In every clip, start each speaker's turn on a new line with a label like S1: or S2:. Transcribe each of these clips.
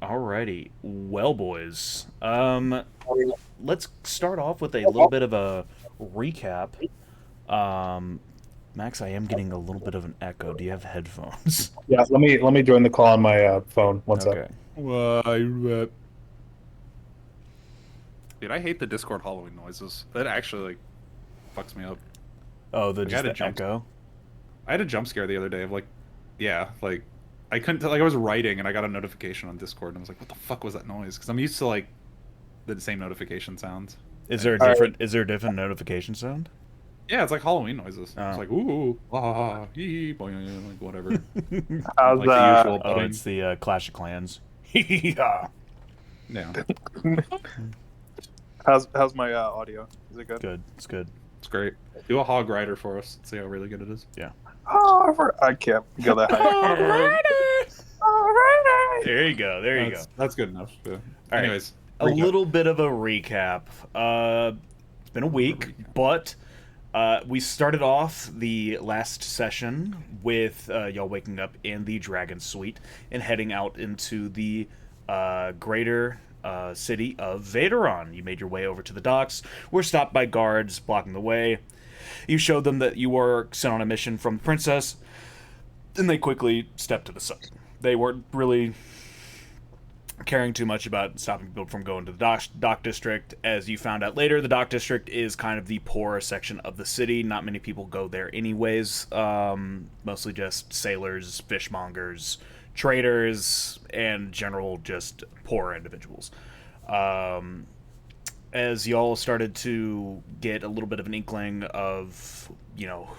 S1: Alrighty. Well, boys. Let's start off with a little bit of a recap. Um, Max, I am getting a little bit of an echo. Do you have headphones?
S2: Yeah, let me join the call on my phone. One sec.
S1: Okay.
S3: Dude, I hate the Discord Halloween noises. That actually fucks me up.
S1: Oh, the
S3: Like I
S1: just
S3: had a
S1: the
S3: jump
S1: echo.
S3: I had a jump scare the other day of yeah, I couldn't tell, I was writing and I got a notification on Discord and I was like, what the fuck was that noise? Because I'm used to the same notification sounds. And
S2: All right.
S1: Is there a different notification sound?
S3: yeah, it's like Halloween noises. It's
S1: Oh.
S3: like ooh, ah, hee, boing, like whatever.
S2: How's
S3: Like the usual
S1: Oh, it's
S3: budding.
S1: the Clash of Clans. Yeah.
S3: Yeah,
S2: how's my audio? Is it good?
S1: Good. It's good.
S3: it's great. Do a hog rider for us. See how really good it is.
S1: Yeah.
S2: Oh, I can't go that high. Alrighty.
S1: There you go. There you go.
S3: That's good enough. Yeah.
S1: All right.
S3: Anyways,
S1: A little bit of a recap. It's been a week, but we started off the last session with y'all waking up in the Dragon Suite and heading out into the greater city of Vaderon. You made your way over to the docks. Were stopped by guards blocking the way. You showed them that you were sent on a mission from the princess, and they quickly stepped to the side. They weren't really caring too much about stopping people from going to the dock district. As you found out later, the dock district is kind of the poorer section of the city. Not many people go there anyways. Mostly just sailors, fishmongers, traders, and general just poor individuals. Um, as y'all started to get a little bit of an inkling of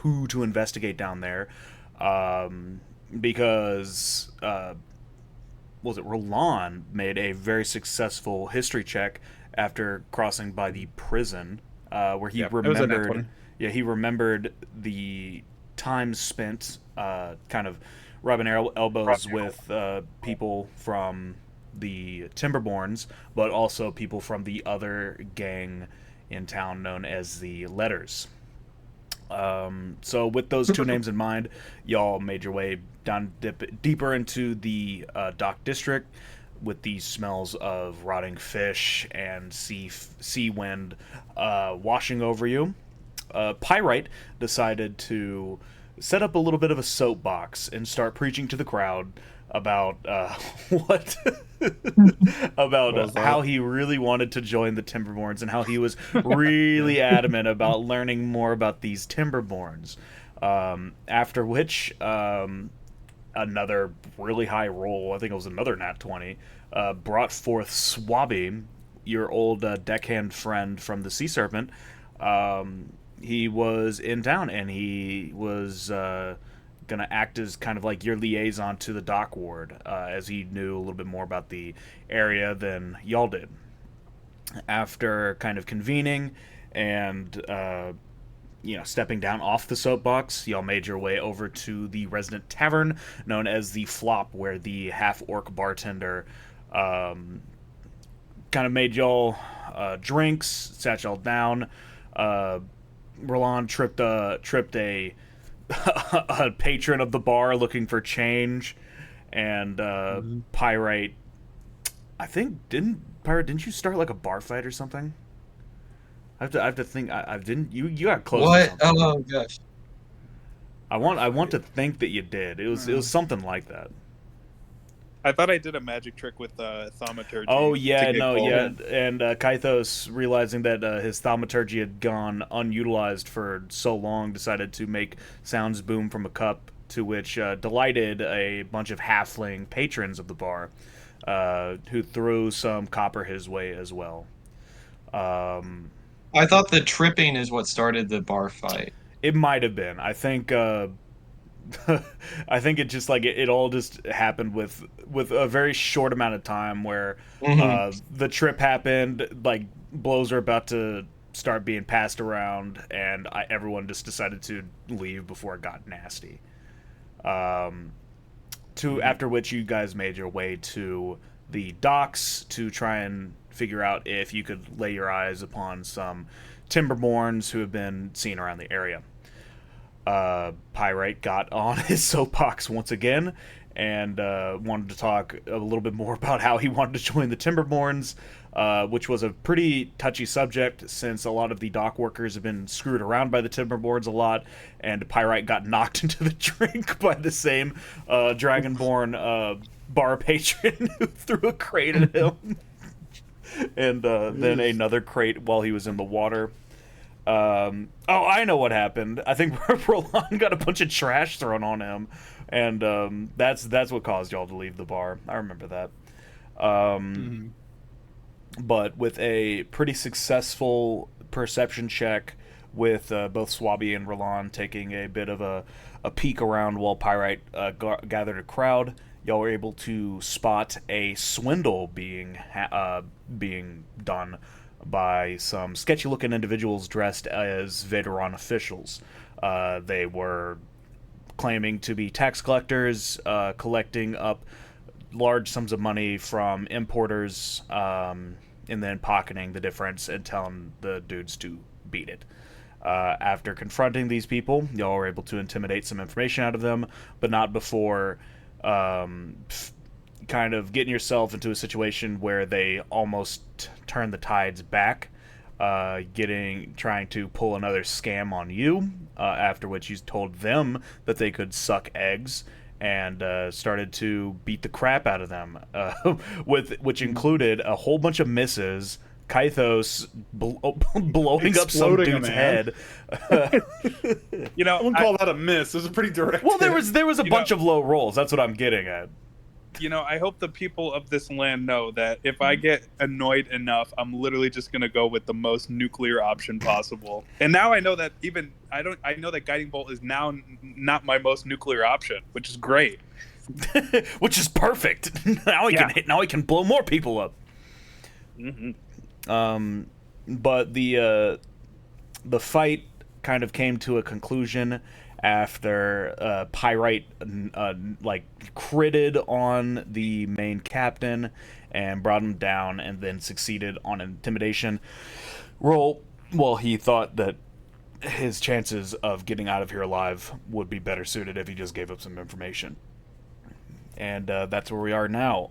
S1: who to investigate down there, because was it Roland made a very successful history check after crossing by the prison, where he
S3: yeah, it was a net
S1: remembered,
S3: 20.
S1: yeah, he remembered the time spent kind of rubbing elbows with people from the Timberborns, but also people from the other gang in town known as the Letters. So with those two names in mind, y'all made your way down deeper into the dock district with the smells of rotting fish and sea wind washing over you. Pyrite decided to set up a little bit of a soapbox and start preaching to the crowd about what about
S3: What was
S1: how
S3: that?
S1: he really wanted to join the Timberborns and how he was really adamant about learning more about these Timberborns. After which, another really high roll, I think it was another nat 20, brought forth Swabby, your old deckhand friend from the Sea Serpent. He was in town and he was going to act as kind of like your liaison to the dock ward, as he knew a little bit more about the area than y'all did. After kind of convening and stepping down off the soapbox, y'all made your way over to the resident tavern known as the Flop, where the half orc bartender kind of made y'all drinks, sat y'all down. Uh, Roland tripped a a patron of the bar looking for change, and Pyrite. I think didn't you start like a bar fight or something? I have to think. I didn't. You got close to
S4: What?
S1: something.
S4: Oh gosh.
S1: I want to think that you did. It was something like that.
S2: I thought I did a magic trick with
S1: Oh
S2: thaumaturgy to
S1: yeah,
S2: get
S1: no,
S2: gold.
S1: yeah, and Kythos, realizing that his thaumaturgy had gone unutilized for so long, decided to make sounds boom from a cup, to which delighted a bunch of halfling patrons of the bar, who threw some copper his way as well. Um,
S4: I thought the tripping is what started the bar fight.
S1: it might have been. I think. I think it just it all just happened with a very short amount of time where
S4: Hmm.
S1: the trip happened, like blows are about to start being passed around, and everyone just decided to leave before it got nasty. Um, to
S3: Mhm.
S1: After which you guys made your way to the docks to try and figure out if you could lay your eyes upon some timberborns who have been seen around the area. Pyrite got on his soapbox once again and wanted to talk a little bit more about how he wanted to join the Timberborns, which was a pretty touchy subject since a lot of the dock workers have been screwed around by the Timberborns a lot, and Pyrite got knocked into the drink by the same Dragonborn bar patron who threw a crate at him, and then another crate while he was in the water. I know what happened. I think Roland got a bunch of trash thrown on him, and that's what caused y'all to leave the bar. I remember that. But with a pretty successful perception check, with both Swabby and Roland taking a bit of a peek around while Pyrite gathered a crowd, y'all were able to spot a swindle being done by some sketchy-looking individuals dressed as Veteran officials. They were claiming to be tax collectors, collecting up large sums of money from importers, and then pocketing the difference and telling the dudes to beat it. After confronting these people, y'all were able to intimidate some information out of them, but not before kind of getting yourself into a situation where they almost turn the tides back, trying to pull another scam on you, after which you told them that they could suck eggs, and started to beat the crap out of them, which included a whole bunch of misses, Kythos blowing up some
S3: Exploding a
S1: dude's
S3: man.
S1: head.
S3: I wouldn't call that a miss. It was a pretty direct.
S1: Well, there was a bunch
S2: know-
S1: of low rolls. That's what I'm getting at.
S2: I hope the people of this land know that if I get annoyed enough, I'm literally just gonna go with the most nuclear option possible. And now I know that I know that Guiding Bolt is now not my most nuclear option, which is great.
S1: Which is perfect. Now I can blow more people up.
S2: Mm-hmm.
S1: But the fight kind of came to a conclusion after Pyrite critted on the main captain and brought him down, and then succeeded on an intimidation roll. Well, he thought that his chances of getting out of here alive would be better suited if he just gave up some information. And that's where we are now.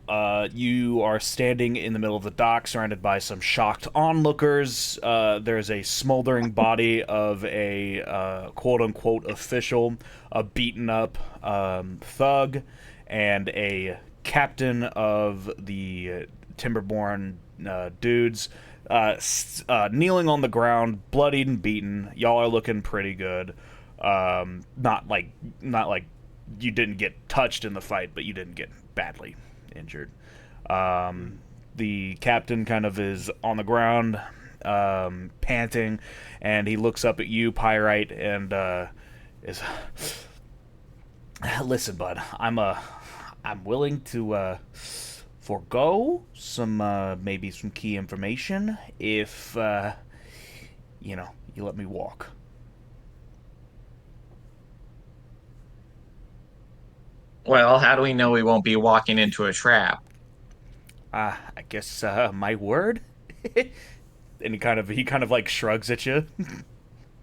S1: You are standing in the middle of the dock, surrounded by some shocked onlookers. There's a smoldering body of a quote-unquote official, a beaten-up thug, and a captain of the Timberborn dudes, kneeling on the ground, bloodied and beaten. Y'all are looking pretty good. Not like you didn't get touched in the fight, but you didn't get badly injured. The captain kind of is on the ground, panting, and he looks up at you, Pyrite, and is, listen, bud, I'm willing to forego some maybe some key information if you let me walk.
S4: Well, how do we know we won't be walking into a trap?
S1: I guess my word. And he kind of like shrugs at you.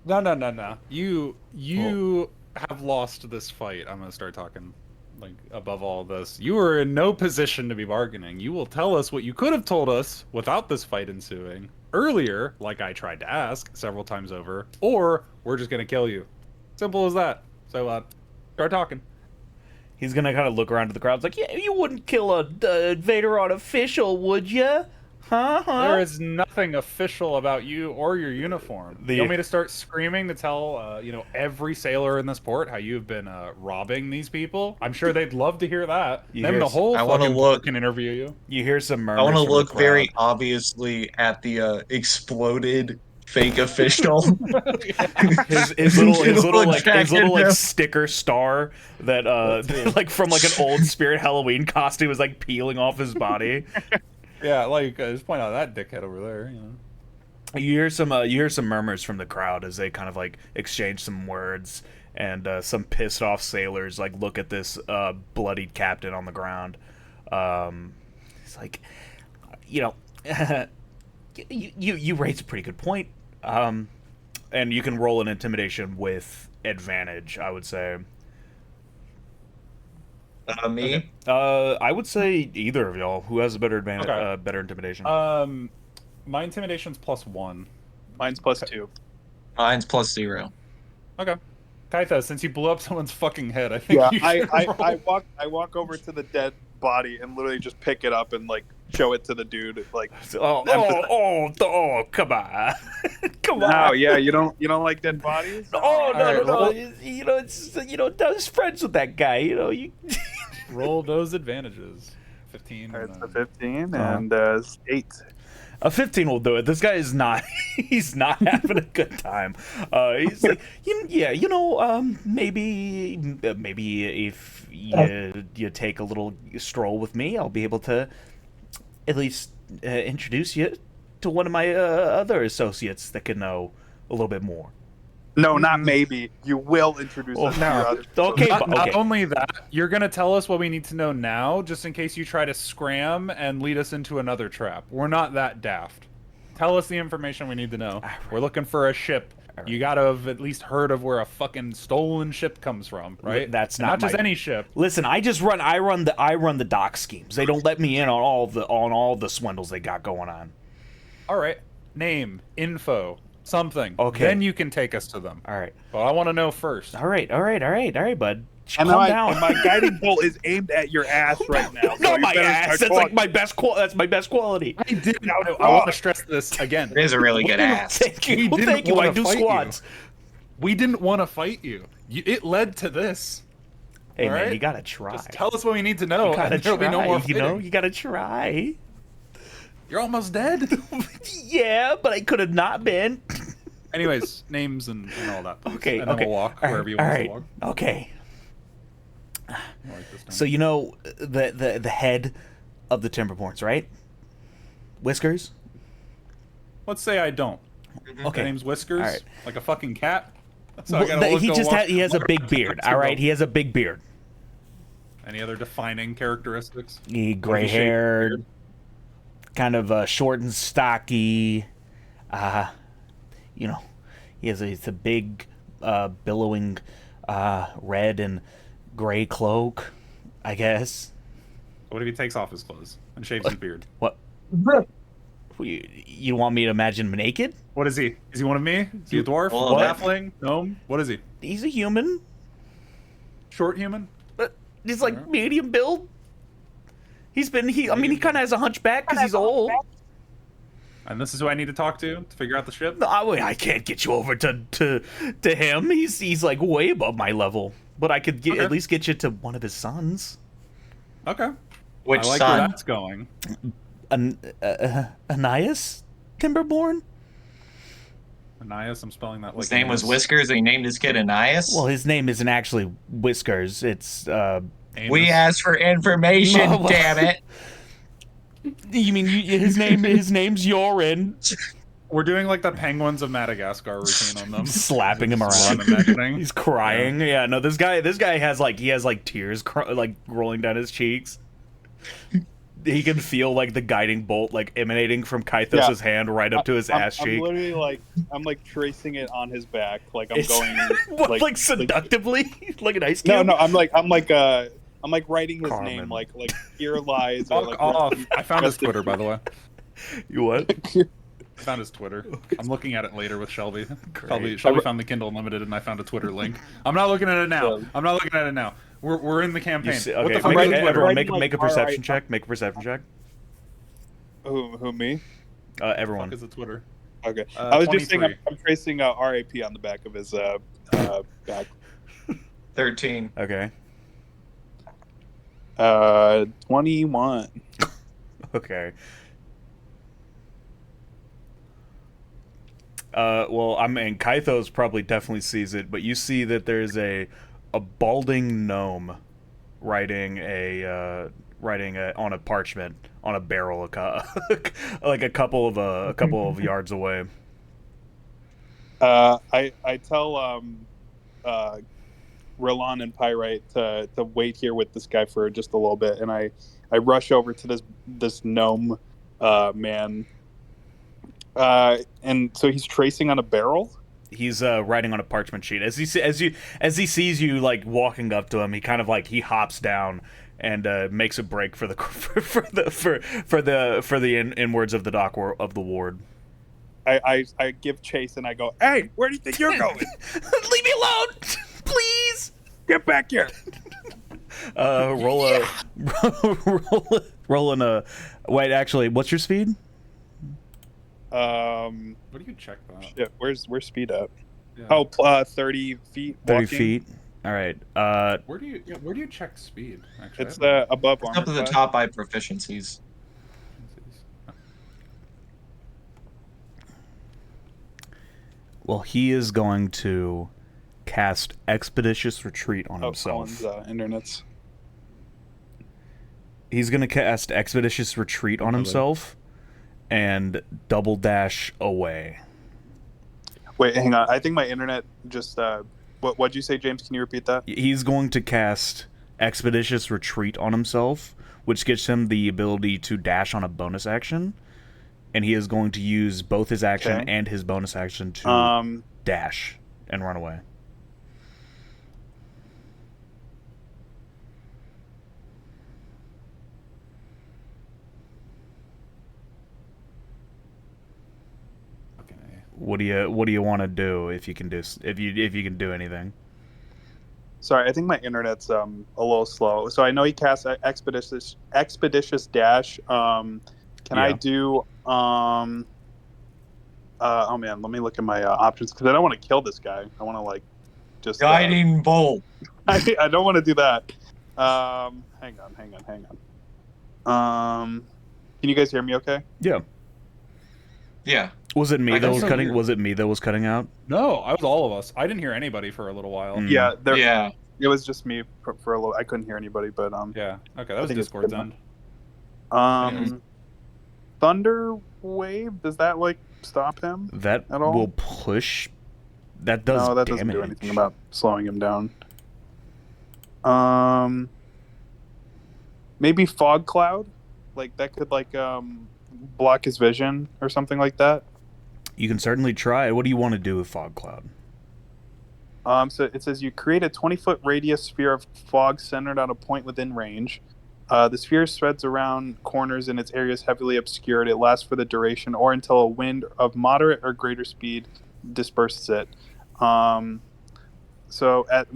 S3: No. You have lost this fight. I'm gonna start talking like above all this. You are in no position to be bargaining. You will tell us what you could have told us without this fight ensuing earlier, like I tried to ask several times over, or we're just gonna kill you. Simple as that. So start talking.
S1: He's gonna kind of look around to the crowd. It's like, yeah, you wouldn't kill a Vaderon official, would you? Huh?
S3: There is nothing official about you or your uniform. You want me to start screaming to tell, every sailor in this port how you've been robbing these people? I'm sure they'd love to hear that. Them the whole fucking port can interview you.
S1: You hear some murmurs.
S4: I want to
S1: from the
S4: look
S1: crowd.
S4: very obviously at the exploded fake official.
S1: his little
S4: jacket,
S1: like sticker star that like from like an old Spirit Halloween costume is like peeling off his body.
S3: Yeah, like just point out that dickhead over there.
S1: You hear some murmurs from the crowd as they kind of like exchange some words, and some pissed off sailors like look at this bloodied captain on the ground. It's like, you raise a pretty good point, and you can roll an intimidation with advantage, I would say.
S4: Me.
S1: I would say either of y'all. Who has a better advantage?
S3: Okay.
S1: Better intimidation.
S3: My intimidation's +1.
S2: Mine's +2.
S4: Mine's +0.
S3: Okay. Kaitha, since you blew up someone's fucking head, I think
S2: Yeah,
S3: you should roll.
S2: I walk over to the dead body and literally just pick it up and like show it to the dude. Like,
S1: Come on, come
S2: no,
S1: on.
S2: yeah, you don't like dead bodies?
S1: Oh,
S3: All right,
S1: no.
S3: roll.
S1: It's I was friends with that guy. You.
S3: Roll those advantages. 15.
S2: All right,
S3: and
S2: so
S3: then-
S2: 15
S1: Uh-huh.
S2: and 8.
S1: A 15 will do it. This guy is not. He's not having a good time. He's like, maybe if you take a little stroll with me, I'll be able to at least introduce you to one of my other associates that can know a little bit more.
S2: No, not maybe. You will introduce
S1: Oh,
S2: us to
S1: no.
S2: your other.
S1: Okay,
S3: Not only that, you're gonna tell us what we need to know now, just in case you try to scram and lead us into another trap. We're not that daft. Tell us the information we need to know. We're looking for a ship. You gotta have at least heard of where a fucking stolen ship comes from, right?
S1: That's
S3: And
S1: not
S3: just
S1: my-
S3: any ship.
S1: Listen, I run the dock schemes. They don't let me in on all the swindles they got going on.
S3: All right. Name, info, something.
S1: Okay.
S3: Then you can take us to them.
S1: All right,
S3: But I want to know first.
S1: all right, bud.
S2: And
S1: Calm
S2: my,
S1: down.
S2: and my guiding bolt is aimed at your ass right now. So
S1: Not
S2: you
S1: my
S2: better
S1: ass.
S2: start
S1: That's like
S2: talking.
S1: my best. That's my best quality.
S3: I didn't. I want to stress this again.
S4: It is a really good ass.
S1: Thank you.
S3: We didn't
S1: Thank you. I
S3: wanna
S1: do
S3: fight you.
S1: squats.
S3: We didn't want to fight you. It led to this.
S1: Hey
S3: All
S1: man,
S3: right?
S1: you gotta try.
S3: Just tell us what we need to know,
S1: you gotta
S3: and there'll be no
S1: try,
S3: more
S1: you know,
S3: fighting.
S1: you gotta try.
S3: You're almost dead.
S1: Yeah, but I could have not been.
S3: Anyways, names and all that. Please.
S1: Okay,
S3: and then
S1: okay.
S3: we'll walk
S1: All right,
S3: wherever you
S1: all
S3: want
S1: right,
S3: to walk.
S1: Okay.
S3: I'll write this down.
S1: So you know the head of the Timberborns, right? Whiskers.
S3: Let's say I don't.
S1: Okay.
S3: My name's Whiskers,
S1: All right.
S3: like a fucking cat. So I
S1: Well,
S3: gotta look
S1: he
S3: go
S1: just
S3: walk-
S1: he has a big beard. All right, he has a big beard.
S3: Any other defining characteristics?
S1: Gray
S3: Like a shaved
S1: haired,
S3: beard?
S1: kind of short and stocky. You know, it's a big, billowing, red and gray cloak, I guess.
S3: What if he takes off his clothes and shaves his beard?
S1: What? You want me to imagine him naked?
S3: What is he? Is he one of me? Is he a dwarf?
S4: Well,
S3: A halfling? Gnome? What is he?
S1: He's a human,
S3: Short human?
S1: but he's like medium build. I mean, he kind of has a hunchback because he's old.
S3: And this is who I need to talk to figure out the ship?
S1: No, I can't get you over to him. He's like way above my level. But I could
S3: Okay.
S1: at least get you to one of his sons.
S3: Okay.
S4: Which
S3: I like where
S4: son?
S3: that's going.
S1: Ananias Timberborn?
S3: Ananias, I'm spelling that like
S4: His name was
S3: Amos.
S4: Whiskers, and he named his kid Ananias.
S1: Well, his name isn't actually Whiskers. It's
S3: Amos.
S4: We asked for information,
S1: No, well-
S4: damn it.
S1: you mean his name's Yorin.
S3: We're doing like the penguins of Madagascar routine on them.
S1: Slapping him
S3: That's what
S1: around.
S3: I'm imagining.
S1: He's crying. Yeah, no, this guy has like tears like rolling down his cheeks. He can feel like the guiding bolt like emanating from Kythos' hand right up to his ass
S2: I'm
S1: cheek.
S2: literally like, I'm like tracing it on his back, like I'm
S1: It's-
S2: going.
S1: What, like seductively, like an ice
S2: No,
S1: cube.
S2: no, I'm like writing his
S1: Carmen.
S2: name, like here lies. Or,
S3: Fuck
S2: like,
S3: off. I found his Twitter, by the way.
S1: You what?
S3: I found his Twitter. I'm looking at it later with Shelby.
S1: Great.
S3: Shelby found the Kindle Unlimited, and I found a Twitter link. I'm not looking at it now. I'm not looking at it now. We're in the
S1: You
S3: campaign.
S1: see,
S3: What
S1: okay,
S3: the fuck
S1: make,
S3: is Twitter?
S1: everyone
S2: Writing,
S1: make a
S2: like,
S1: perception
S2: alright.
S1: check. Make a perception check.
S2: Who me?
S3: What
S1: Everyone.
S3: is the Twitter?
S2: Okay, I was just saying
S3: 23.
S2: I'm tracing RAP on the back of his back.
S4: 13.
S1: Okay.
S2: 21.
S1: Okay. Well, I mean, Kythos probably definitely sees it, but you see that there's a balding gnome writing on a parchment on a barrel, like a couple of yards away.
S2: I tell Roland and Pyrite to wait here with this guy for just a little bit, and I rush over to this gnome man, and so he's tracing on a barrel.
S1: He's writing on a parchment sheet. As he sees you like walking up to him, he kind of like he hops down and makes a break for the inwards of the dock of the ward.
S2: I give chase and I go, hey, where do you think you're going?
S1: Leave me alone, please.
S2: Get back here.
S1: Roll in a. Wait, actually, what's your speed?
S3: What do you check that?
S2: Shit, where's speed at?
S3: Yeah.
S2: Oh, 30 feet.
S1: 30
S2: walking.
S1: feet. All right.
S3: Where do you check speed? Actually,
S2: It's above armor
S4: Up at the
S2: class.
S4: top by proficiencies.
S1: Well, he is going to cast Expeditious Retreat on himself.
S2: Colin's, internet's.
S1: He's going to cast Expeditious Retreat on himself and double dash away.
S2: Wait, hang on. I think my internet just. What'd you say, James? Can you repeat that?
S1: He's going to cast Expeditious Retreat on himself, which gives him the ability to dash on a bonus action. And he is going to use both his action and his bonus action to dash and run away.
S3: Okay.
S1: What do you want to do if you can do anything?
S2: Sorry, I think my internet's a little slow. So I know he casts expeditious dash. Can I do oh man, let me look at my options because I don't want to kill this guy. I want to like just
S4: Guiding bolt.
S2: I don't want to do that. Hang on. Can you guys hear me? Okay.
S1: Yeah.
S4: Yeah.
S1: Was it me
S4: I
S1: that
S4: guess
S1: was
S4: so,
S1: cutting?
S4: yeah.
S1: Was it me that was cutting out?
S3: No, I was all of us. I didn't hear anybody for a little while.
S1: Mm.
S2: Yeah.
S4: Yeah.
S2: It was just me for a little. I couldn't hear anybody, but
S3: Yeah. Okay, that was
S2: think it's
S3: Discord's
S2: good
S3: end.
S2: Thunder Wave. Does that like stop him?
S1: That
S2: At all?
S1: will push. That does
S2: No, that
S1: damage.
S2: doesn't do anything about slowing him down. Maybe fog cloud, like that could like block his vision or something like that.
S1: You can certainly try. What do you want to do with fog cloud?
S2: So it says you create a 20-foot radius sphere of fog centered on a point within range. The sphere spreads around corners and its area is heavily obscured. It lasts for the duration or until a wind of moderate or greater speed disperses it. When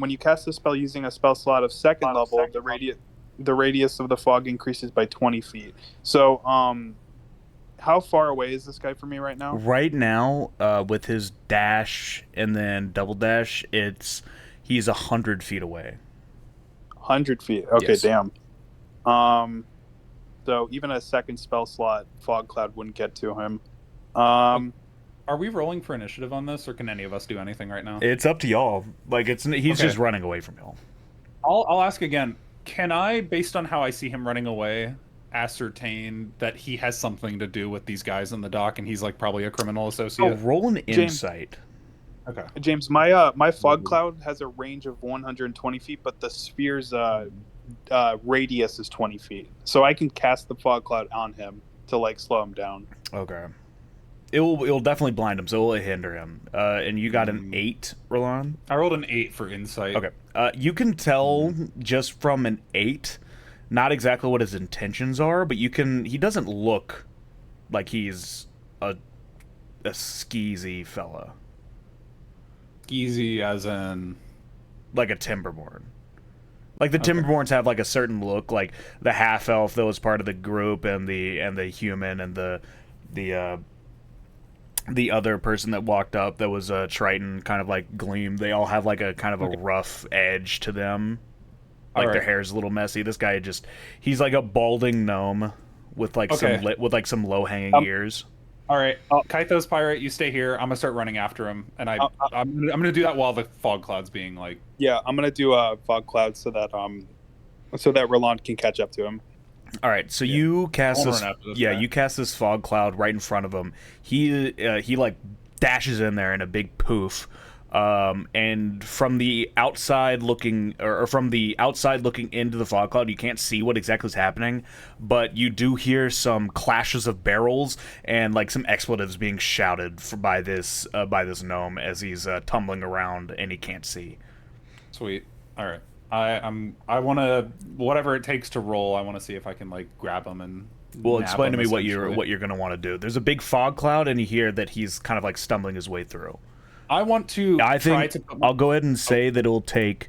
S2: you cast the spell using a spell slot of second level, the radius of the fog increases by 20 feet. So, how far away is this guy from me right now?
S1: Right now, with his dash and then double dash, he's 100 feet away.
S2: 100 feet. Okay,
S1: Yes.
S2: damn. So even a second spell slot, fog cloud wouldn't get to him.
S3: Are we rolling for initiative on this, or can any of us do anything right now?
S1: It's up to y'all. Like he's
S3: Okay.
S1: just running away from y'all.
S3: I'll ask again. Can I, based on how I see him running away, ascertain that he has something to do with these guys in the dock, and he's like probably a criminal
S1: Oh,
S3: associate?
S1: roll an
S2: James.
S1: insight.
S3: Okay.
S2: James, my fog cloud has a range of 120 feet, but the sphere's radius is 20 feet. So I can cast the fog cloud on him to like slow him down.
S1: Okay. It'll definitely blind him, so it'll hinder him. And you got an 8, Roland?
S3: I rolled an 8 for insight.
S1: Okay. You can tell just from an 8, not exactly what his intentions are, but he doesn't look like he's a skeezy fella.
S3: Skeezy as in...
S1: Like a Timberborn. Like the Timberborns have like a certain look, like the half elf that was part of the group, and the human, and the other person that walked up that was a Triton, kind of like Gleam. They all have like a kind of a rough edge to them. Like their hair's a little messy. This guy he's like a balding gnome with like some low hanging ears.
S3: All right, Kaithos Pirate, you stay here. I'm gonna start running after him, and I'm gonna do that while the fog cloud's being like.
S2: Yeah, I'm gonna do a fog cloud so that Roland can catch up to him.
S1: All right, so you cast
S3: I'll
S1: this.
S3: run after this
S1: Yeah,
S3: guy.
S1: you cast this fog cloud right in front of him. He like dashes in there in a big poof. And from the outside looking, or from the outside looking into the fog cloud, you can't see what exactly is happening, but you do hear some clashes of barrels and like some expletives being shouted by this gnome as he's tumbling around and he can't see.
S3: Sweet. All right. I want to whatever it takes to roll. I want to see if I can like grab him and.
S1: Well,
S3: nab
S1: explain to
S3: him,
S1: me what
S3: essentially.
S1: you're gonna want to do. There's a big fog cloud, and you hear that he's kind of like stumbling his way through.
S3: I want to
S1: I
S3: try
S1: think
S3: to. Put
S1: I'll go ahead and say that it'll take.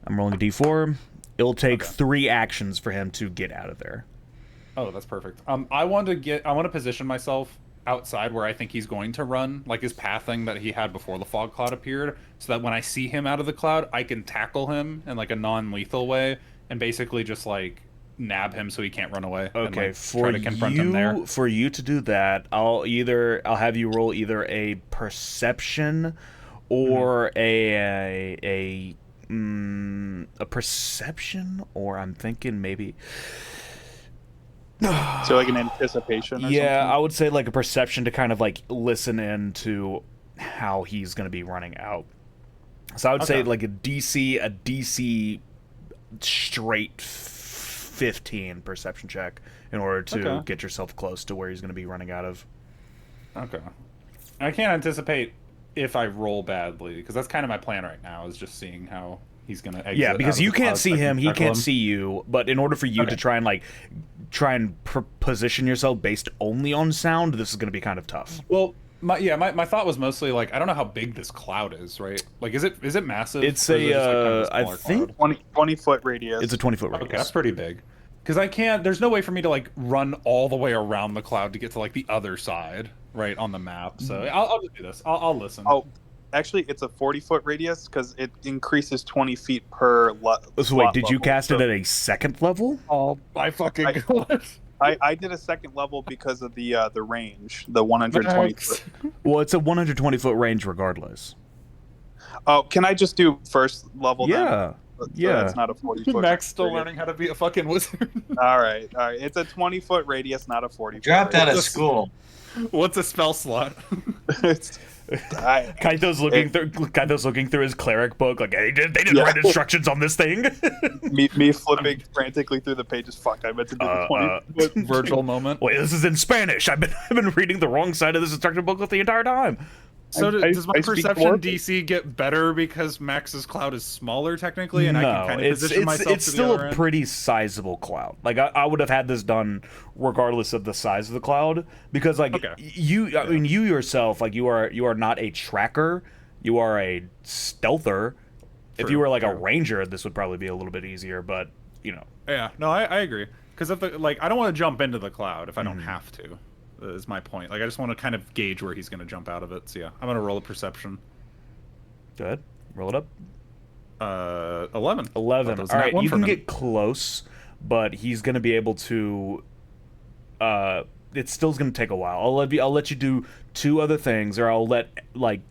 S1: I'm rolling a d4. It'll take
S3: Okay.
S1: 3 actions for him to get out of there.
S3: Oh, that's perfect. I want to position myself outside where I think he's going to run, like his pathing that he had before the fog cloud appeared, so that when I see him out of the cloud, I can tackle him in like a non-lethal way and basically just like nab him so he can't run away. And,
S1: Okay,
S3: like,
S1: for
S3: try to confront him there.
S1: you to do that, I'll have you roll either a perception or a perception, or I'm thinking maybe
S2: So like an anticipation or
S1: yeah,
S2: something?
S1: I would say like a perception to kind of like listen in to how he's going to be running out. So I would say
S3: Okay.
S1: like a DC straight 15 perception check in order to
S3: Okay.
S1: get yourself close to where he's going to be running out of.
S3: Okay. I can't anticipate if I roll badly, because that's kind of my plan right now, is just seeing how he's gonna exit.
S1: Yeah,
S3: out
S1: because
S3: of
S1: you
S3: the
S1: can't
S3: clouds
S1: see
S3: so I can
S1: him, he
S3: tackle
S1: can't
S3: him.
S1: see you, but in order for you to
S3: Okay.
S1: try and position yourself based only on sound, this is going to be kind of tough.
S3: Well, my thought was mostly like, I don't know how big this cloud is, right? Like, is it massive?
S1: It's
S3: Or is it just, like, kind of a
S1: I
S3: smaller
S1: think
S3: cloud?
S2: 20-foot radius.
S1: it's a 20-foot
S3: Okay,
S1: radius.
S3: that's pretty big. Because I can't. There's no way for me to like run all the way around the cloud to get to like the other side, right on the map. So I'll just do this. I'll listen.
S2: Oh, actually, it's a 40-foot radius because it increases 20 feet per
S1: So wait,
S2: slot
S1: did you
S2: level.
S1: cast it
S2: So
S1: at a second level?
S3: Oh my fucking
S2: I-
S3: god!
S2: I did a second level because of the range, the 120 foot.
S1: Well, it's a 120-foot range regardless.
S2: Oh, can I just do first level then?
S1: Yeah.
S2: So
S1: Yeah.
S2: that's not a 40-foot.
S3: Max still
S2: radius.
S3: learning how to be a fucking wizard.
S2: All right. It's a 20-foot radius, not a 40-foot.
S4: Dropped out of
S3: Just-
S4: school.
S3: What's a spell slot?
S2: It's,
S1: Kaito's looking through his cleric book, like, hey, they didn't
S2: Yeah.
S1: write instructions on this thing.
S2: me flipping frantically through the pages. Fuck, I meant to do the 20-foot.
S3: Virgil moment.
S1: Wait, this is in Spanish. I've been reading the wrong side of this instruction booklet the entire time.
S3: So
S2: I
S3: does my
S2: speak
S3: perception
S2: Dwarven.
S3: DC get better because Max's cloud is smaller technically, and I
S1: No,
S3: can kind of
S1: it's
S3: position myself
S1: it's
S3: to
S1: still
S3: the
S1: a
S3: other end?
S1: pretty sizable cloud. Like I would have had this done regardless of the size of the cloud, because like
S3: Okay.
S1: I mean you yourself, like you are not a tracker, you are a stealther. If
S3: True,
S1: you were like a
S3: true.
S1: ranger, this would probably be a little bit easier, but you know.
S3: Yeah, no, I agree. Because if I don't want to jump into the cloud if I
S1: Mm-hmm.
S3: don't have to. Is my point. Like I just want to kind of gauge where he's going to jump out of it. So yeah, I'm going to roll a perception.
S1: Go ahead. Roll it up.
S3: 11.
S1: 11.
S3: That was
S1: All
S3: nat
S1: right,
S3: one
S1: you
S3: for
S1: can
S3: him.
S1: get close, but he's going to be able to it's still going to take a while. I'll let you do 2 other things, or I'll let like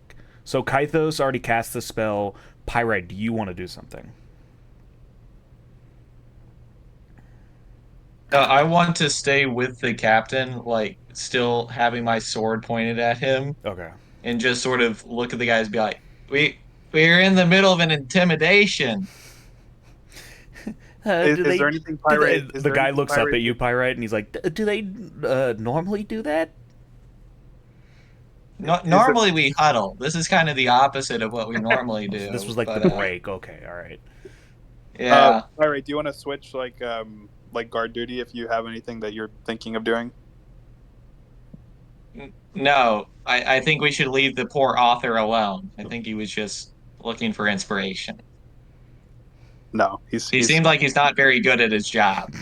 S1: so Kythos already cast the spell. Pyrite, do you want to do something?
S4: I want to stay with the captain, like still having my sword pointed at him,
S1: Okay.
S4: and just sort of look at the guys, and be like, we're in the middle of an intimidation.
S2: Is there anything pirate?
S1: The guy looks up at you, Pyrite, and he's like, "Do they normally do that?"
S4: Normally we huddle. This is kind of the opposite of what we normally do.
S1: This was like
S4: but,
S1: the break. Okay, all right.
S4: Yeah.
S2: Pirate, do you want to switch like guard duty if you have anything that you're thinking of doing?
S4: No, I think we should leave the poor author alone. I think he was just looking for inspiration.
S2: No,
S4: He seemed like he's not very good at his job.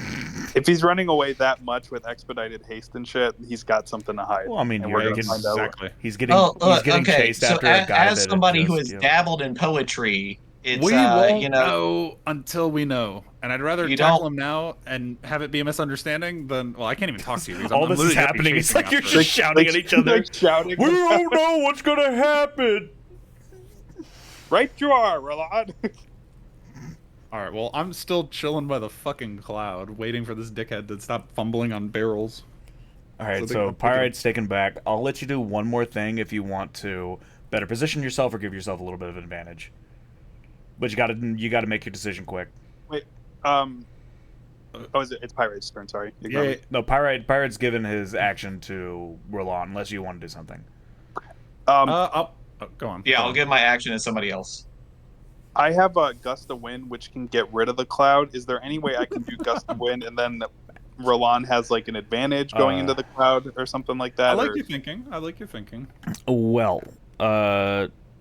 S2: if he's running away that much with expedited haste and shit, he's got something to hide.
S1: Well, I mean,
S2: And
S1: you're
S2: we're gonna
S1: getting
S2: find out.
S3: Exactly.
S1: he's getting
S4: Oh,
S1: he's getting
S4: okay.
S1: chased
S4: So
S1: after a guy
S4: as
S1: that
S4: somebody
S1: just,
S4: who has
S1: you know,
S4: dabbled in poetry, it's
S3: We won't
S4: you know,
S3: know until we know, and I'd rather
S4: You
S3: tackle
S4: don't-
S3: him now and have it be a misunderstanding than. Well, I can't even talk to you. Because
S1: all
S3: I'm
S1: this is
S3: literally gonna be
S1: happening. It's
S3: chasing
S1: like you're
S3: after
S1: just shouting at each other.
S2: Like shouting.
S1: We don't know what's gonna happen.
S2: Right you are, Rolad.
S3: All right. Well, I'm still chilling by the fucking cloud, waiting for this dickhead to stop fumbling on barrels.
S1: All right,
S3: So
S1: so
S3: they-
S1: Pyrite's taken back. I'll let you do one more thing if you want to Better position yourself or give yourself a little bit of an advantage. But you gotta make your decision quick.
S2: Wait, it's Pirate's turn. Sorry. Ignore
S3: Yeah,
S2: me.
S1: No, Pirate's given his action to Roland, unless you want to do something.
S3: Go on.
S4: Yeah,
S3: go
S4: I'll
S3: on.
S4: give my action to somebody else.
S2: I have a gust of wind, which can get rid of the cloud. Is there any way I can do gust of wind and then Roland has like an advantage going into the cloud or something like that?
S3: I like
S2: or...
S3: your thinking. I like your thinking.
S1: Well,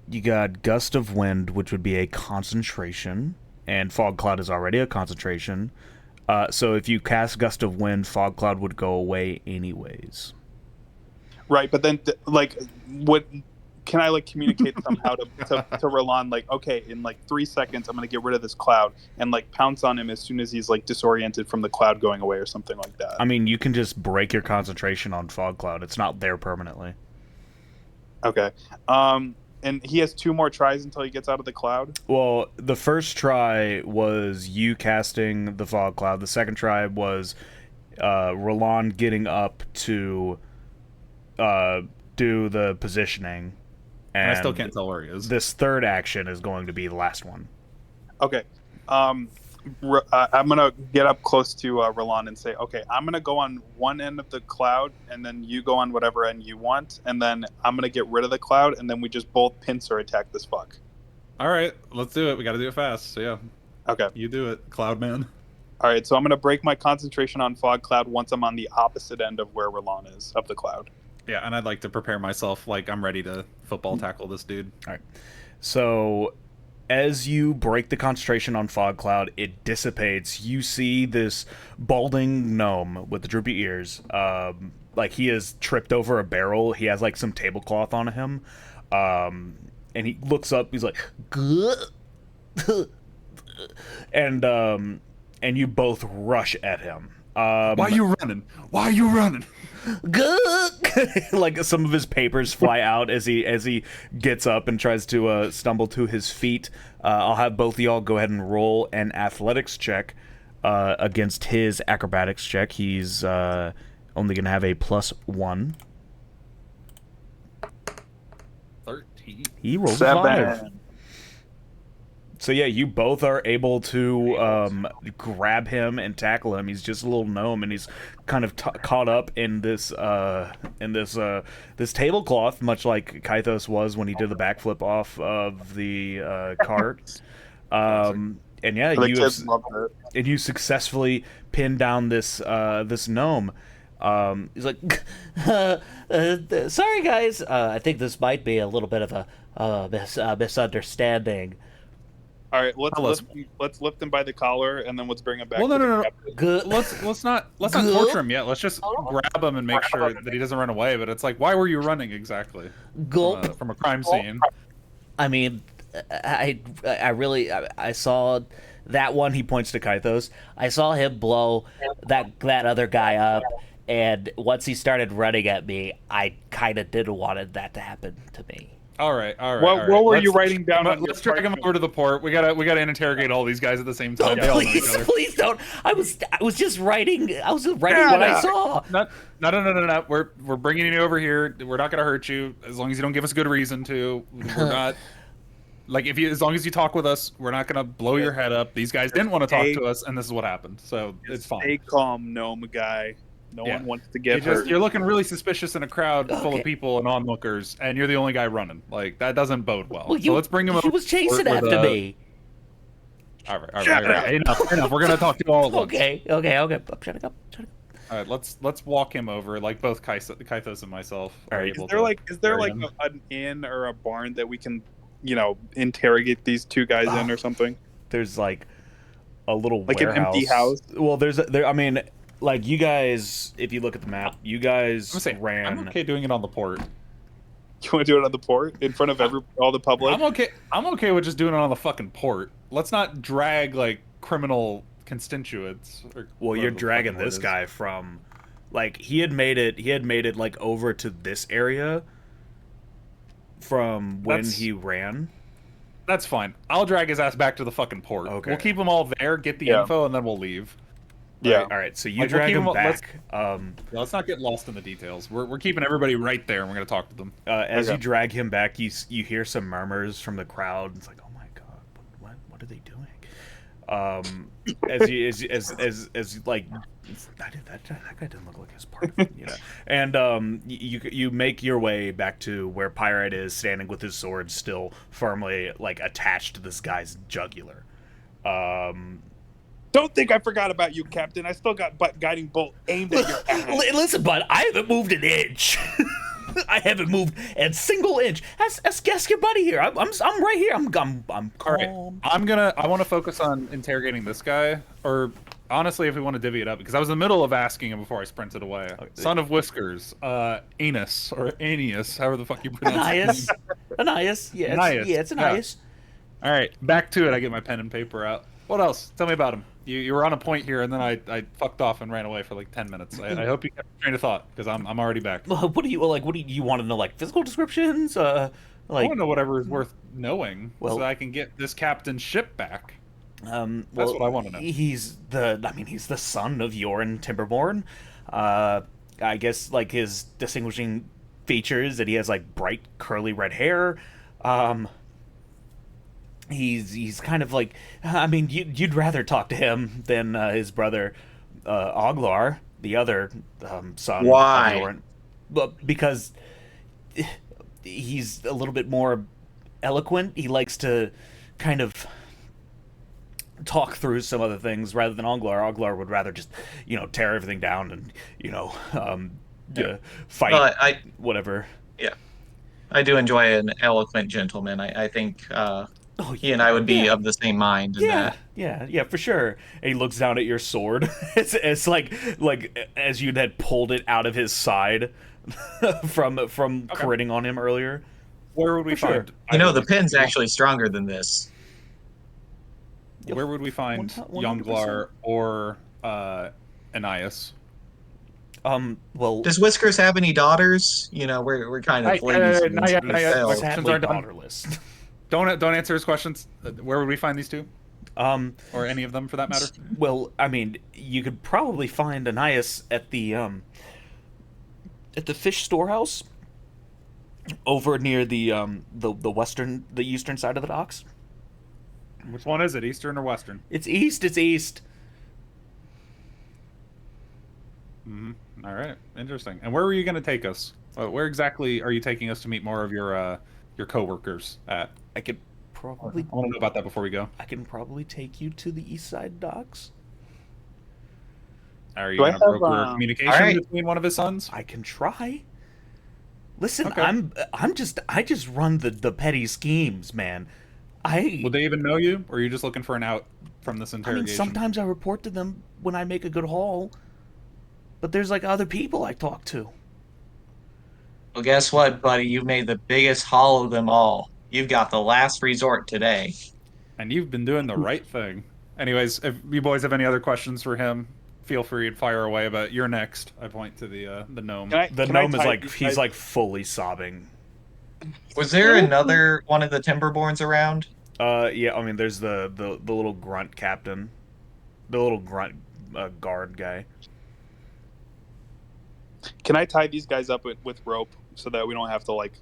S1: you got Gust of Wind, which would be a concentration, and Fog Cloud is already a concentration. So if you cast Gust of Wind, Fog Cloud would go away anyways.
S2: Right, but then like what can I like communicate somehow to Roland like, okay, in like 3 seconds I'm gonna get rid of this cloud and like pounce on him as soon as he's like disoriented from the cloud going away or something like that.
S1: I mean, you can just break your concentration on Fog Cloud. It's not there permanently.
S2: Okay. And he has 2 more tries until he gets out of the cloud?
S1: Well, the first try was you casting the Fog Cloud. The second try was Roland getting up to do the positioning.
S3: And I still can't tell where he is.
S1: This third action is going to be the last one.
S2: Okay. I'm gonna get up close to Roland and say, okay, I'm gonna go on one end of the cloud, and then you go on whatever end you want, and then I'm gonna get rid of the cloud, and then we just both pincer attack this fuck.
S3: All right, let's do it. We got to do it fast. So yeah,
S2: Okay.
S3: you do it, Cloud Man.
S2: All right. So I'm gonna break my concentration on fog cloud once I'm on the opposite end of where Roland is of the cloud.
S3: Yeah, and I'd like to prepare myself like I'm ready to football tackle this dude.
S1: All right. So as you break the concentration on Fog Cloud, it dissipates. You see this balding gnome with the droopy ears. Like he has tripped over a barrel. He has like some tablecloth on him. And he looks up. He's like, and you both rush at him.
S3: Why are you running? Why are you running?
S1: Like some of his papers fly out as he gets up and tries to stumble to his feet. I'll have both of y'all go ahead and roll an athletics check against his acrobatics check. He's only gonna have a +1.
S3: 13.
S1: He rolls a
S2: 7.
S1: 5. So yeah, you both are able to grab him and tackle him. He's just a little gnome, and he's kind of caught up in this tablecloth, much like Kythos was when he did the backflip off of the cart. And yeah,
S2: The kids loved it.
S1: you successfully pin down this gnome. He's like,
S5: sorry guys, I think this might be a little bit of a misunderstanding.
S2: All right, let's lift him by the collar and then let's bring him back.
S3: Well,
S2: to the
S3: no.
S2: captain.
S5: Good.
S3: Let's not torture him yet. Let's just grab him and make sure that he doesn't run away. But it's like, why were you running exactly
S5: Gulp.
S3: from a crime scene?
S5: I mean, I really I saw that one. He points to Kythos. I saw him blow that other guy up, and once he started running at me, I kind of didn't want that to happen to me.
S3: All right.
S2: What were you writing down on
S3: Let's
S2: your
S3: drag him over to the port. We gotta interrogate all these guys at the same time. They all know each
S5: Please,
S3: other.
S5: please don't. I was just writing. I was just writing what I saw.
S3: No. We're bringing you over here. We're not gonna hurt you as long as you don't give us a good reason to. We're not. Like as long as you talk with us, we're not gonna blow your head up. These guys didn't want to talk to us, and this is what happened. So it's fine.
S2: Stay calm, gnome guy. No one wants to get hurt.
S3: You're looking really suspicious in a crowd full
S5: Okay.
S3: of people and onlookers, and you're the only guy running. Like that doesn't bode well.
S5: Well,
S3: So let's bring him
S5: He
S3: over.
S5: was chasing
S3: with,
S5: after me.
S3: All right. Enough. We're gonna talk to you all at once.
S5: Okay. I'm trying to go.
S3: All right, let's walk him over, like both Kythos and myself.
S1: All right.
S3: able
S2: Is there
S3: carry
S2: like
S3: him.
S2: an inn or a barn that we can, interrogate these 2 guys in or something?
S1: there's like a little
S2: Like an
S1: warehouse.
S2: empty house?
S1: Well, I mean, like you guys, if you look at the map, you guys
S3: I'm saying,
S1: ran.
S3: I'm okay doing it on the port.
S2: You want to do it on the port in front of all the public?
S3: I'm okay with just doing it on the fucking port. Let's not drag like criminal constituents.
S1: Well, you're dragging this guy from, like, he had made it like over to this area from when he ran.
S3: That's fine. I'll drag his ass back to the fucking port.
S1: Okay.
S3: We'll keep them all there, get the
S2: Yeah.
S3: info, and then we'll leave.
S2: Yeah.
S1: All right. So you
S3: Like, we'll
S1: drag
S3: keep
S1: him
S3: him- let's-
S1: back.
S3: Let's not get lost in the details. We're keeping everybody right there, and we're gonna talk to them.
S1: As
S2: Okay.
S1: you drag him back, you hear some murmurs from the crowd. It's like, oh my god, what are they doing? As you as like that guy didn't look like his part, you know. And you make your way back to where Pyrite is standing with his sword still firmly like attached to this guy's jugular.
S2: Don't think I forgot about you, Captain. I still got guiding bolt aimed at your ass.
S5: Listen, bud, I haven't moved an inch. I haven't moved a single inch. Ask your buddy here. I'm right here. I'm calm.
S3: All right, I want to focus on interrogating this guy, or honestly, if we want to divvy it up, because I was in the middle of asking him before I sprinted away. Son of Whiskers, Anus or Aeneas, however the fuck you pronounce it.
S5: Anais. Yeah,
S3: Anais,
S5: it's Anais.
S3: All right, back to it. I get my pen and paper out. What else? Tell me about him. You were on a point here, and then I fucked off and ran away for like 10 minutes. I hope you kept your train of thought, because I'm already back.
S5: What do you want to know? Like physical descriptions?
S3: I want to know whatever is worth knowing,
S5: Well-
S3: so that I can get this captain's ship back.
S5: Well,
S3: That's what I want to know.
S5: He's the son of Yoren Timberborn. I guess like his distinguishing features that he has like bright curly red hair. He's kind of like, I mean, you'd rather talk to him than his brother Oglar, the other son.
S4: Why?
S5: Of Yoren. Well, because he's a little bit more eloquent. He likes to kind of talk through some other things rather than Oglar. Oglar would rather just, tear everything down and, fight
S4: But
S5: whatever.
S4: I do enjoy an eloquent gentleman. I think he and I would be of the same mind in that.
S5: Yeah, for sure. And he looks down at your sword. It's like as you had pulled it out of his side from critting on him earlier.
S3: Where would we
S5: For sure.
S3: find?
S4: The pen's actually stronger than this.
S3: Where would we find
S5: 100%.
S3: Younglar or Anais?
S5: Well,
S4: Does Whiskers have any daughters? We're kind of ladies.
S3: not yet.
S4: Failed.
S3: Questions
S5: sadly
S3: are done.
S5: daughterless.
S3: Don't answer his questions. Where would we find these two, or any of them for that matter?
S5: Well, I mean, you could probably find Anais at the fish storehouse over near the eastern side of the docks.
S3: Which one is it, Eastern or Western?
S5: It's east.
S3: All right, interesting. And where were you going to take us? Where exactly are you taking us to meet more of your coworkers at?
S5: I could
S3: I
S5: probably
S3: want to know about that before we go.
S5: I can probably take you to the east side docks.
S3: Are you
S2: Do I
S3: going to
S2: have,
S3: broker communication
S4: all right.
S3: between one of his sons?
S5: I can try. Listen,
S3: Okay.
S5: I just run the petty schemes, man.
S3: Would they even know you, or are you just looking for an out from this
S5: I mean,
S3: interrogation?
S5: sometimes I report to them when I make a good haul, but there's like other people I talk to.
S4: Well, guess what, buddy? You've made the biggest haul of them all. You've got the last resort today.
S3: And you've been doing the right thing. Anyways, if you boys have any other questions for him, feel free to fire away. But you're next. I point to the gnome.
S1: The gnome is like he's like fully sobbing.
S4: Was there another one of the Timberborns around?
S1: Yeah, I mean, there's the little grunt captain, the little grunt guard guy.
S2: Can I tie these guys up with rope so that we don't have to like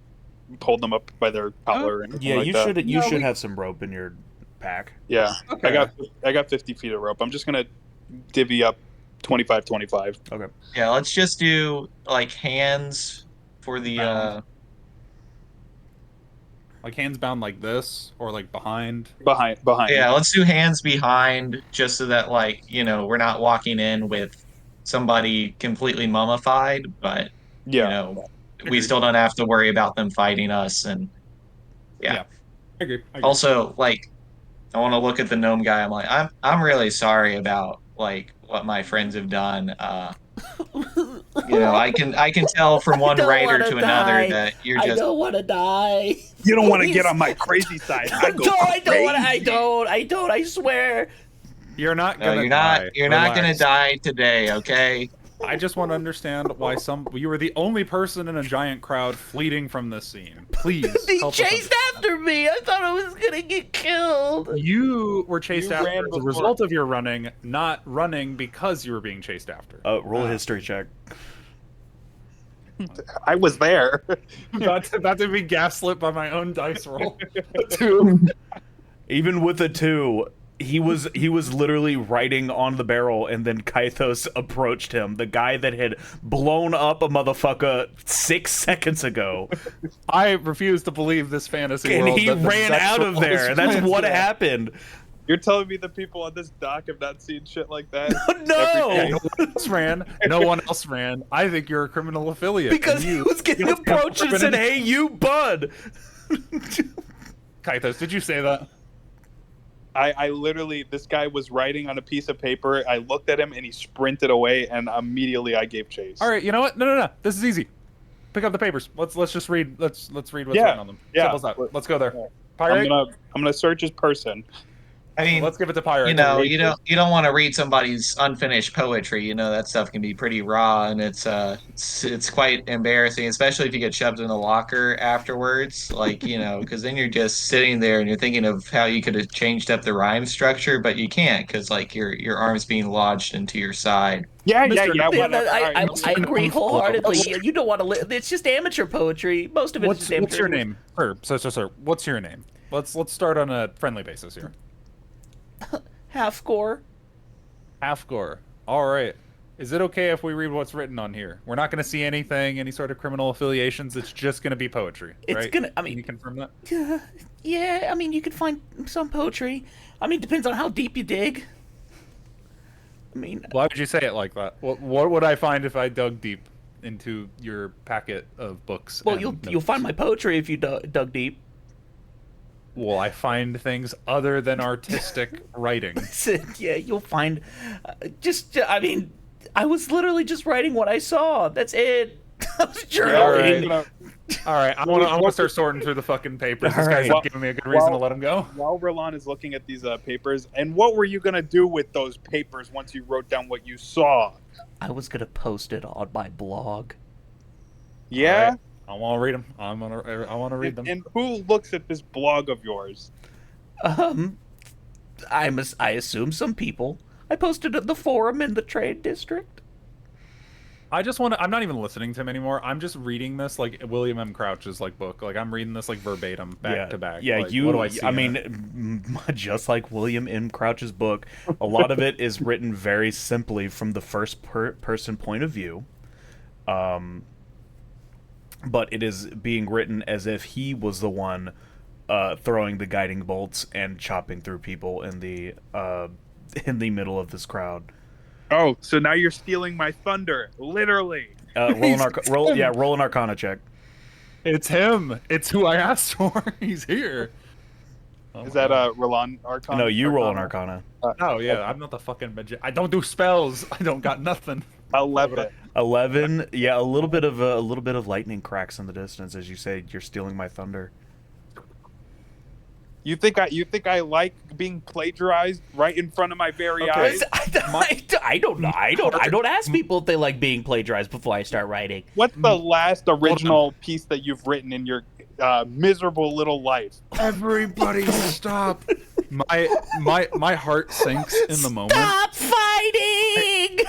S2: hold them up by their collar? Or anything
S1: Yeah,
S2: like
S1: you
S2: that?
S1: should have some rope in your pack.
S2: Yeah,
S3: Okay.
S2: I got 50 feet of rope. I'm just gonna divvy up 25.
S1: Okay.
S4: Yeah, let's just do like hands for the
S3: Like hands bound like this, or like behind.
S2: behind.
S4: yeah, let's do hands behind just so that we're not walking in with somebody completely mummified, but
S2: Yeah.
S4: we still don't have to worry about them fighting us. And
S3: I agree.
S4: also, I want to look at the gnome guy. I'm like, I'm really sorry about what my friends have done. I can tell from one
S5: don't
S4: writer
S5: wanna
S4: to another
S5: die.
S4: that you're
S5: I
S4: just
S5: don't want to die.
S2: You don't want to
S5: Please.
S2: get on my crazy side. I go
S5: I don't want to.
S2: crazy.
S5: I don't. I swear.
S3: You're not
S4: no,
S3: gonna.
S4: you're not
S3: die.
S4: you're not gonna
S3: Relax.
S4: die today, okay?
S3: I just want to understand why you were the only person in a giant crowd fleeing from this scene. Please
S5: He
S3: help us
S5: chased
S3: understand.
S5: after me. I thought I was gonna get killed.
S3: You were chased
S2: You
S3: after
S2: ran
S3: as a
S2: before.
S3: result of your running, not running because you were being chased after.
S1: Roll a history check.
S2: I was there.
S3: About to be gaslit by my own dice roll. 2.
S1: Even with a 2, he was literally riding on the barrel, and then Kythos approached him, the guy that had blown up a motherfucker 6 seconds ago,
S3: I refuse to believe this fantasy
S1: and
S3: world.
S1: he
S3: that the
S1: ran out of
S3: vegetables
S1: there. That's
S3: plants
S1: what
S3: do.
S1: happened.
S2: You're telling me the people on this dock have not seen shit like that?
S1: No,
S3: No one else ran. No one else ran. I think you're a criminal affiliate.
S1: because
S3: and
S1: he was getting
S3: you-
S1: approached and said, "Hey, you bud."
S3: Kythos, did you say that?
S2: I literally, this guy was writing on a piece of paper. I looked at him and he sprinted away, and immediately I gave chase.
S3: All right, you know what? No. This is easy. Pick up the papers. Let's just read. Let's read what's
S2: Yeah,
S3: written on them.
S2: yeah.
S3: Simple as that. Let's go there.
S2: Yeah.
S3: Pirate.
S2: I'm gonna search his person.
S4: I mean,
S3: Let's give it to Pirate.
S4: you know, you don't want to read somebody's unfinished poetry. You know that stuff can be pretty raw, and it's quite embarrassing, especially if you get shoved in a locker afterwards. Like, you know, because then you're just sitting there and you're thinking of how you could have changed up the rhyme structure, but you can't because like your arm's being lodged into your side.
S2: Yeah,
S3: Mr.
S5: Yeah,
S2: whatever.
S5: I,
S2: All right.
S5: I agree wholeheartedly. You don't want to. It's just amateur poetry. Most of it's just amateur.
S3: What's your name, sir? What's your name? Let's start on a friendly basis here.
S5: Halfgor.
S3: Halfgor. All right. Is it okay if we read what's written on here? We're not going to see anything, any sort of criminal affiliations. It's just going to be poetry,
S5: It's
S3: right?
S5: gonna. I
S3: Can you
S5: mean,
S3: confirm that?
S5: yeah. I mean, you can find some poetry. I mean, depends on how deep you dig. I mean,
S3: Why would you say it like that? What would I find if I dug deep into your packet of books?
S5: well,
S3: and
S5: you'll
S3: notes?
S5: find my poetry if you dug deep.
S3: Will I find things other than artistic writing?
S5: Yeah, you'll find. I mean, I was literally just writing what I saw. That's it. I was journaling.
S3: All right. I want to start sorting through the fucking papers. This guy's
S1: All
S3: not giving me a good reason to let him go.
S2: While Roland is looking at these papers, and what were you gonna do with those papers once you wrote down what you saw?
S5: I was gonna post it on my blog.
S2: Yeah.
S3: All right. I want to read them. I want to read them.
S2: And who looks at this blog of yours?
S5: I assume some people. I posted at the forum in the trade district.
S3: I just want to. I'm not even listening to him anymore. I'm just reading this like William M. Crouch's like book. Like I'm reading this like verbatim, back to back.
S1: Yeah,
S3: like, what do I see in it?
S1: mean, just like William M. Crouch's book, a lot of it is written very simply from the first person point of view. But it is being written as if he was the one throwing the guiding bolts and chopping through people in the middle of this crowd.
S2: Oh, so now you're stealing my thunder, literally.
S1: Roll an Arcana check.
S3: It's him. It's who I asked for. He's here.
S2: Is that Roland Arcana?
S1: No, you roll an Arcana.
S3: Oh yeah, I'm not the fucking magician. I don't do spells. I don't got nothing.
S2: 11.
S1: 11. Yeah, a little bit of lightning cracks in the distance as you say, "You're stealing my thunder."
S2: You think I like being plagiarized right in front of my very
S3: Okay.
S2: eyes?
S5: I don't know. I don't ask people if they like being plagiarized before I start writing.
S2: What's the last original piece that you've written in your miserable little life?
S3: Everybody stop. My heart sinks in the moment.
S5: Stop fighting!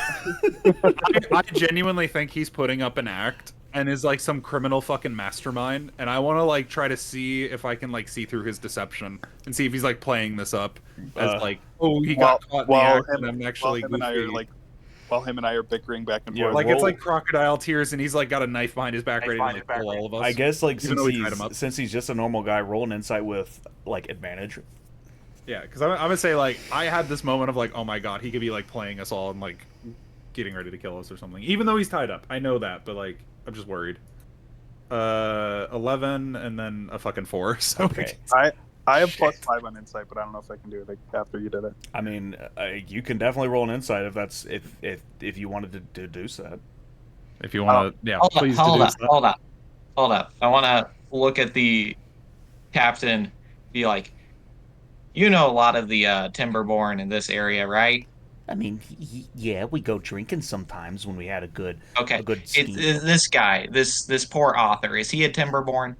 S3: I genuinely think he's putting up an act and is like some criminal fucking mastermind, and I want to like try to see if I can like see through his deception and see if he's like playing this up as like, oh, he got caught in the act, and I'm actually goofy.
S2: While him and I are bickering back and
S1: Yeah,
S2: forth.
S3: Like it's like crocodile tears, and he's like got a knife behind his back, ready to like, kill all of us.
S1: I guess like
S3: Even though we tied him up.
S1: since he's just a normal guy, roll an insight with like advantage.
S3: Yeah, because I'm gonna say like I had this moment of like, oh my god, he could be like playing us all and like getting ready to kill us or something. Even though he's tied up, I know that, but like I'm just worried. 11 and then a fucking 4. So
S1: Okay.
S2: I have +5 on insight, but I don't know if I can do it after you did it.
S1: I mean, you can definitely roll an insight if you wanted to deduce that.
S3: if you want to, yeah,
S4: Hold
S3: please
S4: up,
S3: deduce that.
S4: hold up. I want to look at the captain, be like, you know a lot of the Timberborn in this area, right?
S5: I mean, yeah, we go drinking sometimes when we had
S4: Okay,
S5: a good
S4: it's
S5: scheme.
S4: this guy, this poor author. Is he a Timberborn?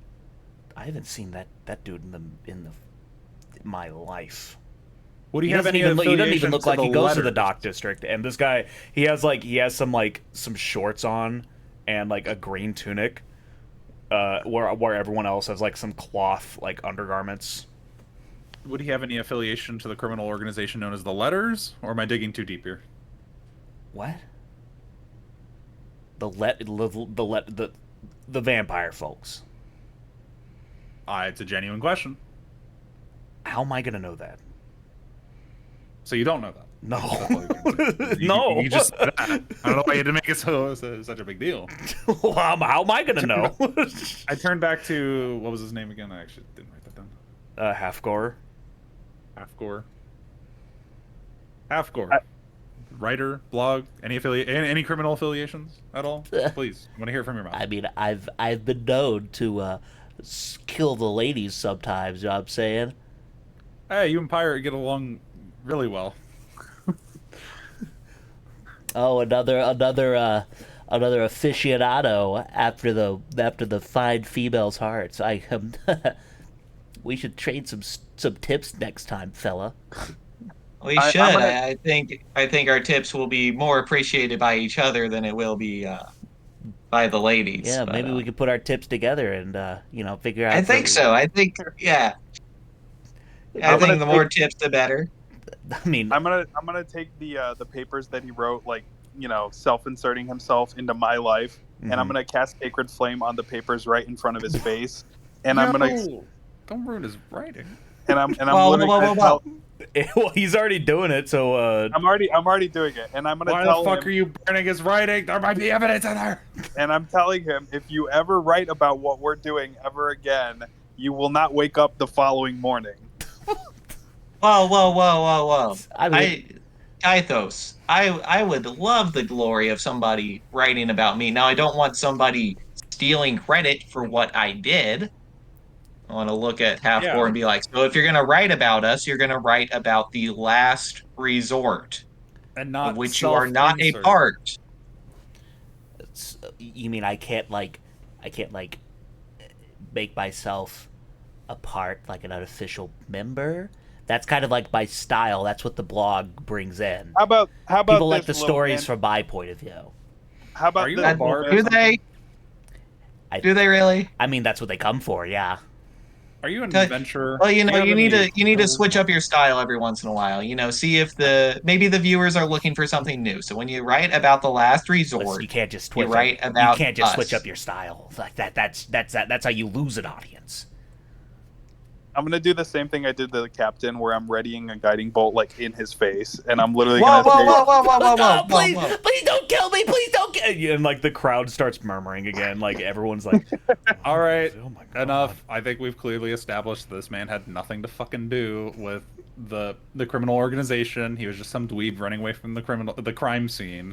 S5: I haven't seen that dude in my life.
S3: Would he
S5: He
S3: have
S5: doesn't
S3: any
S5: even look. He doesn't even
S3: affiliation
S5: look
S3: to
S5: like
S3: the
S5: he goes to the
S3: letters?
S5: dock district. And this guy, he has some some shorts on and a green tunic, where everyone else has some cloth undergarments.
S3: Would he have any affiliation to the criminal organization known as the Letters? Or am I digging too deep here?
S5: What? The vampire folks.
S3: It's a genuine question.
S5: How am I gonna know that?
S3: So you don't know that?
S5: No.
S3: You
S5: No.
S3: just said that. I don't know why you had to make it such a big deal.
S5: Well, how am I gonna know?
S3: I turned back to, what was his name again? I actually didn't write that down.
S5: Halfgor.
S3: Halfgor. Writer, blog, any criminal affiliations at all? Please, I want to hear it from your mouth.
S5: I mean, I've been known to kill the ladies sometimes. You know what I'm saying?
S3: Hey, you and Pirate get along really well.
S5: Oh, another aficionado after the fine female's hearts. We should trade some tips next time, fella.
S4: We should. I think our tips will be more appreciated by each other than it will be by the ladies.
S5: Yeah,
S4: But,
S5: maybe we could put our tips together and figure out.
S4: I think so. I think yeah. I
S2: I'm
S4: think
S2: gonna
S4: the
S2: take-
S4: more tips, the better.
S5: I mean,
S2: I'm gonna take the papers that he wrote, self-inserting himself into my life, and I'm
S5: Mhm.
S2: gonna cast Sacred Flame on the papers right in front of his face, and I'm gonna
S3: Don't ruin his writing.
S2: I'm
S4: Whoa,
S2: literally
S4: whoa,
S2: gonna
S4: whoa,
S2: tell.
S1: Well, he's already doing it, so
S2: I'm already doing it, and I'm gonna
S3: Why
S2: tell
S3: the fuck
S2: him,
S3: are you burning his writing? There might be evidence in there.
S2: and I'm telling him, if you ever write about what we're doing ever again, you will not wake up the following morning.
S4: Whoa, whoa, whoa, whoa, whoa!
S5: I mean,
S4: Kythos, I would love the glory of somebody writing about me. Now, I don't want somebody stealing credit for what I did. I want to look at Halfgor
S3: Yeah.
S4: and be like, so if you're going to write about us, you're going to write about the last resort,
S3: And
S4: of
S3: not
S4: which you are not a
S3: self-insert.
S4: part.
S5: you mean I can't make myself a part like an unofficial member? That's kind of like my style. That's what the blog brings in.
S2: How about
S5: People like the
S2: this, little
S5: stories
S2: man?
S5: from my point of view.
S2: How about
S3: Are you
S2: this,
S3: a
S2: little
S3: bard?
S2: man?
S4: Do they?
S5: I-
S4: Do they really?
S5: I mean, that's what they come for. Yeah.
S3: Are you an
S4: Okay.
S3: adventurer?
S4: Well,
S3: Do
S4: you
S3: have
S4: need
S3: any
S4: to
S3: skills?
S4: switch up your style every once in a while. See if maybe the viewers are looking for something new. So when you write about the last
S5: Listen,
S4: resort,
S5: you can't just
S4: you
S5: switch.
S4: write
S5: You
S4: about
S5: can't just
S4: us.
S5: switch up your style like that. That's how you lose an audience.
S2: I'm gonna do the same thing I did to the captain, where I'm readying a guiding bolt in his face, and I'm literally
S4: Whoa,
S2: gonna
S4: whoa,
S2: say,
S4: whoa, whoa, whoa, whoa,
S5: No,
S4: whoa,
S5: please,
S4: whoa, whoa.
S5: please don't kill me. Please don't kill.
S1: and the crowd starts murmuring again. Everyone's like,
S3: All right,
S1: "Oh my god!"
S3: enough. I think we've clearly established this man had nothing to fucking do with the criminal organization. He was just some dweeb running away from the crime scene.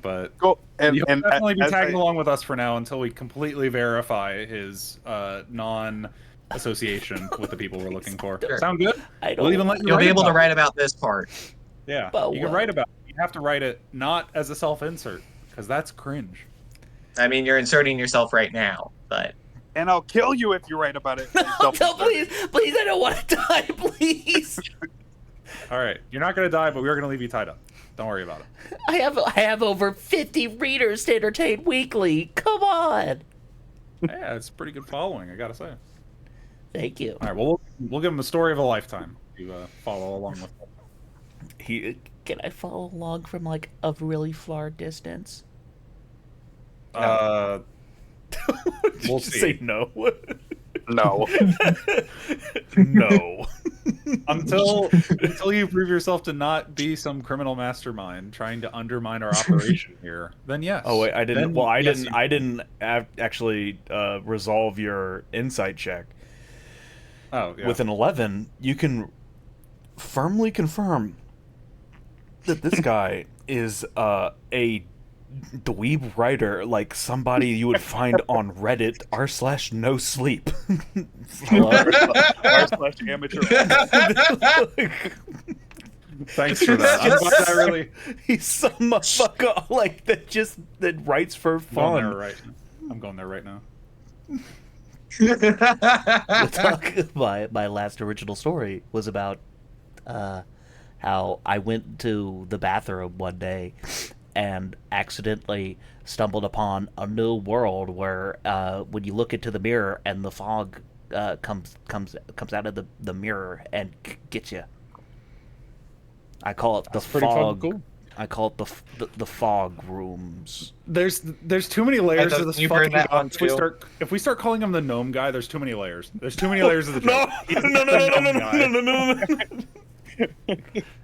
S3: But
S2: "Go!" And
S3: he'll definitely be
S2: as
S3: tagging along with us for now until we completely verify his non-association with the people we're looking for.
S4: Sure.
S3: Sound good?
S5: I don't.
S3: We'll even let you
S4: You'll be
S3: write
S4: able to
S3: about
S4: write about this part.
S3: it. Yeah,
S5: But
S3: you can
S5: what?
S3: write about it. You have to write it not as a self-insert because that's cringe.
S4: I mean, you're inserting yourself right now, but
S2: and I'll kill you if you write about it.
S5: No, please, please, I don't want to die, please.
S3: All right, you're not gonna die, but we're gonna leave you tied up. Don't worry about it.
S5: I have over 50 readers to entertain weekly. Come on.
S3: Yeah, it's a pretty good following, I gotta say.
S5: Thank you.
S3: All right, well, we'll give him the story of a lifetime to follow along with.
S5: Can I follow along from a really far distance?
S3: We'll
S1: Just
S3: see.
S1: say no.
S2: No.
S1: No.
S3: Until you prove yourself to not be some criminal mastermind trying to undermine our operation here, then yes.
S1: Oh wait, I didn't.
S3: Then
S1: Well, I
S3: yes,
S1: didn't.
S3: you-
S1: I didn't actually resolve your insight check.
S3: Oh, yeah.
S1: With an 11, you can firmly confirm that this guy is a dweeb writer, like somebody you would find on Reddit r/no sleep.
S2: R/amateur.
S3: Thanks for that. I'm glad I really.
S1: He's some motherfucker like that writes for
S3: I'm going there
S1: fun.
S3: right. I'm going there right now.
S5: We'll talk. My last original story was about how I went to the bathroom one day and accidentally stumbled upon a new world where when you look into the mirror and the fog comes out of the mirror and gets you. I call it
S3: That's
S5: the
S3: pretty fucking
S5: fog.
S3: cool.
S5: I call it the fog rooms.
S3: There's too many layers to this
S4: You've
S3: fucking
S4: heard that
S3: guy.
S4: one too.
S3: If we start calling him the gnome guy, there's too many layers. There's too many layers of the
S1: No,
S3: joke.
S1: no.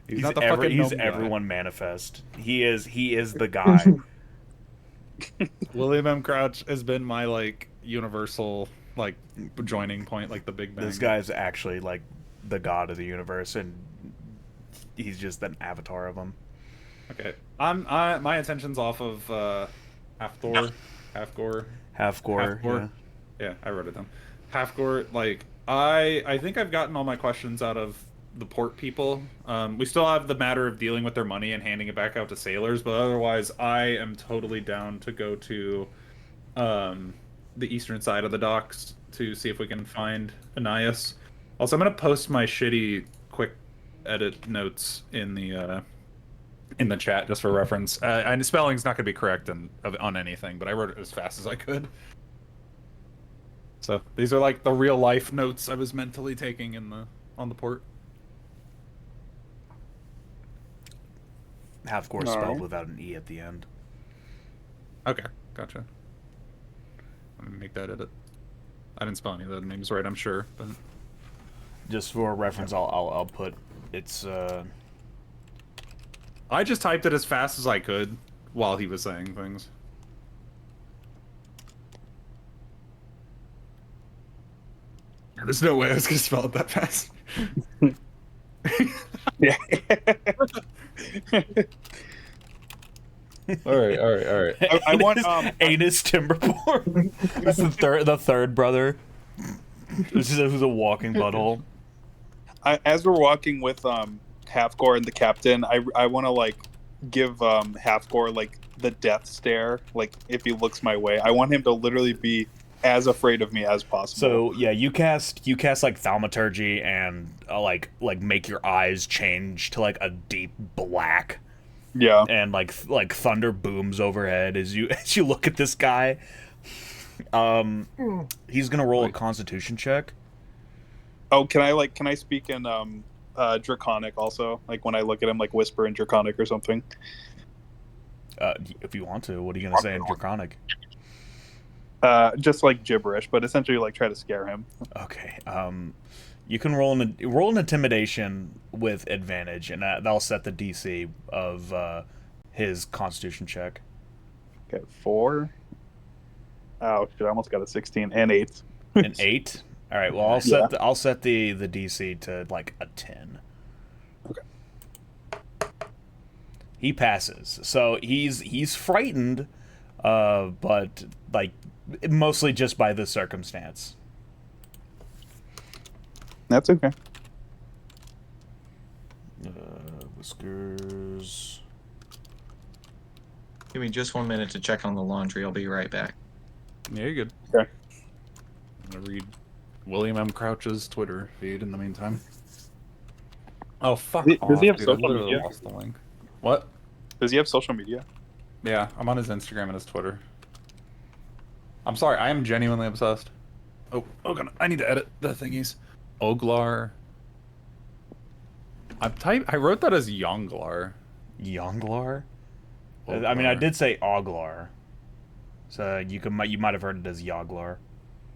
S3: He's not the fucking
S1: He's
S3: gnome guy.
S1: everyone manifest. He is the guy.
S3: William M. Crouch has been my like universal like joining point, like the Big Bang.
S1: This guy's actually like the god of the universe, and he's just an avatar of him.
S3: Okay, my attention's off of Halfgor.
S1: Halfgor.
S3: Yeah, I wrote it down. Halfgor, like I think I've gotten all my questions out of the port people. We still have the matter of dealing with their money and handing it back out to sailors, but otherwise I am totally down to go to the eastern side of the docks to see if we can find Ananias. Also, I'm gonna post my shitty quick edit notes in the chat just for reference. And spelling's not gonna be correct on anything, but I wrote it as fast as I could. So these are like the real life notes I was mentally taking on the port.
S1: Halfgor
S2: All
S1: spelled
S2: right.
S1: without an e at the end.
S3: Okay, gotcha. Let me make that edit. I didn't spell any of the names right, I'm sure, but
S1: Just for reference, I'll put it's
S3: I just typed it as fast as I could while he was saying things. There's no way I was gonna spell it that fast.
S2: Yeah.
S3: All right.
S2: I want
S1: Anus Timberborn. That's the third brother. This is who's a walking butthole.
S2: as we're walking with Halfgor and the captain, I want to like give Halfgor like the death stare. Like if he looks my way, I want him to literally be as afraid of me as possible.
S1: So yeah, you cast like thaumaturgy and like make your eyes change to like a deep black,
S2: yeah.
S1: and like thunder booms overhead as you as you look at this guy. He's gonna roll a Constitution check.
S2: Oh, can I speak in Draconic also? Like when I look at him, like whisper in Draconic or something.
S1: If you want to, what are you gonna say in Draconic?
S2: Just like gibberish, but essentially like try to scare him.
S1: Okay. You can roll an intimidation with advantage, and that'll set the DC of his Constitution check.
S2: Okay, 4. Oh shit! I almost got a 16 and 8.
S1: An 8. All right. Well, I'll set the DC to like a 10.
S2: Okay.
S1: He passes, so he's frightened, but like mostly just by the circumstance.
S2: That's okay.
S1: Whiskers.
S4: Give me just 1 minute to check on the laundry. I'll be right back.
S3: Yeah, you're good.
S2: Okay.
S3: I'm gonna read William M. Crouch's Twitter feed in the meantime. Oh fuck
S2: Does he have
S3: dude, I
S2: social
S3: literally
S2: media?
S3: lost the link. What?
S2: Does he have social media?
S3: Yeah, I'm on his Instagram and his Twitter. I'm sorry, I am genuinely obsessed. Oh, God, I need to edit the thingies. Oglar. I wrote that as Yonglar.
S1: Yonglar? I mean, I did say Oglar. So you might have heard it as Yoglar.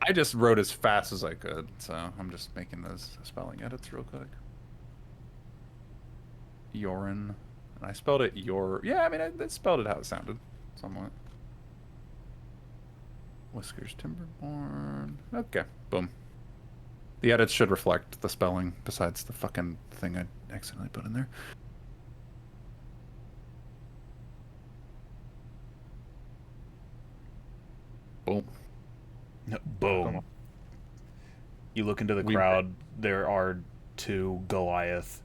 S3: I just wrote as fast as I could, so I'm just making those spelling edits real quick. Yorin. And I spelled it Yeah, I mean, I spelled it how it sounded, somewhat. Whiskers Timberborn. Okay, boom. The edits should reflect the spelling, besides the fucking thing I accidentally put in there. Boom.
S1: Boom. You look into the crowd. There are 2 Goliath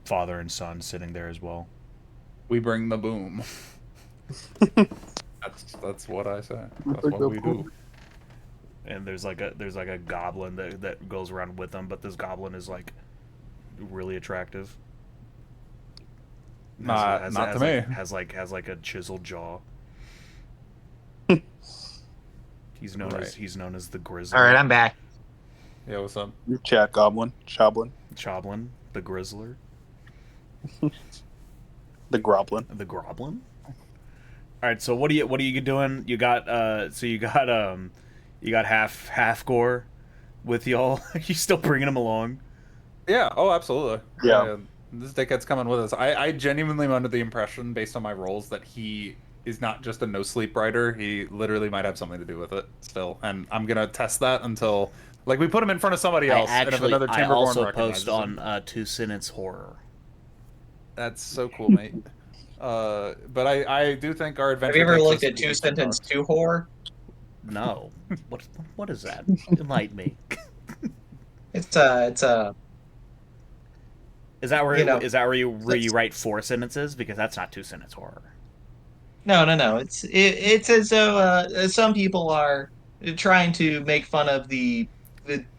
S1: father and son sitting there as well.
S3: We bring the boom. That's what I say. That's what we do.
S1: And there's like a goblin that goes around with them, but this goblin is like really attractive.
S3: Not to me.
S1: Has like a chiseled jaw. He's known as the Grizzler.
S4: All right, I'm back.
S3: Yeah, what's up?
S2: Chat Goblin. Choblin.
S1: Choblin, the Grizzler,
S2: The Groblin.
S1: the Groblin. All right, so what are you doing? You got Halfgor with y'all. Are you still bringing him along?
S3: Yeah. Oh, absolutely.
S2: Yeah.
S3: This dickhead's coming with us. I genuinely am under the impression, based on my roles, that he is not just a no sleep rider. He literally might have something to do with it still, and I'm gonna test that until we put him in front of somebody else. And if another
S1: I
S3: Timberborn
S1: also
S3: recognizes
S1: post on
S3: him,
S1: Two Sentence Horror.
S3: that's so cool, mate. But I do think our adventure.
S4: Have you ever
S3: takes
S4: looked
S3: us
S4: at
S3: to
S4: Two
S3: the
S4: Sentence
S3: box.
S4: 2 Whore?
S1: No, what is that? Enlighten me.
S4: It's a
S1: Is that where
S4: You know,
S1: where you write 4 sentences? Because that's not 2 Sentence Horror.
S4: no. It's as though some people are trying to make fun of the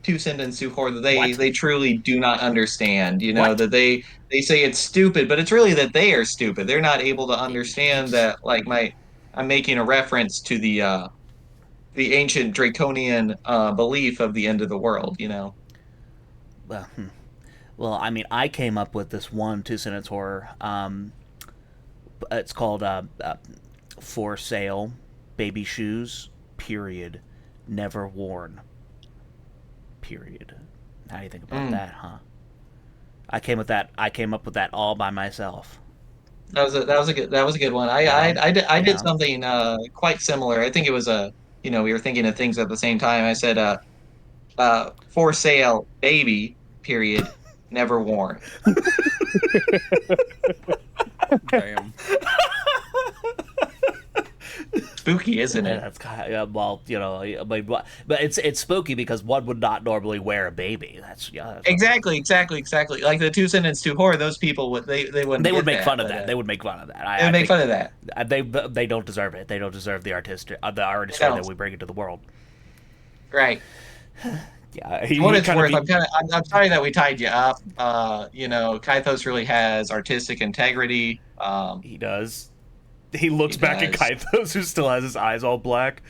S4: Two Sentence 2 Whore that
S1: What?
S4: they truly do not understand. You know
S1: What?
S4: that they say it's stupid, but it's really that they are stupid. They're not able to
S1: You
S4: understand
S1: just-
S4: that I'm making a reference to the ancient draconian belief of the end of the world. You know.
S5: Well, well, I mean, I came up with this one 2 sentence horror. It's called "For Sale, Baby Shoes. Period. Never worn. Period." How do you think about that, huh? I came up with that all by myself.
S4: That was a good one.
S5: Yeah.
S4: I did
S5: Yeah.
S4: something quite similar. I think it was we were thinking of things at the same time. I said for sale baby period never worn.
S3: Damn.
S4: Spooky, isn't
S5: Yeah,
S4: it?
S5: that's kind of, well, but it's spooky because one would not normally wear a baby. That's
S4: Exactly. Like the Two Sentence Two Horror, those people would they wouldn't
S5: they would
S4: get
S5: make
S4: that,
S5: fun of
S4: but
S5: that. They would make fun of that.
S4: they would
S5: I
S4: make
S5: think
S4: fun of that.
S5: they don't deserve it. They don't deserve the artistry
S4: don't.
S5: that we bring into the world.
S4: Right.
S5: Yeah,
S4: For what it's
S5: kinda
S4: worth, I'm sorry that we tied you up. Kythos really has artistic integrity.
S1: He does. He looks
S4: He
S1: back at
S4: does.
S1: Kythos, who still has his eyes all black.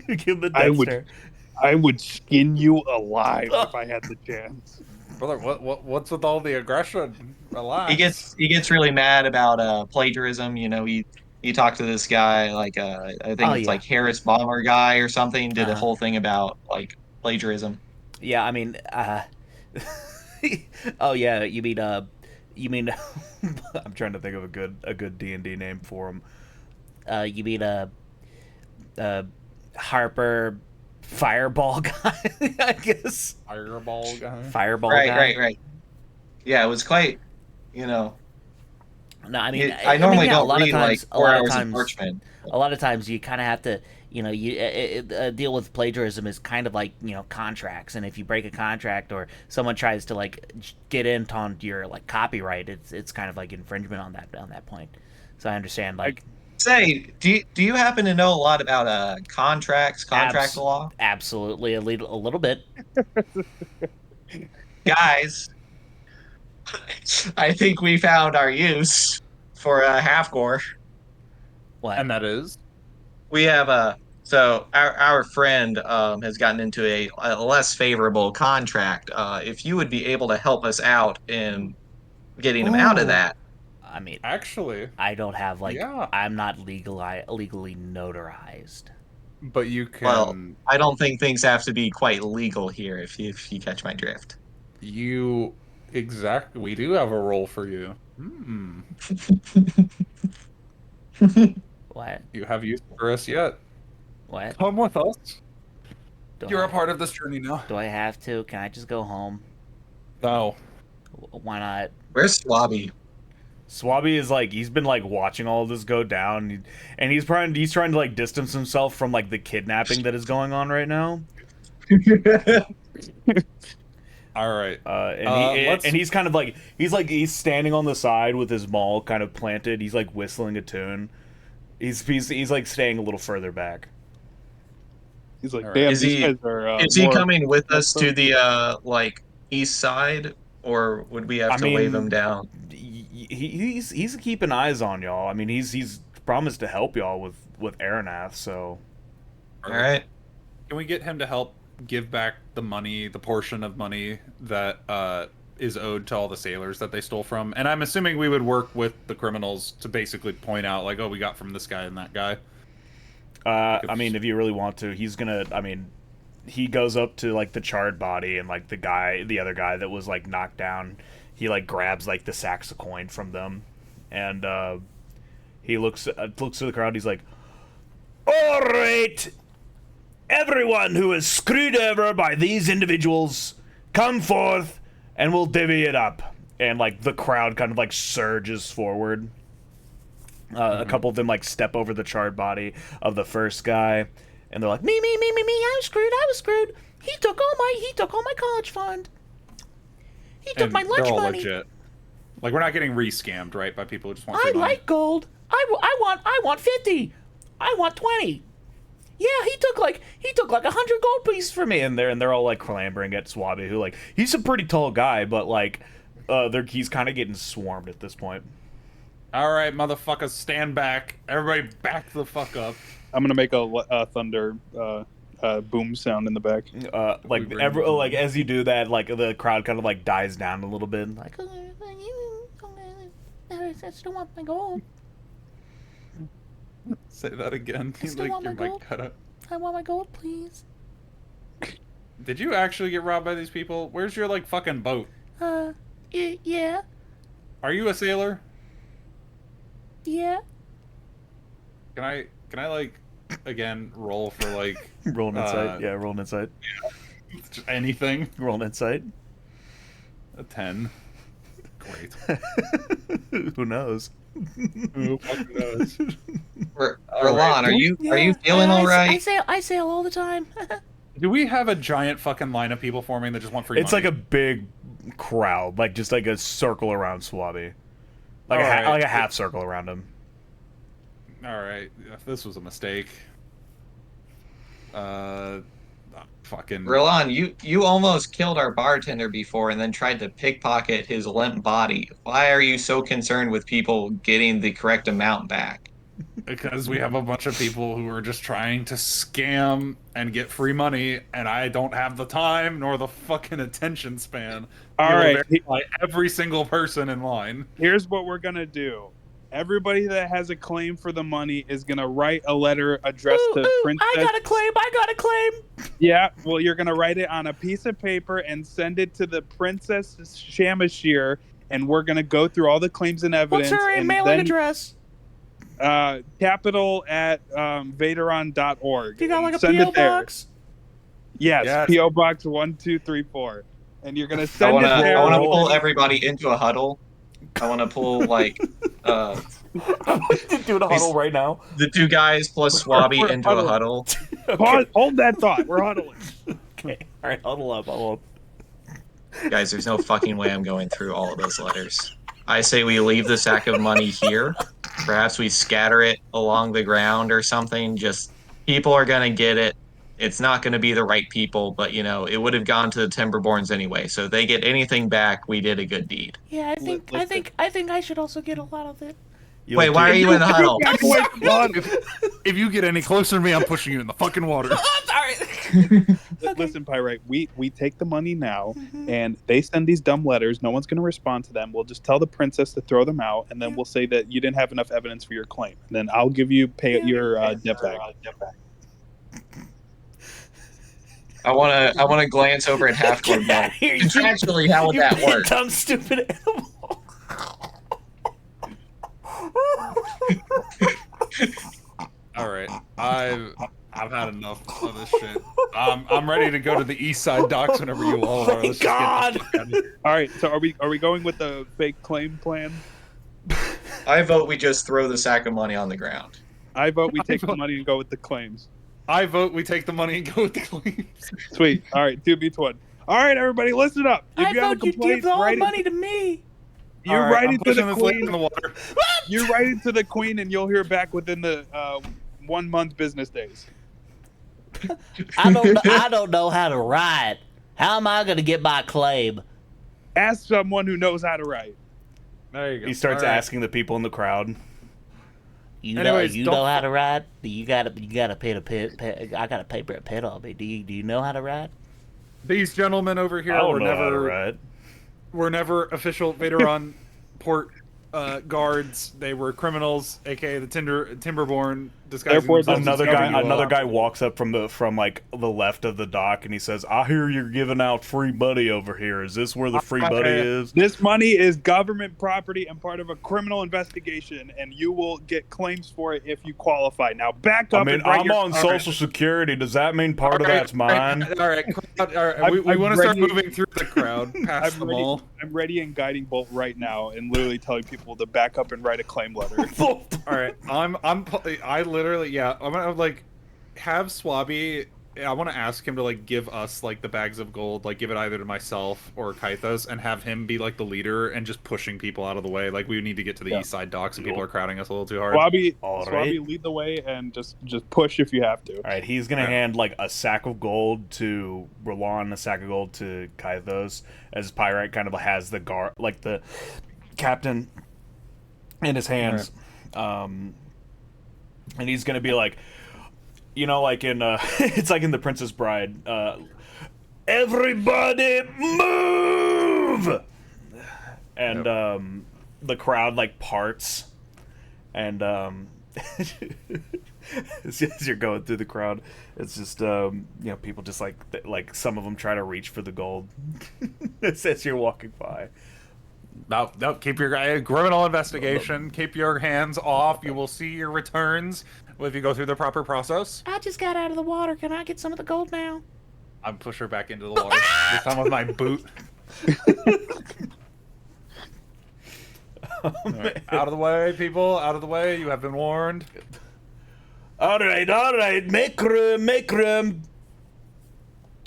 S1: Give him the
S2: I
S1: death
S2: would-
S1: stare.
S2: I would skin you alive if I had the chance.
S3: Brother, what's with all the aggression? Relax.
S4: He gets really mad about plagiarism. He talked to this guy I think
S5: Oh,
S4: it's
S5: yeah.
S4: like Harris Bomber guy or something. Did a
S5: Uh-huh.
S4: whole thing about like plagiarism.
S5: Yeah, I mean, oh yeah, you mean,
S1: I'm trying to think of a good D&D name for him.
S5: you mean Harper Fireball guy? I guess
S3: Fireball guy.
S5: Fireball guy.
S4: Right. Yeah, it was quite.
S5: No, I mean,
S4: I normally
S5: yeah,
S4: don't read like 4 hours of parchment.
S5: a lot of times you kind of have to, deal with plagiarism is kind of like, contracts. And if you break a contract or someone tries to like get into on your like copyright, it's kind of like infringement on that point. So I understand like
S4: Say, do you happen to know a lot about contract law?
S5: absolutely a little bit.
S4: Guys, I think we found our use for Halfgor.
S5: What?
S3: And that is?
S4: We have so our friend has gotten into a less favorable contract. If you would be able to help us out in getting him out of
S3: Ooh.
S4: that.
S5: I mean,
S3: Actually,
S5: I don't have like
S3: Yeah.
S5: I'm not legally notarized.
S3: but you can.
S4: Well, I don't think things have to be quite legal here if you catch my drift.
S3: We do have a role for you.
S5: What?
S3: You have use for us yet?
S5: What?
S3: Come with us.
S5: Do
S3: You're
S5: I,
S3: a part of this journey now.
S5: do I have to? Can I just go home?
S3: No.
S5: Why not?
S4: Where's Swabby?
S1: Swabby is like he's been like watching all of this go down, and he's trying to like distance himself from like the kidnapping that is going on right now.
S3: All right.
S1: And he's kind of like he's standing on the side with his maul kind of planted. He's like whistling a tune. He's like staying a little further back.
S2: He's like,
S3: All right.
S2: damn,
S4: Is
S2: these
S4: he
S2: guys are.
S4: is he
S2: more-
S4: coming with us to the like east side, or would we have
S1: I
S4: to wave him
S1: mean,
S4: down?
S1: he's keeping eyes on y'all. I mean, he's promised to help y'all with Aranath. So
S4: All right.
S3: Can we get him to help give back the money, the portion of money that is owed to all the sailors that they stole from? And I'm assuming we would work with the criminals to basically point out, like, oh, we got from this guy and that guy.
S1: I mean, if you really want to, he's gonna. I mean, he goes up to like the charred body and like the other guy that was like knocked down. He like grabs like the sacks of coin from them, and he looks to the crowd. He's like, "All right, everyone who is screwed over by these individuals, come forth, and we'll divvy it up." And like the crowd kind of like surges forward. A couple of them like step over the charred body of the first guy, and they're like, "Me, I was screwed. He took all my college fund. He took
S3: And
S1: my lunch
S3: they're all
S1: money.
S3: legit. Like, we're not getting re-scammed, right, by people who just want
S1: I
S3: free money.
S1: like gold. I want 50. I want 20. Yeah, he took like 100 gold pieces from me." And they're all like clambering at Swaby, who like he's a pretty tall guy, but like he's kind of getting swarmed at this point.
S3: All right, motherfuckers, stand back. Everybody back the fuck up.
S2: I'm gonna make a thunder boom sound in the back.
S1: Like as you do that, like the crowd kind of like dies down a little bit. Like, I still want my gold.
S3: Say that again.
S1: I still want my gold.
S3: cut up.
S1: I want my gold, please.
S3: Did you actually get robbed by these people? Where's your, like, fucking boat?
S1: Yeah.
S3: Are you a sailor?
S1: Yeah.
S3: Can I like, again, roll for, like...
S1: Roll an insight. Yeah, roll an insight.
S3: Just anything?
S1: Roll an insight.
S3: A 10. Great.
S1: Who knows?
S3: Who fucking knows?
S4: Roland, are you feeling all right?
S1: I sail all the time.
S3: Do we have a giant fucking line of people forming that just want free
S1: It's
S3: money?
S1: like a big crowd, like just like a circle around Swaby, like
S3: All right.
S1: like a half circle around him.
S3: Alright, if this was a mistake... fucking...
S4: Roland, you almost killed our bartender before and then tried to pickpocket his limp body. Why are you so concerned with people getting the correct amount back?
S3: Because we have a bunch of people who are just trying to scam and get free money, and I don't have the time nor the fucking attention span.
S2: All right.
S3: Verify every single person in line.
S2: Here's what we're gonna do. Everybody that has a claim for the money is gonna write a letter addressed to Princess.
S1: I got a claim.
S2: Yeah, well, you're gonna write it on a piece of paper and send it to the Princess Shamashir, and we're gonna go through all the claims and evidence.
S1: What's her
S2: and
S1: mailing
S2: then,
S1: address?
S2: Capital at Vaderon.org.
S1: You got like a
S2: Send
S1: PO
S2: it there.
S1: box?
S2: Yes,
S3: Yes.
S2: PO Box 1234, and you're gonna
S4: I
S2: send it there.
S4: wanna pull everybody into a huddle. I wanna pull like
S1: Doing a huddle right now.
S4: the two guys plus Swabby
S2: We're
S4: into a
S2: huddling.
S4: huddle.
S2: Pause, hold that thought. We're huddling.
S1: Okay. All right. Huddle up.
S4: Guys, there's no fucking way I'm going through all of those letters. I say we leave the sack of money here. Perhaps we scatter it along the ground or something. Just people are gonna get it. It's not gonna be the right people, but you know, it would have gone to the Timberborns anyway. So if they get anything back, we did a good deed.
S1: Yeah,
S2: Listen.
S1: I think I should also get a lot of it.
S4: Wait, why are you in the huddle?
S3: If you get any closer to me, I'm pushing you in the fucking water.
S1: I'm sorry.
S2: Listen, Pyrite, we take the money now, and they send these dumb letters. No one's going to respond to them. We'll just tell the princess to throw them out, and then we'll say that you didn't have enough evidence for your claim. And then I'll give you your debt back.
S4: I wanna glance over at Halfgor.
S1: Yeah, here you-
S4: Actually, how would that work?
S1: Dumb, stupid animal.
S3: All right, I've had enough of this shit. I'm ready to go to the East Side docks whenever you all are. Let's just get this shit done.
S2: All right, so are we going with the fake claim plan?
S4: I vote we just throw the sack of money on the ground.
S2: I vote we take the money and go with the claims.
S3: I vote we take the money and go with the claims.
S2: Sweet. All right, 2 beats 1. All right, everybody, listen up. If
S5: I
S2: you have a
S5: thought you'd
S2: complaint,
S5: give all
S2: write
S5: the
S2: it.
S5: money to me.
S2: You
S3: All right,
S2: write
S3: I'm
S2: it to the
S3: pushing this lake in
S2: queen.
S3: the water.
S2: You write it to the queen, and you'll hear back within the 1 month business days.
S5: I don't know how to write. How am I gonna get my claim?
S2: Ask someone who knows how to write.
S3: There you go.
S1: He starts
S3: All right.
S1: asking the people in the crowd.
S3: Anyways,
S5: You
S3: don't
S5: know how
S3: fu-
S5: to write? You gotta pay to pay. I got a paper and pen on me. Do you know how to write?
S3: These gentlemen over here
S1: I don't
S3: were
S1: know how to
S3: never
S1: write.
S3: official Vaderon port guards. They were criminals, aka the Timberborn, disguising
S2: Therefore,
S3: themselves.
S1: Another
S3: as
S1: guy,
S3: you
S1: another
S3: all.
S1: guy walks up from like the left of the dock, and he says, "I hear you're giving out free money over here. Is this where the free money is?"
S2: This money is government property and part of a criminal investigation, and you will get claims for it if you qualify. Now, back
S1: I
S2: up
S1: mean,
S2: and write
S1: I'm
S2: your.
S1: on Social Security. Does that mean part of
S3: All right,
S1: that's mine?
S3: All right, crowd, all right. We
S2: I'm
S3: want to start
S2: ready-
S3: moving through the crowd, past
S2: I'm
S3: them
S2: ready.
S3: all.
S2: I'm ready in guiding bolt right now, and literally telling people to back up and write a claim letter.
S3: All right, I literally, yeah, I'm gonna like have Swabby. I want to ask him to like give us like the bags of gold, like give it either to myself or Kythos, and have him be like the leader and just pushing people out of the way. Like we need to get to the east side docks, and people are crowding us a little too hard.
S1: All
S2: Swabby,
S1: right.
S2: lead the way and just push if you have to.
S1: All right, he's gonna hand like a sack of gold to Roland, a sack of gold to Kythos, as Pyrite kind of has the guard, like the captain, in his hands, and he's gonna be like, you know, like in it's like in The Princess Bride, everybody move, and the crowd like parts, and as you're going through the crowd, it's just you know, people just like some of them try to reach for the gold as you're walking by.
S3: No, keep your criminal investigation. Keep your hands off. You will see your returns if you go through the proper process.
S5: I just got out of the water. Can I get some of the gold now?
S3: I'm push her back into the water. This time with my boot. All right, out of the way, people. Out of the way. You have been warned.
S1: All right, make room.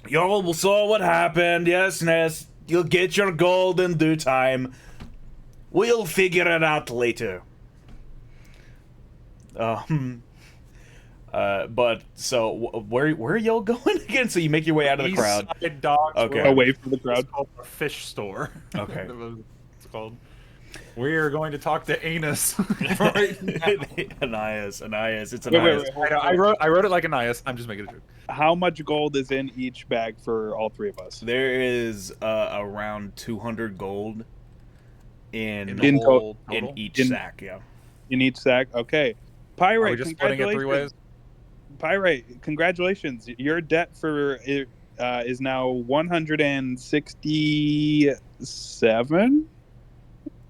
S1: Y'all saw what happened. Yes. You'll get your gold in due time. We'll figure it out later. But so where are y'all going again? So you make your way out of the crowd.
S3: East side docks.
S1: Okay.
S3: We're
S2: Away from the crowd.
S3: It's called a fish store.
S1: Okay.
S3: It's called. We are going to talk to Anus right now.
S1: Anais. It's
S2: Wait,
S1: Anais.
S2: hold
S3: I
S2: on.
S3: wrote it like Anais. I'm just making a joke.
S2: How much gold is in each bag for all three of us?
S1: There is around 200 gold in
S2: In
S3: total?
S1: each
S2: In-
S1: sack. Yeah.
S2: In each sack? Okay.
S3: Are we
S2: Pyrite,
S3: just splitting it three ways?
S2: Pyrite, congratulations. Your debt for it is now 167?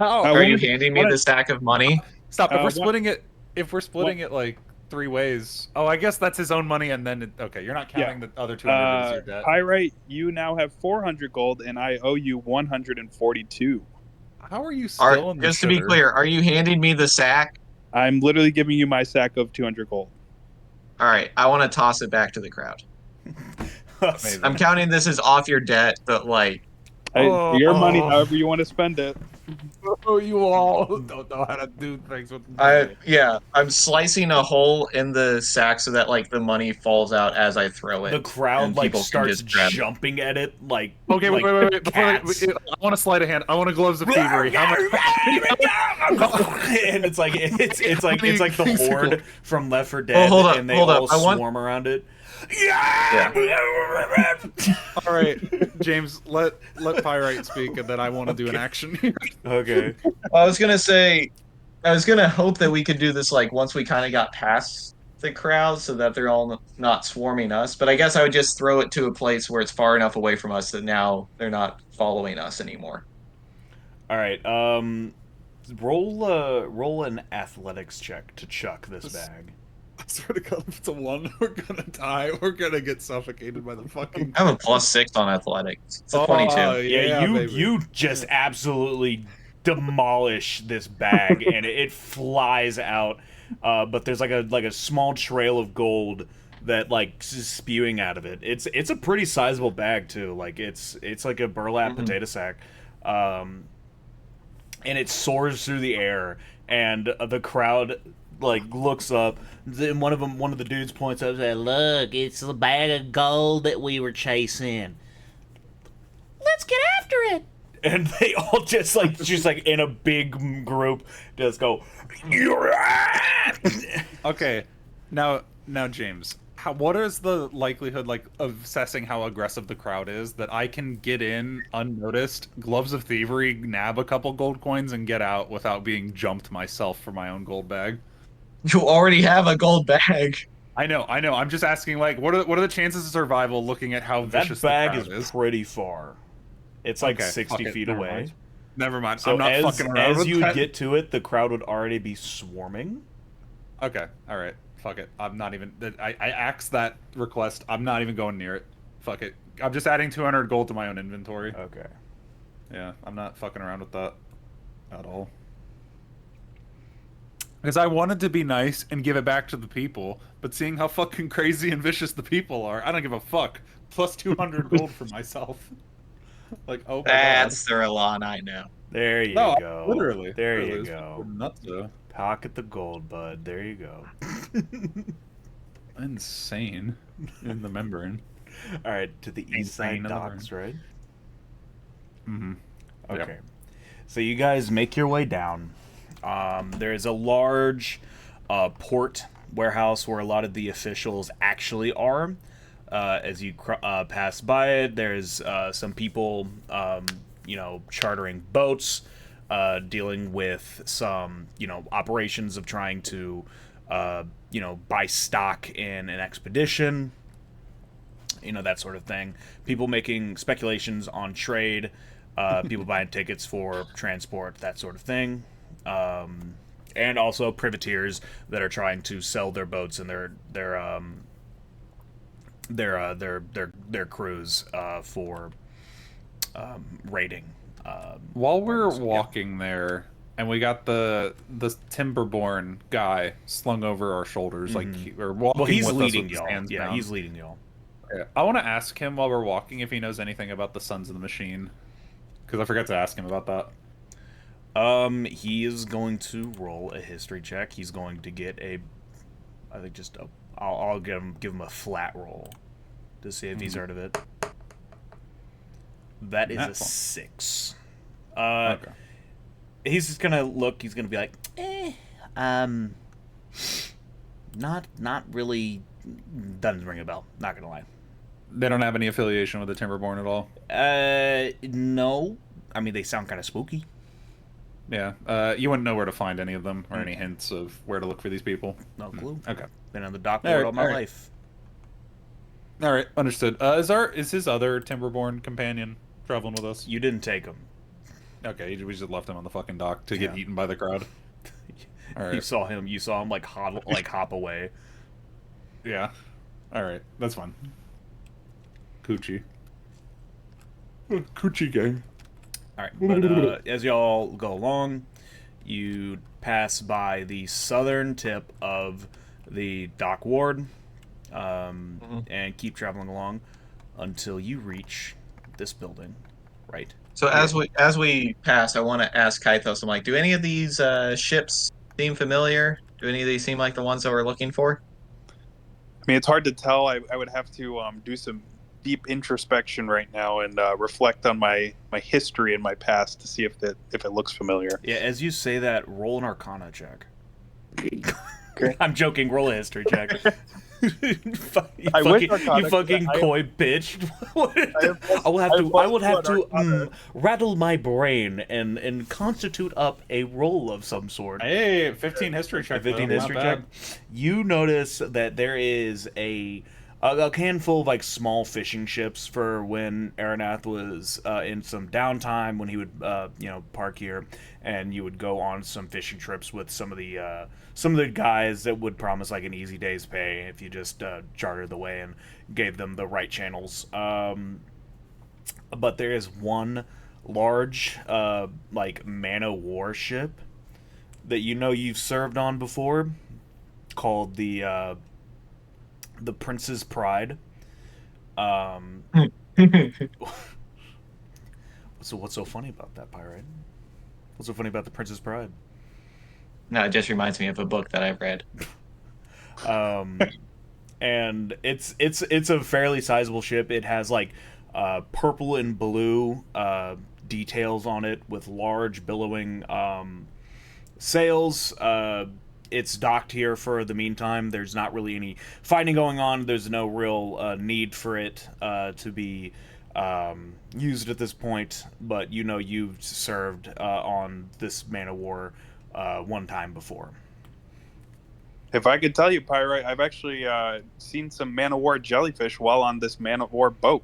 S3: Oh,
S4: Are
S2: what
S4: you
S2: was it?
S4: handing me
S2: What-
S4: the stack of money?
S3: stop! If we're
S2: what-
S3: splitting it like three ways. Oh, I guess that's his own money, and then okay, you're not counting the other 200 as your debt.
S2: Pyrite, you now have 400 gold, and I owe you 142.
S3: How are you still in the
S4: Just to be
S3: shitter?
S4: clear, are you handing me the sack?
S2: I'm literally giving you my sack of 200 gold.
S4: All right, I want to toss it back to the crowd.
S3: Amazing.
S4: I'm counting this as off your debt, but like,
S2: Your money, however you want to spend it.
S3: Oh, you all don't know how to do things with
S4: I'm slicing a hole in the sack so that like the money falls out as I throw it.
S1: The crowd
S4: and
S1: like
S4: people can
S1: starts
S4: just grab it.
S1: jumping at it like
S3: Okay,
S1: like
S3: wait. Before
S1: cats.
S3: I want to slide a hand. I want to gloves of thievery. How much?
S1: And it's like the
S3: Thanks,
S1: horde
S3: Nicole.
S1: from Left 4 Dead,
S4: hold up,
S1: and they
S4: hold up.
S1: all
S4: I want-
S1: swarm around it.
S3: All right, James, let Pyrite speak, and then I want to do an action here.
S1: Okay.
S4: I was gonna hope that we could do this like once we kind of got past the crowd so that they're all not swarming us. But I guess I would just throw it to a place where it's far enough away from us that now they're not following us anymore.
S1: All right. Roll an athletics check to chuck this bag.
S3: I swear to God, if it's a 1, we're gonna die. We're gonna get suffocated by the fucking.
S4: I have a +6 on athletics. It's a 22.
S1: Yeah,
S3: baby.
S1: you just absolutely demolish this bag, and it flies out. But there's like a small trail of gold that like just spewing out of it. It's a pretty sizable bag too. Like it's like a burlap potato sack, and it soars through the air, and the crowd like looks up. Then one of the dudes points up and says,
S5: Look, it's the bag of gold that we were chasing. Let's get after it.
S1: and they all just like in a big group just go.
S3: Okay, now James, what is the likelihood like of assessing how aggressive the crowd is that I can get in unnoticed, gloves of thievery, nab a couple gold coins, and get out without being jumped myself for my own gold bag?
S4: You already have a gold bag.
S3: I know. I'm just asking, like, what are the chances of survival looking at how
S1: That
S3: vicious
S1: bag
S3: the
S1: is
S3: crowd is?
S1: pretty far. It's like
S3: Okay,
S1: 60
S3: fuck it,
S1: feet
S3: never
S1: away.
S3: mind. Never mind.
S1: So
S3: I'm not
S1: as
S3: fucking around with
S1: you
S3: that.
S1: get to it, the crowd would already be swarming.
S3: Okay, all right. Fuck it. I'm not even. I axed that request. I'm not even going near it. Fuck it. I'm just adding 200 gold to my own inventory.
S1: Okay.
S3: Yeah, I'm not fucking around with that at all. Because I wanted to be nice and give it back to the people, but seeing how fucking crazy and vicious the people are, I don't give a fuck. Plus 200 gold for myself. Like, oh my
S4: That's the R'hllon I know.
S1: There you
S3: god. No,
S1: go.
S3: literally.
S1: There
S3: literally,
S1: you
S3: it's
S1: go.
S3: fucking nuts, though.
S1: Pocket the gold, bud. There you go.
S3: Insane. In the membrane.
S1: All right, to the east side
S3: Insane
S1: docks, right?
S3: Mm-hmm.
S1: Okay. So you guys make your way down. There is a large port warehouse where a lot of the officials actually are. As you pass by it, there's some people, chartering boats, dealing with some, operations of trying to, buy stock in an expedition. That sort of thing. People making speculations on trade. People buying tickets for transport, that sort of thing. And also privateers that are trying to sell their boats and their crews for raiding.
S3: While we're
S1: partners.
S3: walking there, and we got the Timberborn guy slung over our shoulders, like or walking
S1: Well, he's
S3: with us
S1: leading
S3: with his
S1: y'all.
S3: hands
S1: Yeah,
S3: down.
S1: he's leading y'all.
S3: Yeah. I want to ask him while we're walking if he knows anything about the Sons of the Machine, because I forgot to ask him about that.
S1: He is going to roll a history check. He's going to get I'll give him a flat roll to see if he's heard of it. That is
S3: Nat
S1: a
S3: one.
S1: 6.
S3: Okay.
S1: He's just gonna look. He's gonna be like, not really. Doesn't ring a bell. Not gonna lie.
S3: They don't have any affiliation with the Timberborn at all.
S1: No. I mean, they sound kind of spooky.
S3: Yeah. You wouldn't know where to find any of them or any hints of where to look for these people.
S1: No clue.
S3: Okay.
S1: Been on the dock
S3: All right,
S1: all my
S3: all right.
S1: life.
S3: All right. Understood. Is his other Timberborn companion traveling with us?
S1: You didn't take him.
S3: Okay. We just left him on the fucking dock to get
S1: Yeah.
S3: eaten by the crowd. All right.
S1: You saw him like hop away.
S3: Yeah. All right. That's fine. Coochie. Coochie gang.
S1: All right, but as y'all go along, you pass by the southern tip of the dock ward, and keep traveling along until you reach this building, right?
S4: So as we pass, I want to ask Kythos. I'm like, do any of these ships seem familiar? Do any of these seem like the ones that we're looking for?
S2: I mean, it's hard to tell. I would have to do some deep introspection right now and reflect on my history and my past to see if it looks familiar.
S1: Yeah, as you say that, roll an Arcana check.
S2: Okay.
S1: I'm joking. Roll a history check. you
S2: I wish
S1: fucking,
S2: Arcana,
S1: you fucking
S2: I-
S1: coy bitch.
S2: have
S1: I will have to. I will have to
S2: Arcana.
S1: rattle my brain and constitute up a roll of some sort.
S3: Hey, 15 history check.
S1: 15
S3: though.
S1: history
S3: Not
S1: check.
S3: bad.
S1: You notice that there is a handful of like small fishing ships for when Aranath was in some downtime when he would park here, and you would go on some fishing trips with some of the guys that would promise like an easy day's pay if you just chartered the way and gave them the right channels. But there is one large like man-o-war ship that you've served on before, called the the Prince's Pride. Um, what's so funny about that, Pyrite? What's so funny about the Prince's Pride?
S4: No, it just reminds me of a book that I've read.
S1: Um, and it's a fairly sizable ship. It has like purple and blue details on it with large billowing sails. It's docked here for the meantime. There's not really any fighting going on. There's no real need for it to be used at this point. But you know you've served on this man of war one time before.
S2: If I could tell you, Pyrite, I've actually seen some man of war jellyfish while on this man of war boat.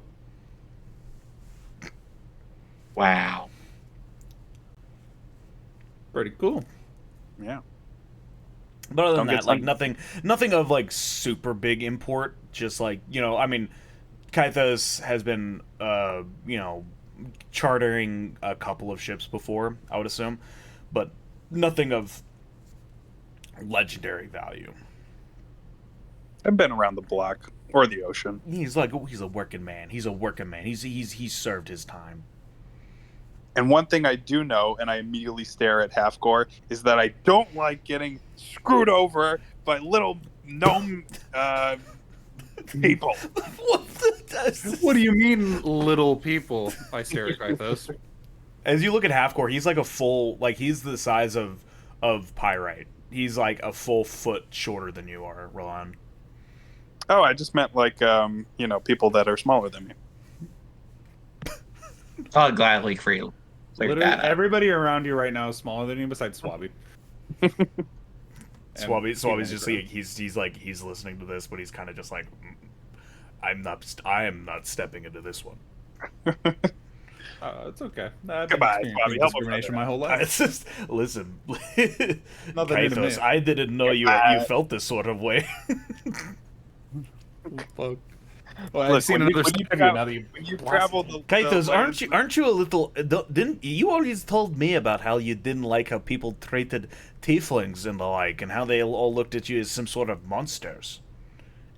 S4: Wow.
S3: Pretty cool.
S2: Yeah.
S1: But other than
S2: Don't get
S1: that, like
S2: some-
S1: nothing of like super big import. Just like I mean, Kythos has been chartering a couple of ships before, I would assume, but nothing of legendary value.
S2: I've been around the block or the ocean.
S1: He's a working man. He's a working man. He's served his time.
S2: And one thing I do know, and I immediately stare at Halfgor, is that I don't like getting screwed over by little gnome people.
S3: What do you mean, little people? I stare at Kythos.
S1: As you look at Halfgor, he's like a full he's the size of Pyrite. He's like a full foot shorter than you are, Roland.
S2: Oh, I just meant like people that are smaller than me.
S4: I'll gladly clear
S3: Literally,
S4: that up.
S3: everybody around you right now is smaller than you, besides Swabby.
S1: Swabby's just like he's listening to this, but he's kind of just like, I am not stepping into this one.
S3: It's okay. I've
S2: Goodbye,
S3: been
S2: Swabby.
S3: experiencing
S2: Help us
S3: discrimination
S2: out.
S3: my whole life.
S1: It's just listen,
S3: Nothing new to me.
S1: Kythos, I didn't know you felt this sort of way.
S3: Fuck. Well, I've
S2: Look,
S3: seen
S2: when
S3: another
S2: you
S3: side of you
S2: travel-
S3: now that you
S2: when you
S3: blasted
S2: travel
S3: me.
S2: the
S1: Kythos,
S2: lands-
S1: aren't you a little? Didn't you always told me about how you didn't like how people treated tieflings and the like, and how they all looked at you as some sort of monsters,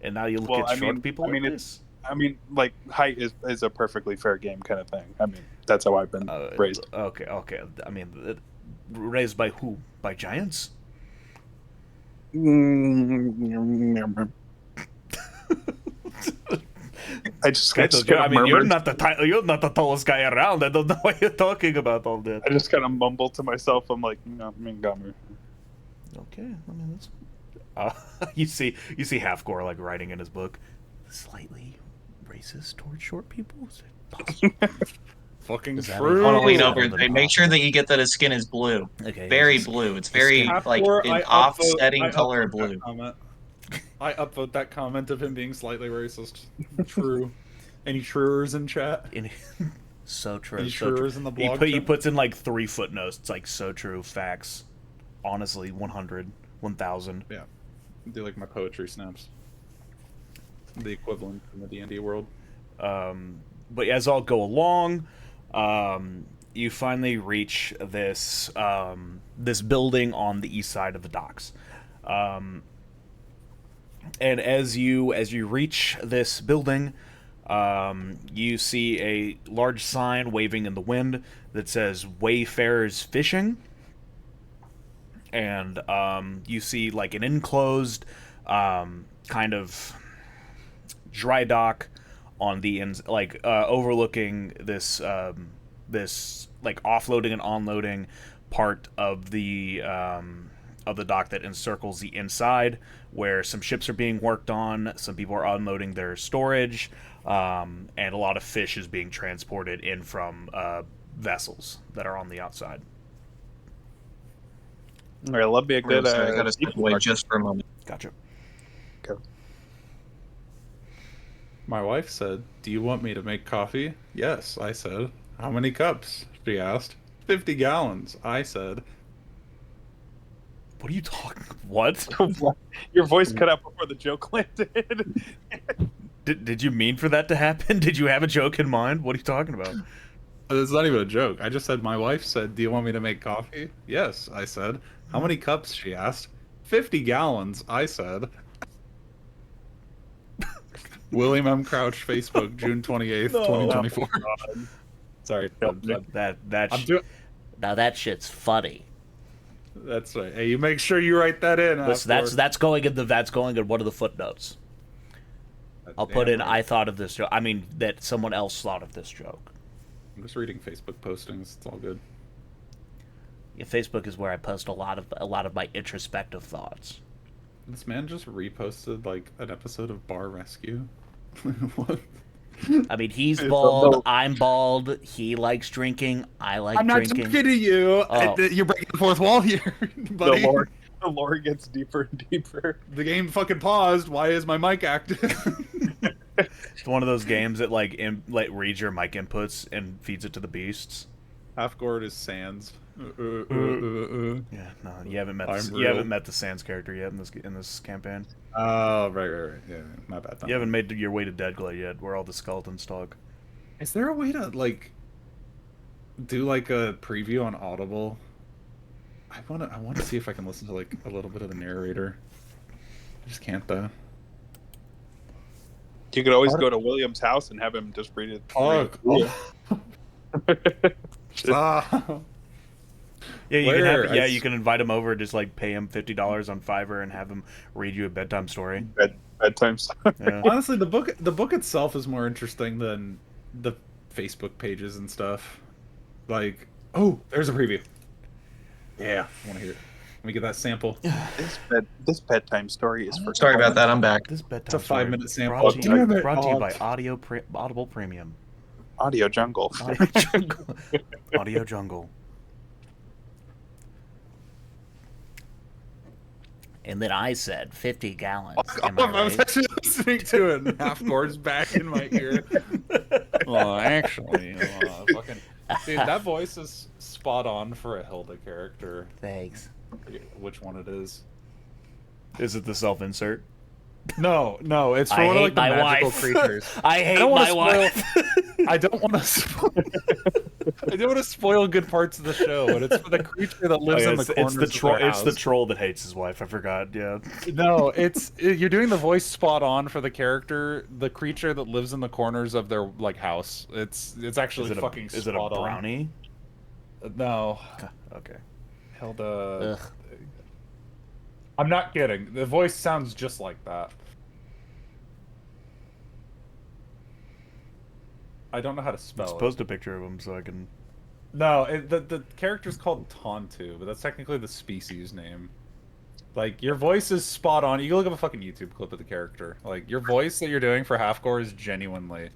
S1: and now you look
S2: Well,
S1: at
S2: I
S1: short
S2: mean-
S1: people
S2: I mean,
S1: like
S2: it's-
S1: this.
S2: I mean, like height is a perfectly fair game kind of thing. I mean, that's how I've been raised.
S1: Okay. I mean, raised by who? By giants?
S2: I just kind
S1: Kythos, I
S2: of
S1: mean, you're
S2: murmured.
S1: you're not the tallest guy around. I don't know what you're talking about all that.
S2: I just kind of mumbled to myself. I'm like, Montgomery.
S1: Okay, I mean that's. You see Halfgor like writing in his book, slightly racist towards short people. Is it possible?
S3: Fucking
S1: Is that
S3: true.
S4: I want to lean
S1: Ooh.
S4: over. They make sure that you get that his skin is blue,
S1: Okay,
S4: very
S1: it's-
S4: blue. It's very
S3: Half
S4: like
S3: four,
S4: an
S3: I
S4: offsetting
S3: upvote
S4: color of
S3: that
S4: blue.
S3: comment. I upvote that comment of him being slightly racist. True. Any truers in chat?
S1: So true.
S3: Any
S1: So true.
S3: truers in the blog
S1: He
S3: chat?
S1: puts in like 3 footnotes. It's like so true. Facts. Honestly, 100, 1000.
S3: Yeah. Do like my poetry snaps. The equivalent in the D&D world.
S1: But as all go along, you finally reach this this building on the east side of the docks. And as you reach this building, you see a large sign waving in the wind that says "Wayfarers Fishing," and you see like an enclosed kind of dry dock on the ends, like overlooking this this like offloading and onloading part of the dock that encircles the inside, where some ships are being worked on, some people are unloading their storage, and a lot of fish is being transported in from vessels that are on the outside.
S2: All right, love me a good.
S4: Sorry, I got to step away just for a moment.
S1: Gotcha.
S3: My wife said, "Do you want me to make coffee?" Yes, I said. "How many cups?" She asked. 50 gallons, I said.
S1: What are you talking? What?
S2: Your voice cut out before the joke landed.
S1: Did you mean for that to happen? Did you have a joke in mind? What are you talking about?
S3: It's not even a joke. I just said, my wife said, "Do you want me to make coffee?" Yes, I said. "How many cups?" she asked. 50 gallons, I said. William M. Crouch, Facebook, June 28th,
S1: No.
S3: 2024. Sorry,
S1: That
S3: I'm doing.
S5: Now that shit's funny.
S3: That's right. Hey, you make sure you write that in.
S5: Listen,
S3: Halfgor.
S5: that's going in one of the footnotes. I'll put
S3: Damn
S5: in
S3: right.
S5: I thought of this joke. I mean that someone else thought of this joke.
S3: I'm just reading Facebook postings. It's all good.
S5: Yeah, Facebook is where I post a lot of my introspective thoughts.
S3: This man just reposted like an episode of Bar Rescue. What?
S5: I mean, he's
S2: It's a
S5: bald.
S2: little-
S5: I'm bald. He likes drinking. I like
S3: I'm not
S5: drinking.
S3: talking to you.
S5: Oh.
S3: You're breaking the fourth wall here,
S2: The
S3: buddy.
S2: lore gets deeper and deeper.
S3: The game fucking paused. Why is my mic active?
S1: It's one of those games that like reads your mic inputs and feeds it to the beasts.
S3: Halfgor is Sans.
S1: Yeah, no, you haven't met
S3: I'm
S1: you
S3: real.
S1: haven't met the Sans character yet in this campaign.
S3: Oh, right. Yeah, my bad.
S1: You haven't made your way to Deadglade yet, where all the skeletons talk.
S3: Is there a way to like do like a preview on Audible? I wanna see if I can listen to like a little bit of the narrator. I just can't though.
S2: You could always go to William's house and have him just read it.
S3: Ah.
S1: Yeah, you
S3: Where?
S1: can you can invite him over, just like pay him $50 on Fiverr and have him read you a bedtime story.
S2: Bedtime stuff.
S1: Yeah.
S3: Honestly, the book itself is more interesting than the Facebook pages and stuff. Like, oh, there's a preview. Yeah, I want to hear it. Let me get that sample.
S2: This bedtime story is for.
S4: Sorry about that. I'm back.
S1: This bedtime
S3: It's a 5-minute
S1: story
S3: sample. Damn it,
S1: brought to you by
S3: Bob.
S1: Audible Premium.
S2: Audio Jungle.
S1: Audio Jungle. Audio Jungle.
S5: And then I said 50 gallons.
S3: Oh,
S5: Am I
S3: I was
S5: right?
S3: actually listening to it, and Halfgor's back in my ear. Well, actually, fucking dude, that voice is spot on for a Hilda character.
S5: Thanks.
S3: I forget which one it is?
S1: Is it the self-insert?
S3: No, it's for
S5: I
S3: one of like
S5: hate
S3: the
S5: my
S3: magical
S5: wife.
S3: creatures.
S5: I hate
S3: don't wanna
S5: my wife.
S3: I don't want to. I don't want to spoil good parts of the show, but it's for the creature that lives in the corners
S1: it's the troll.
S3: of their
S1: It's the
S3: house.
S1: troll that hates his wife. I forgot. Yeah.
S3: No, you're doing the voice spot on for the character, the creature that lives in the corners of their like house. It's actually fucking
S1: is it a
S3: spot on.
S1: brownie?
S3: No,
S1: Okay.
S3: Hilda.
S5: Ugh.
S3: I'm not kidding. The voice sounds just like that. I don't know how to spell
S1: Let's
S3: it.
S1: post a picture of him so I can.
S3: No, the character's called Tontu, but that's technically the species name. Like, your voice is spot on. You can look up a fucking YouTube clip of the character. Like, your voice that you're doing for Halfgor is genuinely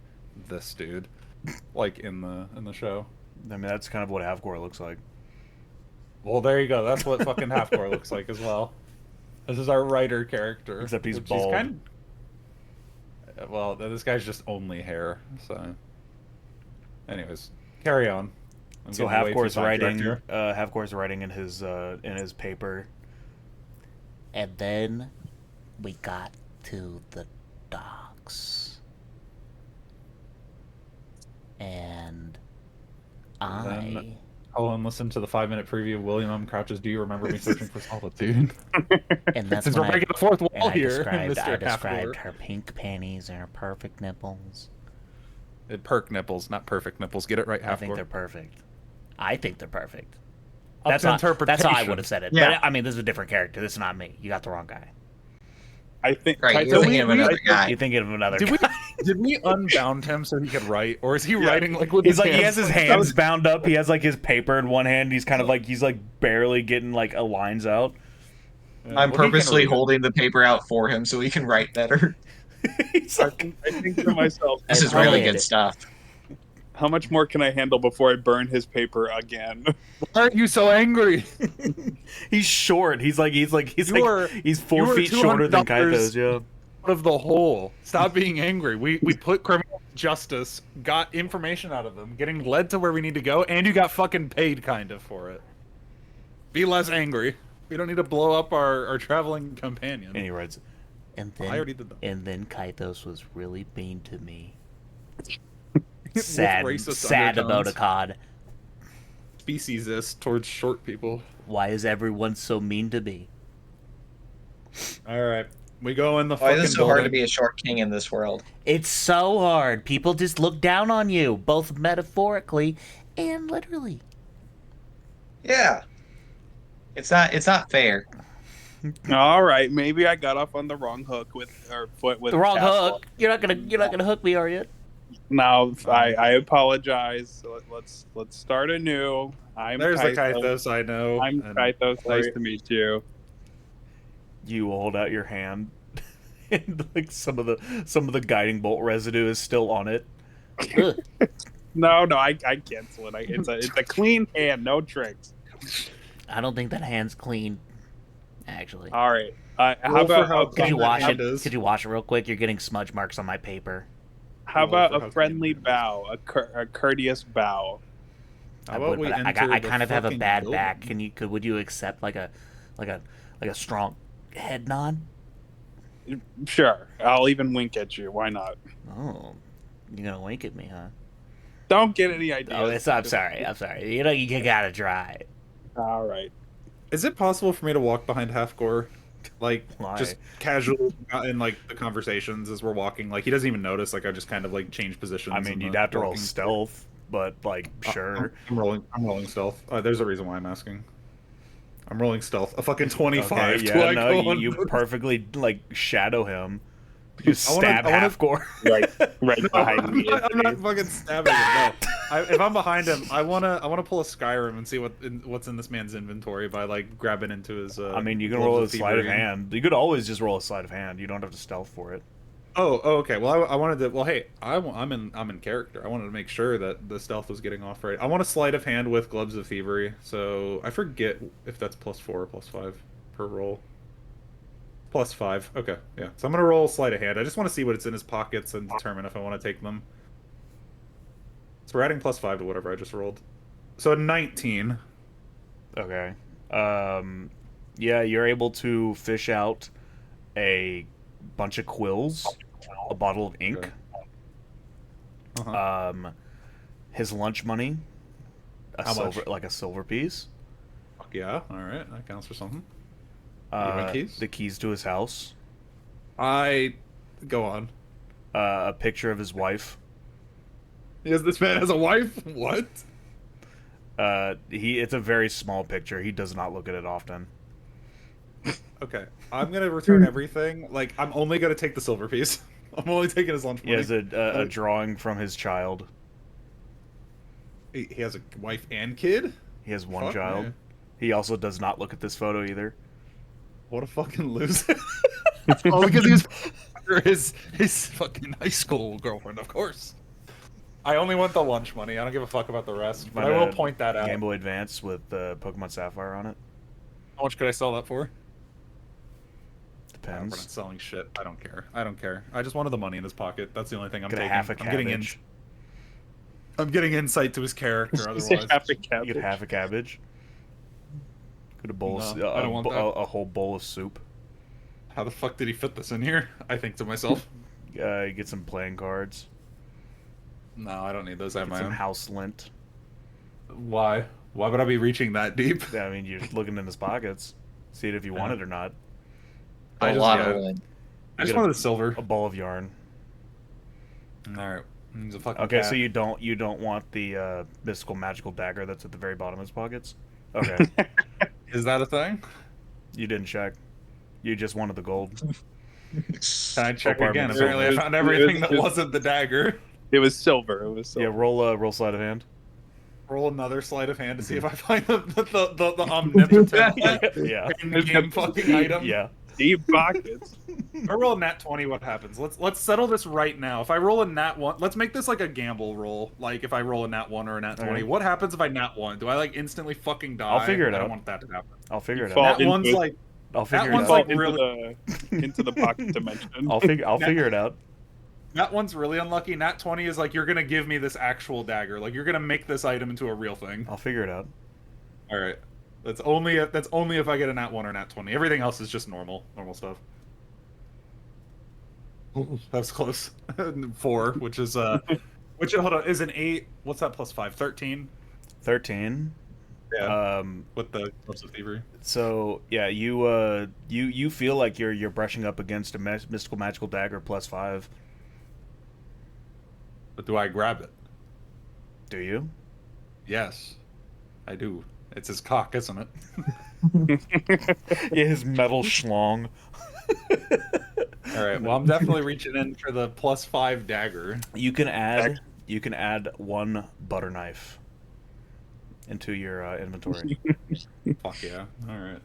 S3: this dude. Like, in the show.
S1: I mean, that's kind of what Halfgor looks like.
S3: Well, there you go. That's what fucking Halfgor looks like as well. This is our writer character.
S1: Except he's
S3: which
S1: bald.
S3: Well, this guy's just only hair, so... Anyways, carry on. I'm
S1: So
S3: getting way too
S1: Halfgor's writing.
S3: sidetracked here.
S1: Halfgor's writing in his paper.
S5: And then we got to the docks. And
S3: then- Hold on, listen to the 5-minute preview of William M. Crouch's Do You Remember Me Searching for Solitude?
S5: and that's
S3: Since
S5: when
S3: we're breaking the fourth
S5: and
S3: wall
S5: I
S3: here,
S5: described,
S3: Mr.
S5: I described
S3: Halfgor.
S5: her pink panties and her perfect nipples.
S3: Perk nipples, not perfect nipples. Get it right,
S5: I think
S3: Halfgor.
S5: they're perfect. I think they're perfect.
S3: Up
S5: That's
S3: to
S5: how
S3: interpretation.
S5: I would have said it.
S4: Yeah.
S5: But I mean, this is a different character. This is not me. You got the wrong guy.
S2: I think.
S4: Right, you're thinking of another guy.
S5: You're thinking of another
S3: Did
S5: guy.
S3: did we unbound him so he could write, or is he writing like with
S1: He's
S3: his
S1: like he has
S3: hands?
S1: his hands bound up. He has like his paper in one hand. He's kind of like he's like barely getting like a lines out.
S4: I'm
S3: Well, he can
S4: purposely
S3: read it.
S4: holding the paper out for him so he can write better.
S1: He's
S2: I
S1: like,
S2: think to myself,
S4: This is
S5: I
S4: really
S5: hate
S4: good
S5: it.
S4: stuff.
S2: how much more can I handle before I burn his paper again?
S3: Why are you so angry?
S1: he's short. He's 4
S3: you are
S1: feet shorter than
S3: $200
S1: Kaithos. Yeah.
S3: Out of the hole. Stop being angry. We put criminal justice, got information out of them, getting led to where we need to go, and you got fucking paid kind of for it. Be less angry. We don't need to blow up our traveling companion.
S1: And he writes,
S5: And
S3: I
S5: then,
S3: already did that.
S5: and then Kaithos was really mean to me.
S3: With
S5: Sad,
S3: racist
S5: sad
S3: undertones.
S5: emoticon.
S3: Speciesist towards short people.
S5: Why is everyone so mean to me?
S3: All right. We go in the
S4: Why is
S3: fucking
S4: it so hard to
S3: building.
S4: be a short king in this world?
S5: It's so hard. People just look down on you, both metaphorically and literally.
S4: Yeah. It's not fair.
S2: All right, maybe I got off on the wrong hook with or foot with
S5: The wrong
S2: Castle.
S5: hook. You're not gonna hook me, are you?
S2: Now I apologize. So let's start anew. I'm
S3: There's the
S2: Kaithos.
S3: Kaithos I know.
S2: I'm
S3: and
S2: Kaithos. Nice
S3: Corey.
S2: to meet you.
S1: You hold out your hand, and like some of the guiding bolt residue is still on it.
S5: Ugh.
S2: No, I cancel it. It's a clean hand, no tricks.
S5: I don't think that hand's clean. Actually,
S2: All right.
S3: Roll
S2: How
S3: for
S2: about
S3: how
S2: a
S5: could you
S3: clean that
S5: wash
S3: hand
S5: it?
S3: is.
S5: Could you wash it real quick? You're getting smudge marks on my paper.
S2: how
S3: roll for
S2: about
S3: how
S2: a
S3: clean
S2: friendly
S3: the hand is?
S2: bow, a courteous bow?
S3: How about we
S5: I
S3: enter the
S5: kind of have a
S3: fucking
S5: bad
S3: building?
S5: back. Would you accept like a strong head nod?
S2: Sure, I'll even wink at you. Why not?
S5: Oh, you're gonna wink at me, huh?
S2: Don't get any ideas.
S5: Oh, I'm sorry. You know you gotta try.
S2: All right.
S3: Is it possible for me to walk behind Halfgor? Like,
S1: Why?
S3: just casually in, like, the conversations as we're walking? Like, he doesn't even notice. Like, I just kind of, like, change positions.
S1: I mean,
S3: in
S1: you'd
S3: the
S1: have to roll
S3: walking-
S1: stealth, but like, sure.
S3: I'm rolling stealth. There's a reason why I'm asking. I'm rolling stealth. A fucking 25.
S1: Okay,
S3: Do
S1: yeah,
S3: I
S1: no,
S3: go
S1: you
S3: unnoticed?
S1: perfectly like shadow him. You
S3: I wanna-
S1: stab
S3: I wanna-
S1: Halfgor.
S2: Right behind me.
S3: I'm not fucking stabbing him. No. If I'm behind him, I wanna pull a Skyrim and see what's in this man's inventory by like grabbing into his.
S1: I mean, you can
S3: gloves
S1: roll a
S3: of
S1: sleight of
S3: thievery.
S1: hand. You could always just roll a sleight of hand. You don't have to stealth for it.
S3: Oh, okay. Well, I wanted to. Well, hey, I'm in character. I wanted to make sure that the stealth was getting off right. I want a sleight of hand with gloves of thievery. So I forget if that's +4 or +5 per roll. +5. Okay, yeah. So I'm gonna roll sleight of hand. I just want to see what's in his pockets and determine if I want to take them. So we're adding +5 to whatever I just rolled. So a 19.
S1: Okay. Yeah, you're able to fish out a bunch of quills, a bottle of ink,
S3: Okay. Uh-huh.
S1: his lunch money,
S3: How much?
S1: a silver piece,
S3: Fuck yeah. All right, that counts for something. Keys?
S1: the keys to his house,
S3: I go on.
S1: a picture of his wife.
S3: Yes, this man has a wife. What?
S1: It's a very small picture. He does not look at it often.
S3: Okay, I'm gonna return everything. Like, I'm only gonna take the silver piece. I'm only taking his lunch
S1: He
S3: money.
S1: has a drawing from his child.
S3: He has a wife and kid?
S1: He has one
S3: Fuck,
S1: child.
S3: man.
S1: He also does not look at this photo either.
S3: What a fucking loser. Oh, because he was his fucking high school girlfriend, of course. I only want the lunch money. I don't give a fuck about the rest. But I will point that out.
S1: Game Boy Advance with Pokemon Sapphire on it.
S3: How much could I sell that for? We're not
S1: Depends.
S3: selling shit. I don't care. I don't care. I just wanted the money in his pocket. That's the only thing I'm
S1: Get a
S3: taking.
S1: half a
S3: I'm getting in.
S1: cabbage.
S3: I'm getting insight to his character.
S2: You say
S3: Otherwise,
S2: half a
S1: You
S2: cabbage.
S1: get half a cabbage. Get a bowl of
S3: No, I don't want that.
S1: a whole bowl of soup.
S3: how the fuck did he fit this in here? I think to myself.
S1: You get some playing cards.
S3: No, I don't need those. I have
S1: Get
S3: my
S1: some
S3: own.
S1: house lint.
S3: Why? Why would I be reaching that deep?
S1: I mean, you're looking in his pockets. See it if you want it or not.
S3: I
S4: A
S3: just-
S4: lot
S3: yeah.
S4: of wood.
S3: I just
S1: get
S3: wanted the silver.
S1: A ball of yarn.
S3: All right. He's a fucking
S1: Okay,
S3: cat.
S1: so you don't want the mystical magical dagger that's at the very bottom of his pockets. Okay,
S3: Is that a thing?
S1: you didn't check. You just wanted the gold.
S3: Can I check
S1: pardon
S3: again?
S1: me.
S3: Apparently, I
S2: It was-
S3: found everything
S2: it
S3: that
S2: was-
S3: wasn't the dagger.
S2: It was silver. It was silver.
S1: Yeah, roll sleight of hand.
S3: Roll another sleight of hand to see if I find the omnipotent like,
S1: Yeah,
S3: in-game fucking item.
S1: yeah.
S2: Deep pockets.
S3: If I roll a nat 20, what happens? Let's settle this right now. If I roll a nat 1, let's make this like a gamble roll. Like if I roll a nat 1 or a nat 20,
S1: Okay.
S3: what happens if I nat 1? Do I like instantly fucking die?
S1: I'll figure it
S3: I
S1: out.
S3: don't want that to happen.
S1: I'll figure it
S2: fall
S1: out.
S3: Nat
S2: into
S3: 1's
S2: it.
S3: like
S1: I'll figure
S3: one's
S1: it
S3: like
S1: out.
S2: into the pocket dimension.
S1: I'll figure it out.
S3: nat 1's really unlucky. Nat 20 is like you're gonna give me this actual dagger. Like you're gonna make this item into a real thing.
S1: I'll figure it out.
S3: All right. That's only if I get a nat 1 or nat 20. Everything else is just normal stuff. Ooh, that was close. 4, which hold on, is an 8. What's that plus 5? 13.
S1: 13.
S3: Yeah. With the clubs of thievery.
S1: So yeah, you feel like you're brushing up against a mystical magical dagger +5.
S3: But do I grab it?
S1: Do you?
S3: Yes, I do. It's his cock, isn't it?
S1: Yeah, his metal schlong.
S3: All right. Well, I'm definitely reaching in for the +5 dagger.
S1: You can add 1 butter knife into your inventory.
S3: Fuck yeah! All right.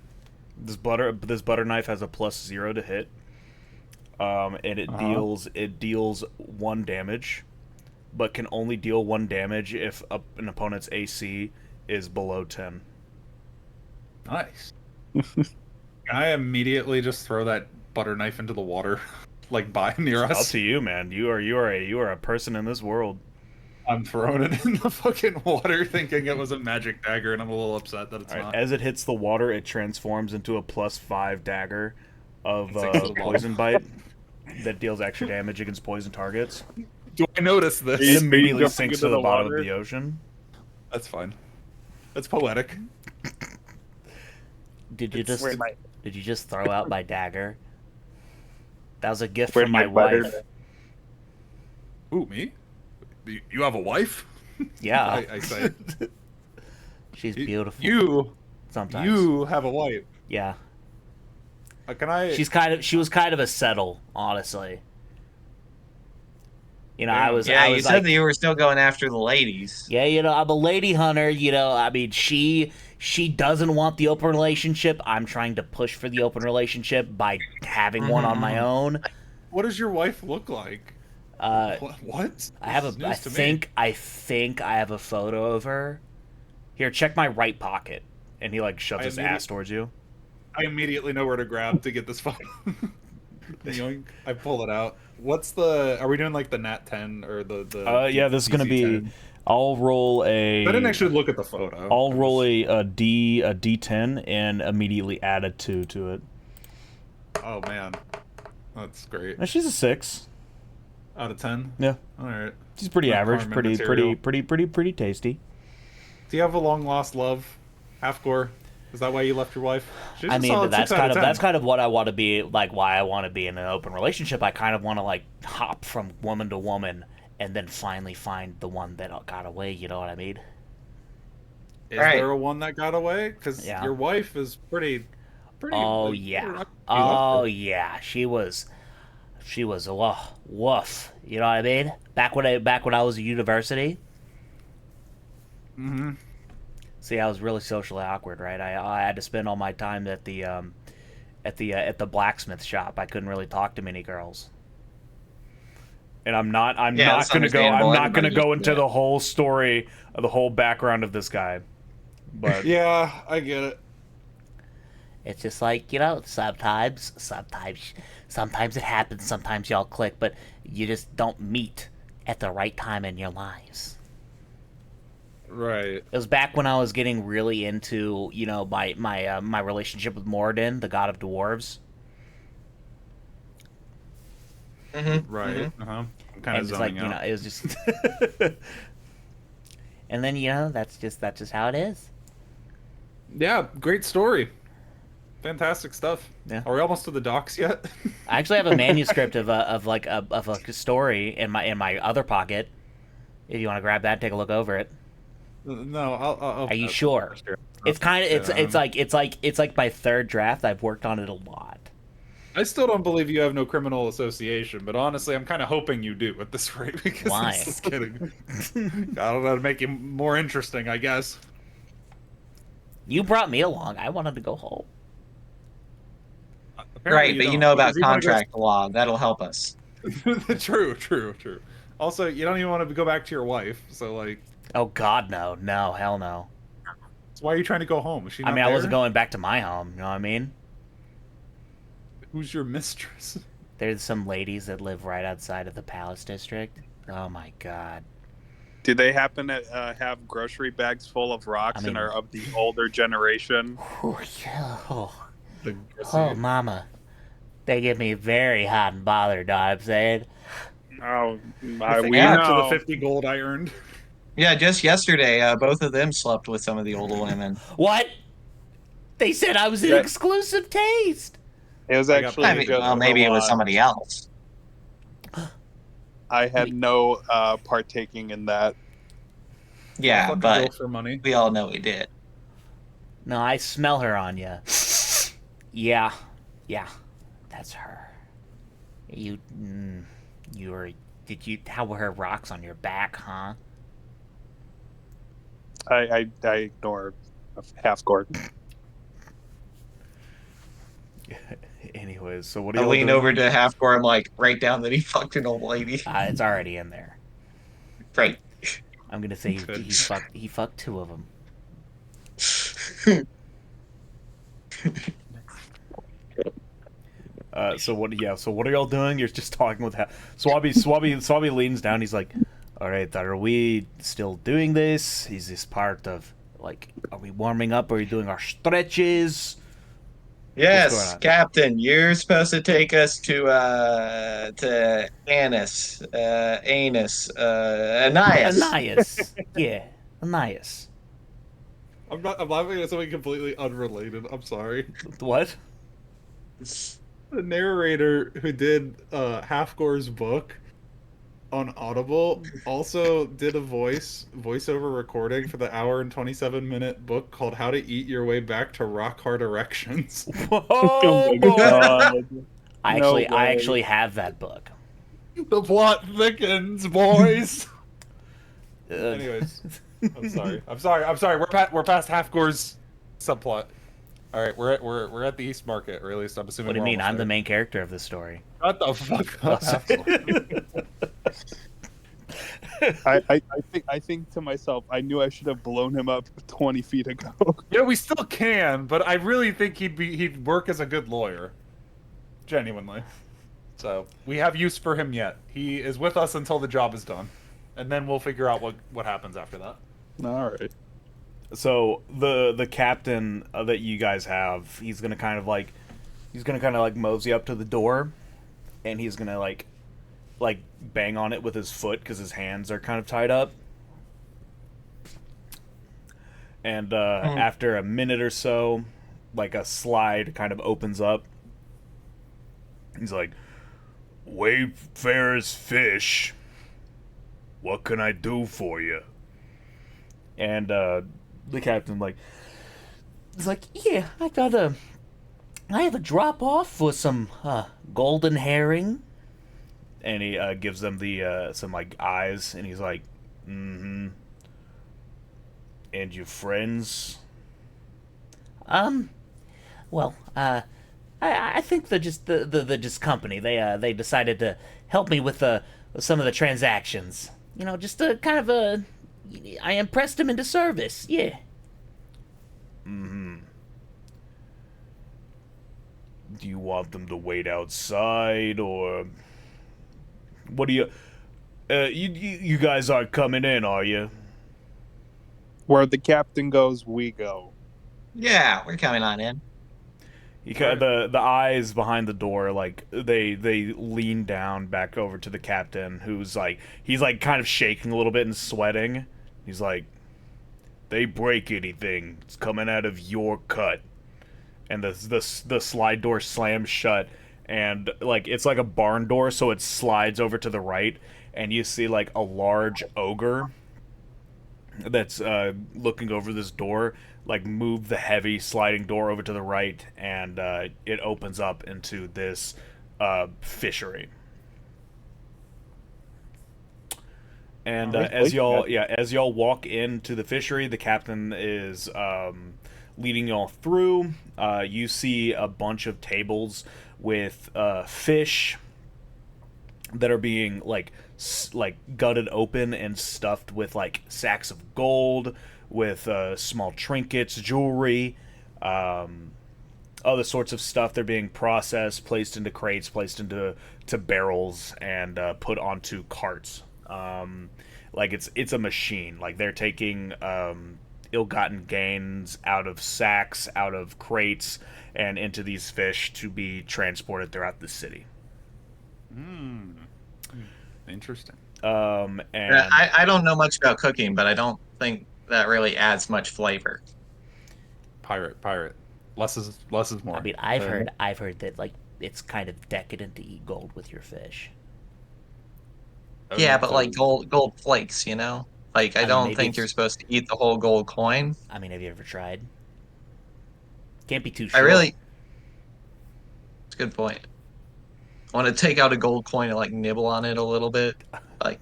S1: This butter knife has a +0 to hit, and it deals 1 damage, but can only deal 1 damage if an opponent's AC is below 10.
S3: Nice. Can I immediately just throw that butter knife into the water, like by near
S1: Up
S3: us?
S1: to you, man. You are a person in this world.
S3: I'm throwing it in the fucking water, thinking it was a magic dagger, and I'm a little upset that it's
S1: All right,
S3: not.
S1: as it hits the water, it transforms into a +5 dagger of
S3: It's like
S1: poison bite that deals extra damage against poison targets.
S3: Do I notice this?
S1: It immediately
S2: jumping
S1: sinks
S2: into
S1: to the
S2: the
S1: bottom
S2: water?
S1: of the ocean.
S3: That's fine. That's poetic.
S5: Did you just
S2: Where my
S5: did you just throw out my dagger? That was a gift
S2: Where'd
S5: from my
S2: my butter-
S5: wife.
S3: Ooh, me? You have a wife?
S5: Yeah,
S3: I say.
S5: she's beautiful.
S3: You
S5: Sometimes.
S3: You have a wife.
S5: Yeah.
S3: Can I?
S5: She was kind of a settle, honestly. You know,
S3: Yeah.
S5: I was
S4: Yeah,
S5: I
S4: you
S5: was
S4: said
S5: like,
S4: that you were still going after the ladies.
S5: yeah, you know, I'm a lady hunter, you know, I mean, she doesn't want the open relationship. I'm trying to push for the open relationship by having one on my own.
S3: What does your wife look like?
S5: Uh
S3: What?
S5: I have
S3: This is
S5: I
S3: news to me.
S5: think I have a photo of her. Here, check my right pocket. And he like shoves
S3: I
S5: his
S3: immediate-
S5: ass towards you.
S3: I immediately know where to grab to get this photo. Yoink. I pull it out. What's the? Are we doing like the Nat 10 or the?
S1: Yeah, this is gonna be.
S3: DC 10?
S1: I'll roll a.
S3: I didn't actually look at the photo.
S1: I'll roll a D10 and immediately add a 2 to it.
S3: Oh man, that's great.
S1: Now, she's a 6.
S3: Out of 10.
S1: Yeah,
S3: All right.
S1: she's pretty
S3: Not
S1: average,
S3: Carmen
S1: pretty
S3: material.
S1: pretty tasty.
S3: Do you have a long lost love, Halfgor? Is that why you left your wife? She's
S5: I
S3: a
S5: mean,
S3: solid
S5: that's
S3: 6 out
S5: kind of
S3: 10.
S5: that's kind of what I want to be like. Why I want to be in an open relationship. I kind of want to like hop from woman to woman, and then finally find the one that got away. You know what I mean?
S3: Is
S4: Right.
S3: there a one that got away? Because
S5: Yeah.
S3: your wife is pretty.
S5: Oh
S3: like,
S5: yeah.
S3: you left
S5: Oh
S3: her.
S5: yeah. She was a woof. You know what I mean? Back when I was at university.
S3: Mm-hmm.
S5: See, I was really socially awkward, right? I had to spend all my time at the blacksmith shop. I couldn't really talk to many girls.
S1: And I'm not
S4: Yeah,
S1: not
S4: that's
S1: gonna go.
S4: understandable.
S1: I'm not gonna
S4: Everybody
S1: go
S4: goes
S1: into
S4: through
S1: the
S4: it.
S1: whole story, the whole background of this guy. But
S3: Yeah, I get it.
S5: It's just like, you know, sometimes it happens, sometimes y'all click, but you just don't meet at the right time in your lives.
S3: Right.
S5: It was back when I was getting really into, you know, my relationship with Moradin, the god of dwarves.
S3: Right. Uh-huh. I'm kind
S5: And
S3: of
S5: just like,
S3: zoning
S5: you know,
S3: out.
S5: it was just And then, you know, that's just how it is.
S3: Yeah, great story. Fantastic stuff.
S1: Yeah.
S3: Are we almost to the docks yet?
S5: I actually have a manuscript of a story in my other pocket. If you want to grab that, take a look over it.
S3: No, I'll
S5: Are you sure? It's kind of it's like my third draft. I've worked on it a lot.
S3: I still don't believe you have no criminal association, but honestly, I'm kind of hoping you do at this rate because
S5: Why?
S3: I'm just kidding. I don't know to make it more interesting, I guess.
S5: You brought me along. I wanted to go home.
S3: Apparently
S4: Right, but you
S3: don't,
S4: know
S3: because
S4: about
S3: you wanna go-
S4: contract law. That'll help us.
S3: True. Also, you don't even want to go back to your wife, so like,
S5: Oh God, no, hell no.
S3: so why are you trying to go home? Is she not
S5: I mean, I
S3: there?
S5: wasn't going back to my home. You know what I mean?
S3: Who's your mistress?
S5: There's some ladies that live right outside of the Palace District. Oh my God.
S2: Do they happen to have grocery bags full of rocks
S5: I mean-
S2: and are of the older generation?
S5: Oh, yeah.
S3: The-
S5: Oh, mama. They get me very hot and bothered, know what I'm saying?
S2: Oh,
S3: If they
S2: we
S3: get to the
S2: know.
S3: 50 gold I earned.
S4: Yeah, just yesterday, both of them slept with some of the older women.
S5: What? They said I was an
S2: That-
S5: exclusive taste.
S2: It was
S3: I got
S4: I
S2: actually
S3: plenty
S4: mean,
S3: to
S2: just
S4: well,
S3: do.
S4: maybe it was
S2: Milan.
S4: somebody else.
S2: I had no partaking in that.
S3: I'll
S4: Yeah,
S3: fuck a girl
S4: but
S3: for money.
S4: we all know we did.
S5: No, I smell her on you. Yeah, yeah, that's her. You, you were. Did you? How were her rocks on your back, huh?
S2: I ignore Halfgor.
S1: Anyways, so what are
S4: I
S1: y'all
S4: lean
S1: doing?
S4: over to Halfgor. I'm like, write down that he fucked an old lady.
S5: It's already in there.
S4: Right.
S5: I'm gonna say
S3: Good.
S5: he fucked two of them.
S1: So what? Yeah. So what are y'all doing? You're just talking with Swabby leans down. He's like, "All right, are we still doing this? Is this part of like? Are we warming up? Are we doing our stretches? What's going
S4: Yes,
S1: on?"
S4: Captain, you're supposed to take us to Anais.
S5: Ananias, yeah, Ananias.
S3: I'm laughing at something completely unrelated. I'm sorry.
S1: What?
S3: The narrator who did Halfgore's book on Audible also did a voiceover recording for the hour and 27-minute book called How to Eat Your Way Back to Rock Hard Erections.
S1: Oh boy!
S5: I actually have that book.
S3: The plot thickens, boys.
S5: Uh,
S3: Anyways, I'm sorry. We're past Halfgore's subplot. All right, we're at the East Market, or at least I'm assuming.
S5: What do you
S3: we're
S5: mean?
S3: almost
S5: I'm the
S3: there.
S5: main character of this story.
S3: Shut the fuck up, Halfgore.
S2: I think to myself, I knew I should have blown him up 20 feet ago.
S3: Yeah, we still can, but I really think he'd work as a good lawyer. Genuinely. So we have use for him yet. He is with us until the job is done, and then we'll figure out what happens after that.
S2: All right.
S1: So the captain that you guys have, he's gonna kind of like mosey up to the door, and he's gonna like bang on it with his foot because his hands are kind of tied up. And after a minute or so, like a slide kind of opens up. He's like, "Wayfarer's fish, what can I do for you?" And the captain
S5: It's like, yeah, I have a drop off for some golden herring.
S1: and he gives them the some like eyes, and he's like, "Mm-hmm." And your friends?
S5: Well, I think the just company they decided to help me with some of the transactions. You know, just a kind of a I impressed them into service. Yeah.
S1: Mm-hmm. Do you want them to wait outside, or what do you? You guys aren't coming in, are you?
S2: Where the captain goes, we go.
S4: Yeah, we're coming on in.
S1: The eyes behind the door, like they lean down back over to the captain, who's like he's like kind of shaking a little bit and sweating. He's like, "They break anything, it's coming out of your cut." And the slide door slams shut, and like it's like a barn door, so it slides over to the right, and you see like a large ogre that's looking over this door, like move the heavy sliding door over to the right, and it opens up into this fishery. And as y'all walk into the fishery, the captain is leading y'all through. You see a bunch of tables with fish that are being like gutted open and stuffed with like sacks of gold, with small trinkets, jewelry, other sorts of stuff. They're being processed, placed into crates, placed into barrels, and put onto carts. Like it's a machine. Like they're taking ill-gotten gains out of sacks, out of crates, and into these fish to be transported throughout the city.
S3: Interesting.
S1: And
S4: I don't know much about cooking, but I don't think that really adds much flavor.
S3: Pirate. Less is
S5: I
S3: more.
S5: mean, I've heard that like it's kind of decadent to eat gold with your fish.
S4: Yeah, but
S3: So
S4: like gold flakes, you know? Like I
S5: I mean,
S4: don't
S5: maybe
S4: think you're
S5: it's.
S4: supposed to eat the whole gold coin.
S5: I mean, have you ever tried? Can't be too
S4: I
S5: sure.
S4: really, it's a good point. I want to take out a gold coin and like nibble on it a little bit. Like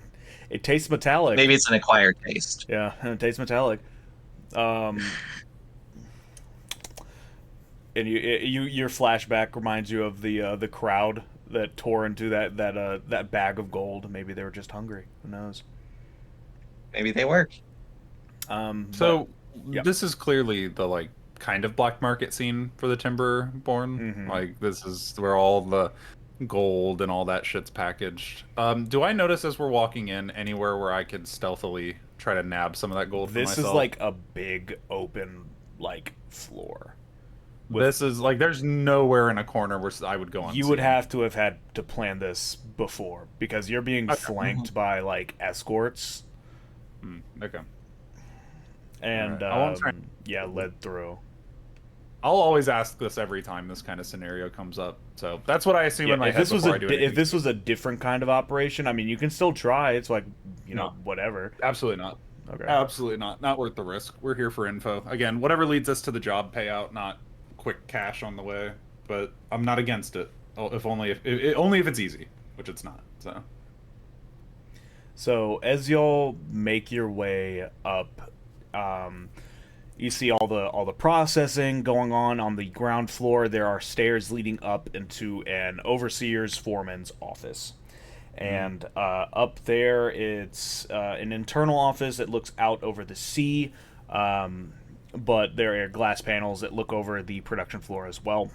S1: it tastes metallic.
S4: maybe it's an acquired taste.
S1: Yeah, and it tastes metallic. Um, and your flashback reminds you of the crowd that tore into that bag of gold. Maybe they were just hungry. Who knows?
S4: Maybe they work.
S1: But
S3: So
S1: yeah.
S3: this is clearly the like kind of black market scene for the Timberborn.
S1: Mm-hmm.
S3: Like this is where all the gold and all that shit's packaged. Do I notice as we're walking in anywhere where I could stealthily try to nab some of that gold for
S1: This is
S3: myself?
S1: like a big open like floor. With
S3: This is like there's nowhere in a corner where I would go
S1: you would
S3: unseen.
S1: have to have had to plan this before because you're being
S3: Okay.
S1: flanked by like escorts
S3: Okay. All
S1: and
S3: right. I won't try.
S1: yeah, led through.
S3: I'll always ask this every time this kind of scenario comes up. So that's what I assume
S1: Yeah,
S3: in my head before I do anything.
S1: if this was a different kind of operation, I mean, you can still try. It's like
S3: No,
S1: whatever.
S3: absolutely not.
S1: Okay.
S3: Absolutely not. Not worth the risk. We're here for info. Again, whatever leads us to the job payout, not quick cash on the way. But I'm not against it. If only if it's easy, which it's not. So
S1: So as y'all make your way up, you see all the processing going on the ground floor. There are stairs leading up into an overseer's foreman's office, and up there it's an internal office that looks out over the sea. But there are glass panels that look over the production floor as well.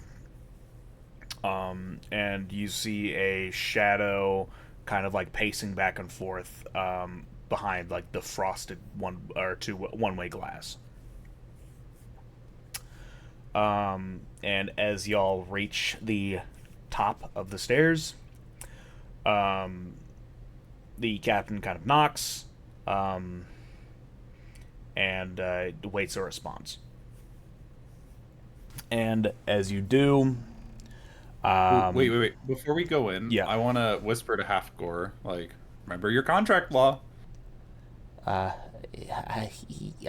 S1: And you see a shadow kind of like pacing back and forth behind like the frosted one-way glass. And as y'all reach the top of the stairs, the captain kind of knocks and waits a response. And as you do,
S3: wait. Before we go in,
S1: yeah.
S3: I want to whisper to Halfgor, like, remember your contract law.
S5: I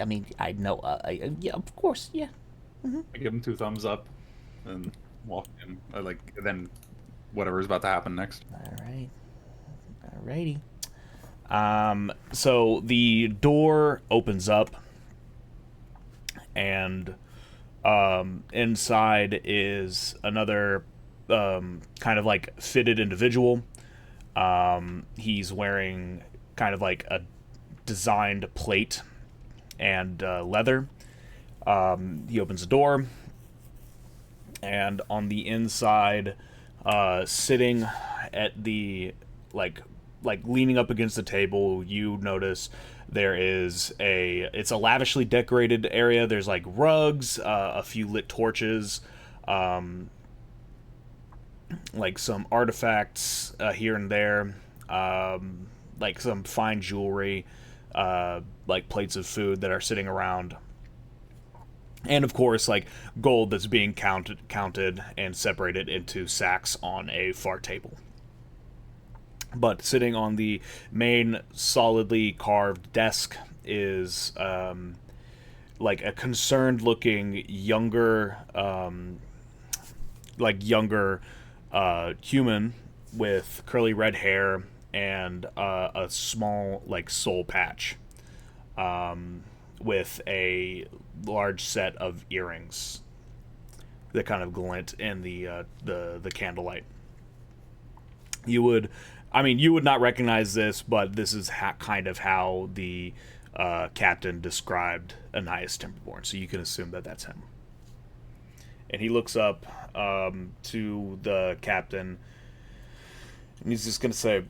S5: mean, I know. Yeah, of course. Yeah.
S3: I give him 2 thumbs up, and walk in. Then whatever's about to happen next.
S5: All right. Alrighty.
S1: So the door opens up, and inside is another kind of like fitted individual. He's wearing kind of like a designed plate and leather. He opens the door, and on the inside, sitting at the like leaning up against the table, you notice it's a lavishly decorated area. There's like rugs, a few lit torches, like some artifacts here and there, like some fine jewelry, like plates of food that are sitting around, and of course like gold that's being counted and separated into sacks on a far table. But sitting on the main solidly carved desk is like a concerned looking younger human with curly red hair and a small like soul patch, with a large set of earrings that kind of glint in the candlelight. You would not recognize this, but this is kind of how the captain described Anais Timberborn, so you can assume that that's him. And he looks up to the captain, and he's just gonna say,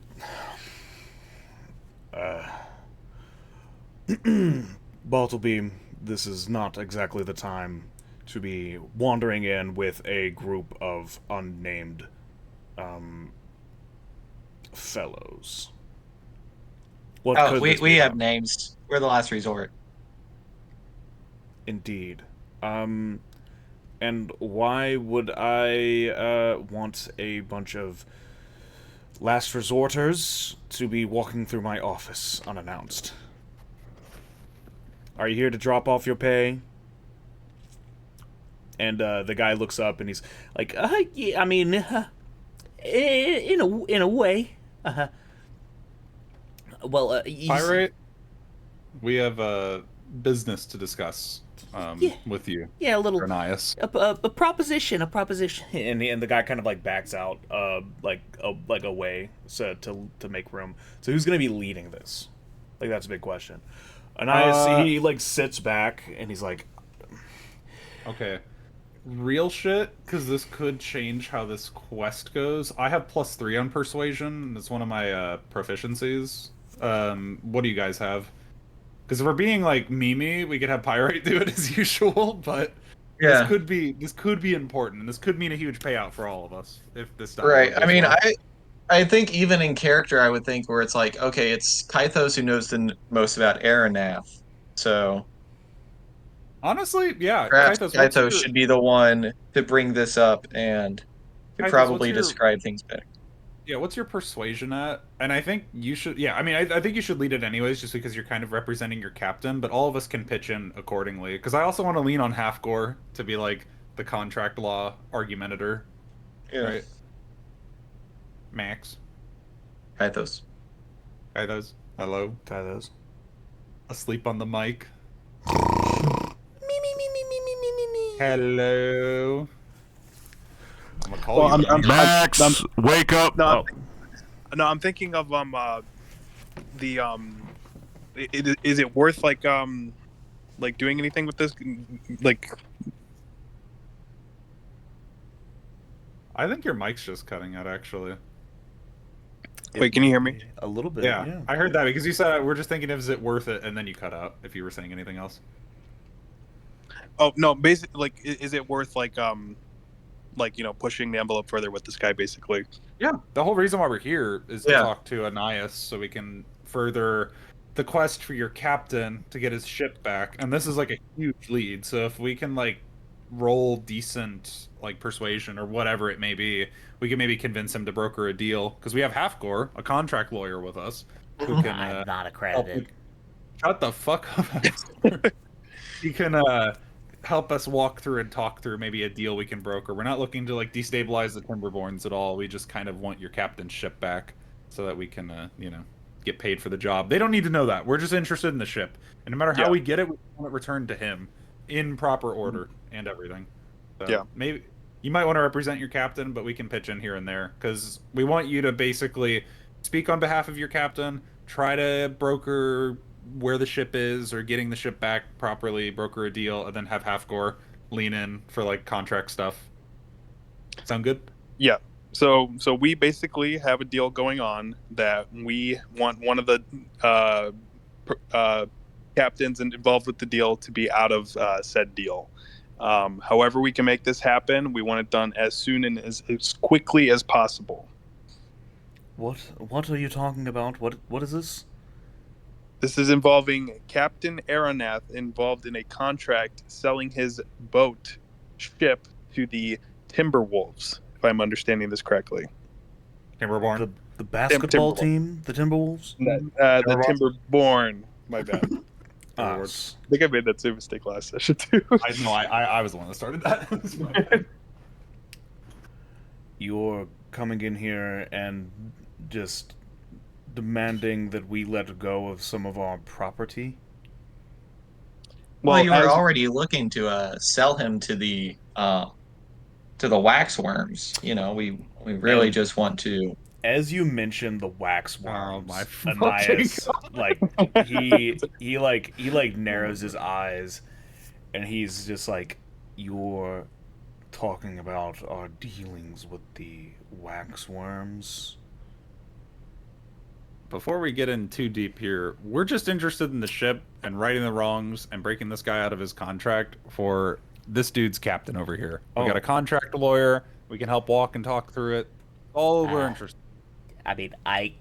S1: "Bartleby, this is not exactly the time to be wandering in with a group of unnamed fellows. What
S4: Oh,
S1: could
S4: we
S1: this be
S4: have
S1: about?
S4: names. We're the last resort.
S1: Indeed. And why would I want a bunch of last resorters to be walking through my office unannounced? Are you here to drop off your pay? And the guy looks up and he's like, yeah, I mean, in a way. Well,
S3: Pirate, we have business to discuss
S5: yeah,
S3: with you,
S5: yeah, a little
S3: Ranias.
S5: a proposition, a proposition.
S1: And the guy kind of like backs out, like away, so to make room. So who's gonna be leading this? Like that's a big question. Anais, he like sits back and he's like,
S3: Okay. Real shit, because this could change how this quest goes. I have +3 on persuasion. That's one of my proficiencies. What do you guys have? Because if we're being like Mimi, we could have Pyrite do it as usual, but
S4: Yeah.
S3: this could be important, and this could mean a huge payout for all of us if this
S4: Right.
S3: dialogue
S4: I
S3: goes
S4: mean,
S3: well.
S4: I think even in character, I would think where it's like, okay, it's Kythos who knows the most about Aranath. So
S3: Honestly, yeah,
S4: perhaps
S3: Kythos,
S4: Kythos should be the one to bring this up and could
S3: What's
S4: probably
S3: your
S4: describe things better.
S3: Yeah, what's your persuasion at? And I think you should, yeah, I mean, I think you should lead it anyways, just because you're kind of representing your captain, but all of us can pitch in accordingly. Because I also want to lean on Halfgor to be like the contract law argumentator,
S4: Yeah.
S3: right? Max.
S4: Kythos.
S3: Hi, those. Hello.
S1: try those.
S3: Asleep on the mic.
S5: Me, me, me, me, me, me, me, me, me.
S3: Hello. I'm gonna call
S2: Well,
S3: you.
S1: Max, wake up!
S2: No,
S1: Oh.
S2: no, I'm thinking of the is it worth like doing anything with this? Like,
S3: I think your mic's just cutting out, actually.
S2: wait, can you hear me?
S1: A little bit.
S3: Yeah,
S1: Yeah.
S3: I heard that because you said we're just thinking, is it worth it? And then you cut out if you were saying anything else.
S2: Oh no, basically, like, is it worth pushing the envelope further with this guy, basically?
S3: Yeah, the whole reason why we're here is to
S4: Yeah.
S3: talk to Anais so we can further the quest for your captain to get his ship back. And this is like a huge lead. So if we can like roll decent like persuasion or whatever it may be, we can maybe convince him to broker a deal because we have Halfgor, a contract lawyer with us, who can
S5: I'm not
S3: help.
S5: accredited.
S3: Shut the fuck up. He can help us walk through and talk through maybe a deal we can broker. We're not looking to like destabilize the Timberborns at all. We just kind of want your captain's ship back so that we can get paid for the job. They don't need to know that. We're just interested in the ship. And no matter how
S2: Yeah.
S3: we get it, we want it returned to him in proper order and everything. So
S2: Yeah.
S3: maybe you might want to represent your captain, but we can pitch in here and there because we want you to basically speak on behalf of your captain, try to broker where the ship is or getting the ship back properly, broker a deal, and then have Halfgor lean in for like contract stuff. Sound good?
S2: Yeah. So we basically have a deal going on that we want one of the captains involved with the deal to be out of said deal. However, we can make this happen. We want it done as soon and as quickly as possible.
S1: What are you talking about? What is this?
S2: This is involving Captain Aranath involved in a contract selling his ship to the Timberwolves, if I'm understanding this correctly.
S3: Timberborn.
S1: The basketball
S2: Timberwolves.
S1: team, the Timberwolves.
S2: The Timberborn. My bad.
S1: Ah,
S3: Timberwolves.
S1: s-
S2: I think I made that same mistake last session too.
S3: I was the one that started that.
S1: You're coming in here and just demanding that we let go of some of our property.
S4: Well, you were
S2: as-
S4: already looking to sell him to the waxworms. You know, we really
S1: And-
S4: just want to.
S1: As you mentioned the wax
S3: Oh
S1: worms,
S3: my
S1: Anais,
S3: fucking
S1: like he narrows his eyes, and he's just like, "You're talking about our dealings with the wax worms."
S3: Before we get in too deep here, we're just interested in the ship and righting the wrongs and breaking this guy out of his contract for this dude's captain over here. We
S1: Oh.
S3: got a contract lawyer. We can help walk and talk through it. All we're interested.
S5: I mean, I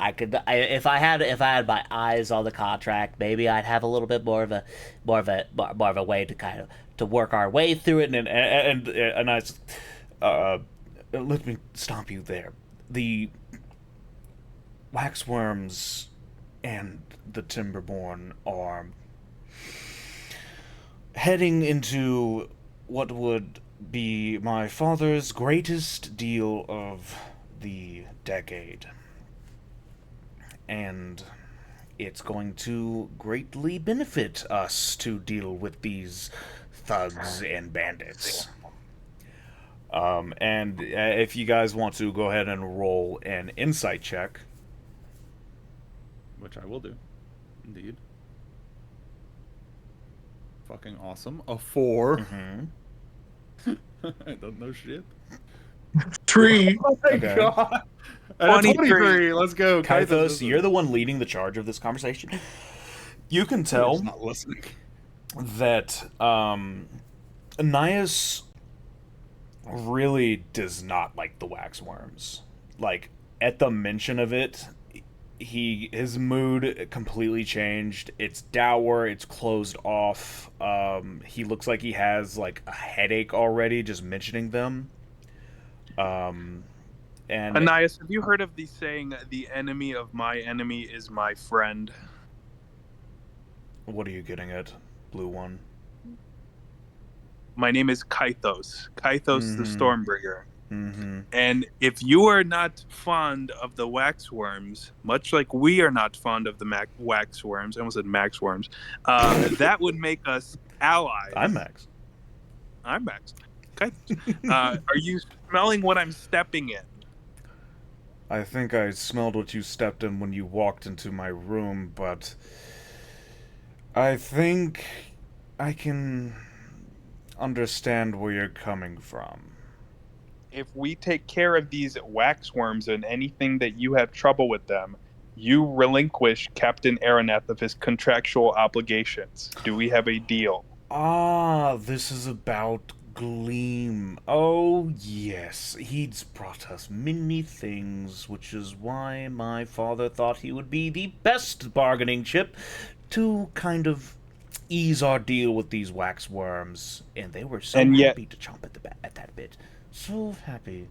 S5: if I had my eyes on the contract, maybe I'd have a little bit more of a way to kind of to work our way through it. And I, uh, let me stop you there. The waxworms and the Timberborn are heading into what would be my father's greatest deal of the decade. And it's going to greatly benefit us to deal with these thugs and bandits. And if you guys want to go ahead and roll an insight check.
S3: Which I will do. Indeed. Fucking awesome. A 4.
S1: Mm-hmm.
S3: I don't know shit.
S4: Tree.
S3: Oh my
S1: Okay.
S3: god. And a 23. Let's go.
S1: Kythos, you're the one leading the charge of this conversation. You can tell
S3: not listening.
S1: that Ananias really does not like the waxworms. Like, at the mention of it, his mood completely changed. It's dour, it's closed off. He looks like he has like a headache already just mentioning them. And
S2: Ananias, have you heard of the saying, "The enemy of my enemy is my friend"?
S1: what are you getting at, Blue One?
S2: My name is Kythos. Kythos the Stormbringer.
S1: Mm-hmm.
S2: And if you are not fond of the waxworms, much like we are not fond of the waxworms, I almost said maxworms, that would make us allies.
S1: I'm Max.
S2: I'm Max. Okay. Are you smelling what I'm stepping in?
S1: I think I smelled what you stepped in when you walked into my room, but I think I can understand where you're coming from.
S2: If we take care of these waxworms and anything that you have trouble with them, you relinquish Captain Araneth of his contractual obligations. Do we have a deal?
S1: Ah, this is about Gleam. Oh, yes. He's brought us many things, which is why my father thought he would be the best bargaining chip to kind of ease our deal with these waxworms. And they were so
S2: And yet-
S1: happy to chomp at that bit. So happy.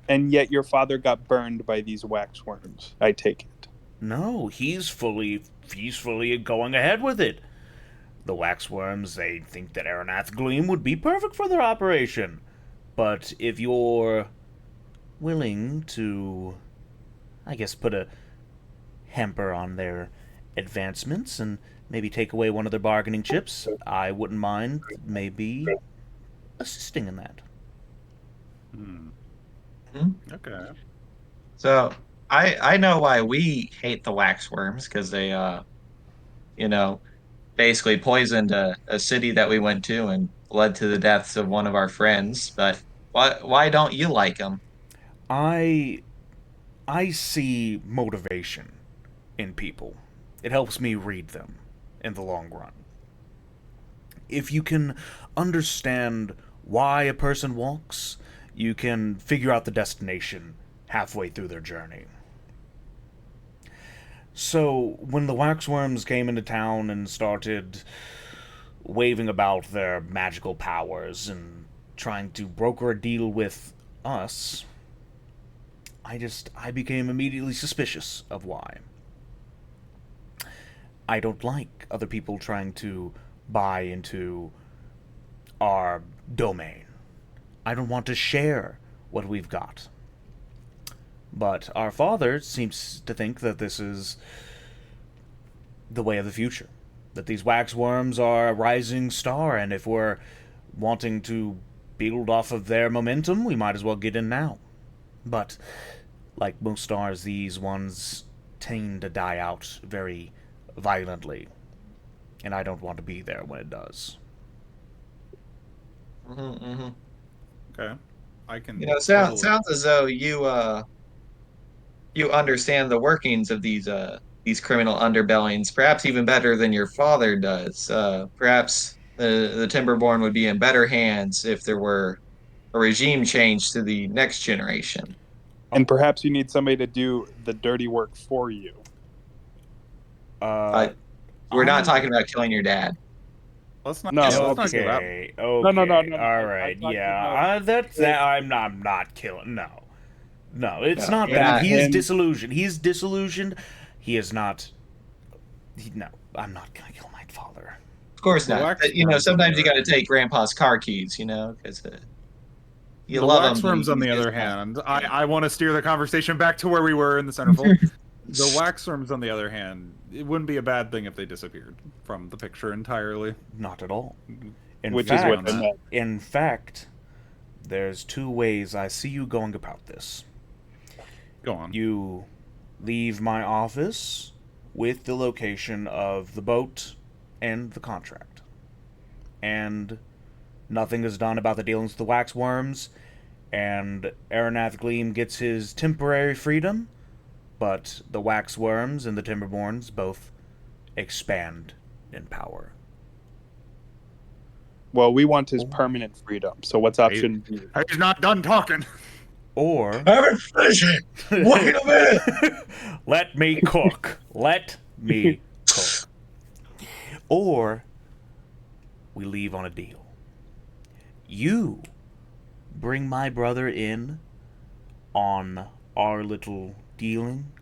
S2: And yet your father got burned by these waxworms, I take it.
S1: No, he's fully going ahead with it. The waxworms, they think that Aranath Gleam would be perfect for their operation. But if you're willing to, I guess, put a hamper on their advancements and maybe take away one of their bargaining chips, I wouldn't mind maybe assisting in that.
S3: Okay.
S4: So I know why we hate the waxworms because they you know basically poisoned a city that we went to and led to the deaths of one of our friends. But why don't you like them?
S1: I I see motivation in people. It helps me read them in the long run. If you can understand why a person walks, you can figure out the destination halfway through their journey. So, when the waxworms came into town and started waving about their magical powers and trying to broker a deal with us, I became immediately suspicious of why. I don't like other people trying to buy into our domain. I don't want to share what we've got. But our father seems to think that this is the way of the future. That these waxworms are a rising star, and if we're wanting to build off of their momentum, we might as well get in now. But, like most stars, these ones tend to die out very violently. And I don't want to be there when it does.
S3: Okay. I can.
S4: Sounds as though you understand the workings of these criminal underbellings, perhaps even better than your father does. Perhaps the Timberborn would be in better hands if there were a regime change to the next generation.
S2: And perhaps you need somebody to do the dirty work for you.
S1: Uh,
S4: We're not
S1: I'm-
S4: talking about killing your dad.
S3: Let's not.
S2: No,
S3: yeah,
S2: no,
S3: let's not get that.
S1: Okay.
S2: No, no,
S1: Okay.
S2: no.
S1: All
S2: I'm
S1: right.
S2: talking
S1: Yeah.
S2: about-
S1: That. I'm not killing. No. No. It's
S4: No,
S1: not
S4: you're
S1: that.
S4: not.
S1: He is
S2: And-
S1: disillusioned. He is disillusioned. He is not. No. I'm not gonna kill my father.
S4: Of course
S3: The
S4: not.
S3: wax
S4: But,
S3: worms, on
S4: sometimes
S3: the
S4: you got
S3: other
S4: to take Grandpa's car keys, because you
S3: the
S4: love
S3: wax
S4: them.
S3: worms, on the other hand, I want to steer the conversation back to where we were in the centerfold. The wax worms, on the other hand, it wouldn't be a bad thing if they disappeared from the picture entirely.
S1: Not at all. In
S2: Which
S1: fact,
S2: is what I meant.
S1: in fact, there's two ways I see you going about this.
S3: Go on.
S1: You leave my office with the location of the boat and the contract. And nothing is done about the dealings with the waxworms, and Aronath Gleam gets his temporary freedom, but the waxworms and the Timberborns both expand in power.
S2: Well, we want his permanent freedom. So what's option B?
S3: He's not done talking.
S1: Or
S4: haven't finished it. Wait a minute.
S1: let me cook. Let me cook. Or we leave on a deal. You bring my brother in on our little dealing.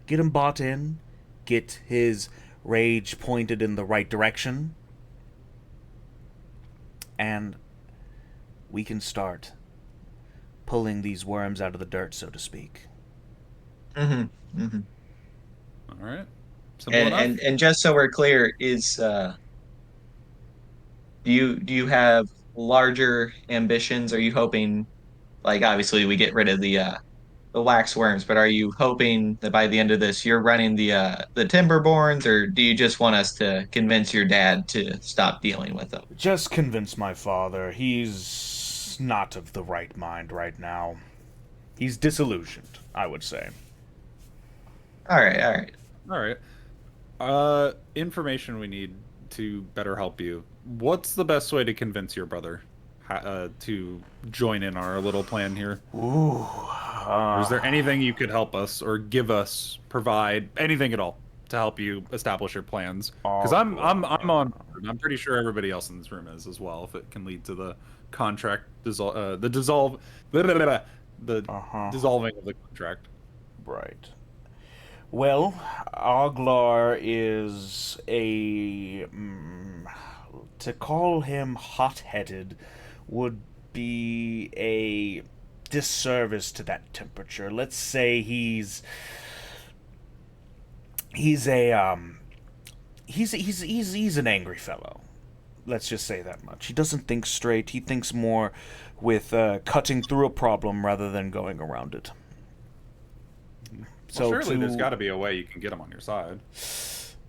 S1: Get him bought in. Get his rage pointed in the right direction. And we can start pulling these worms out of the dirt, so to speak.
S4: Mm-hmm. Mm-hmm.
S3: All right. Simple enough.
S4: And just so we're clear, do you have larger ambitions? Are you hoping, like, obviously we get rid of the wax worms, but are you hoping that by the end of this you're running the Timberborns, or do you just want us to convince your dad to stop dealing with them?
S1: Just convince my father. He's not of the right mind right now. He's disillusioned, I would say.
S4: All right, all right.
S3: All right. Information we need to better help you. What's the best way to convince your brother to join in our little plan here?
S1: Ooh.
S3: Or is there anything you could help us or give us, provide anything at all to help you establish your plans? Because I'm on. I'm pretty sure everybody else in this room is as well. If it can lead to the contract dissolve, the dissolving of the contract.
S1: Right. Well, Oglar is a... to call him hot-headed would be a disservice to that temperature. Let's say he's an angry fellow. Let's just say that much. He doesn't think straight. He thinks more with cutting through a problem rather than going around it.
S3: So surely there's got to be a way you can get him on your side.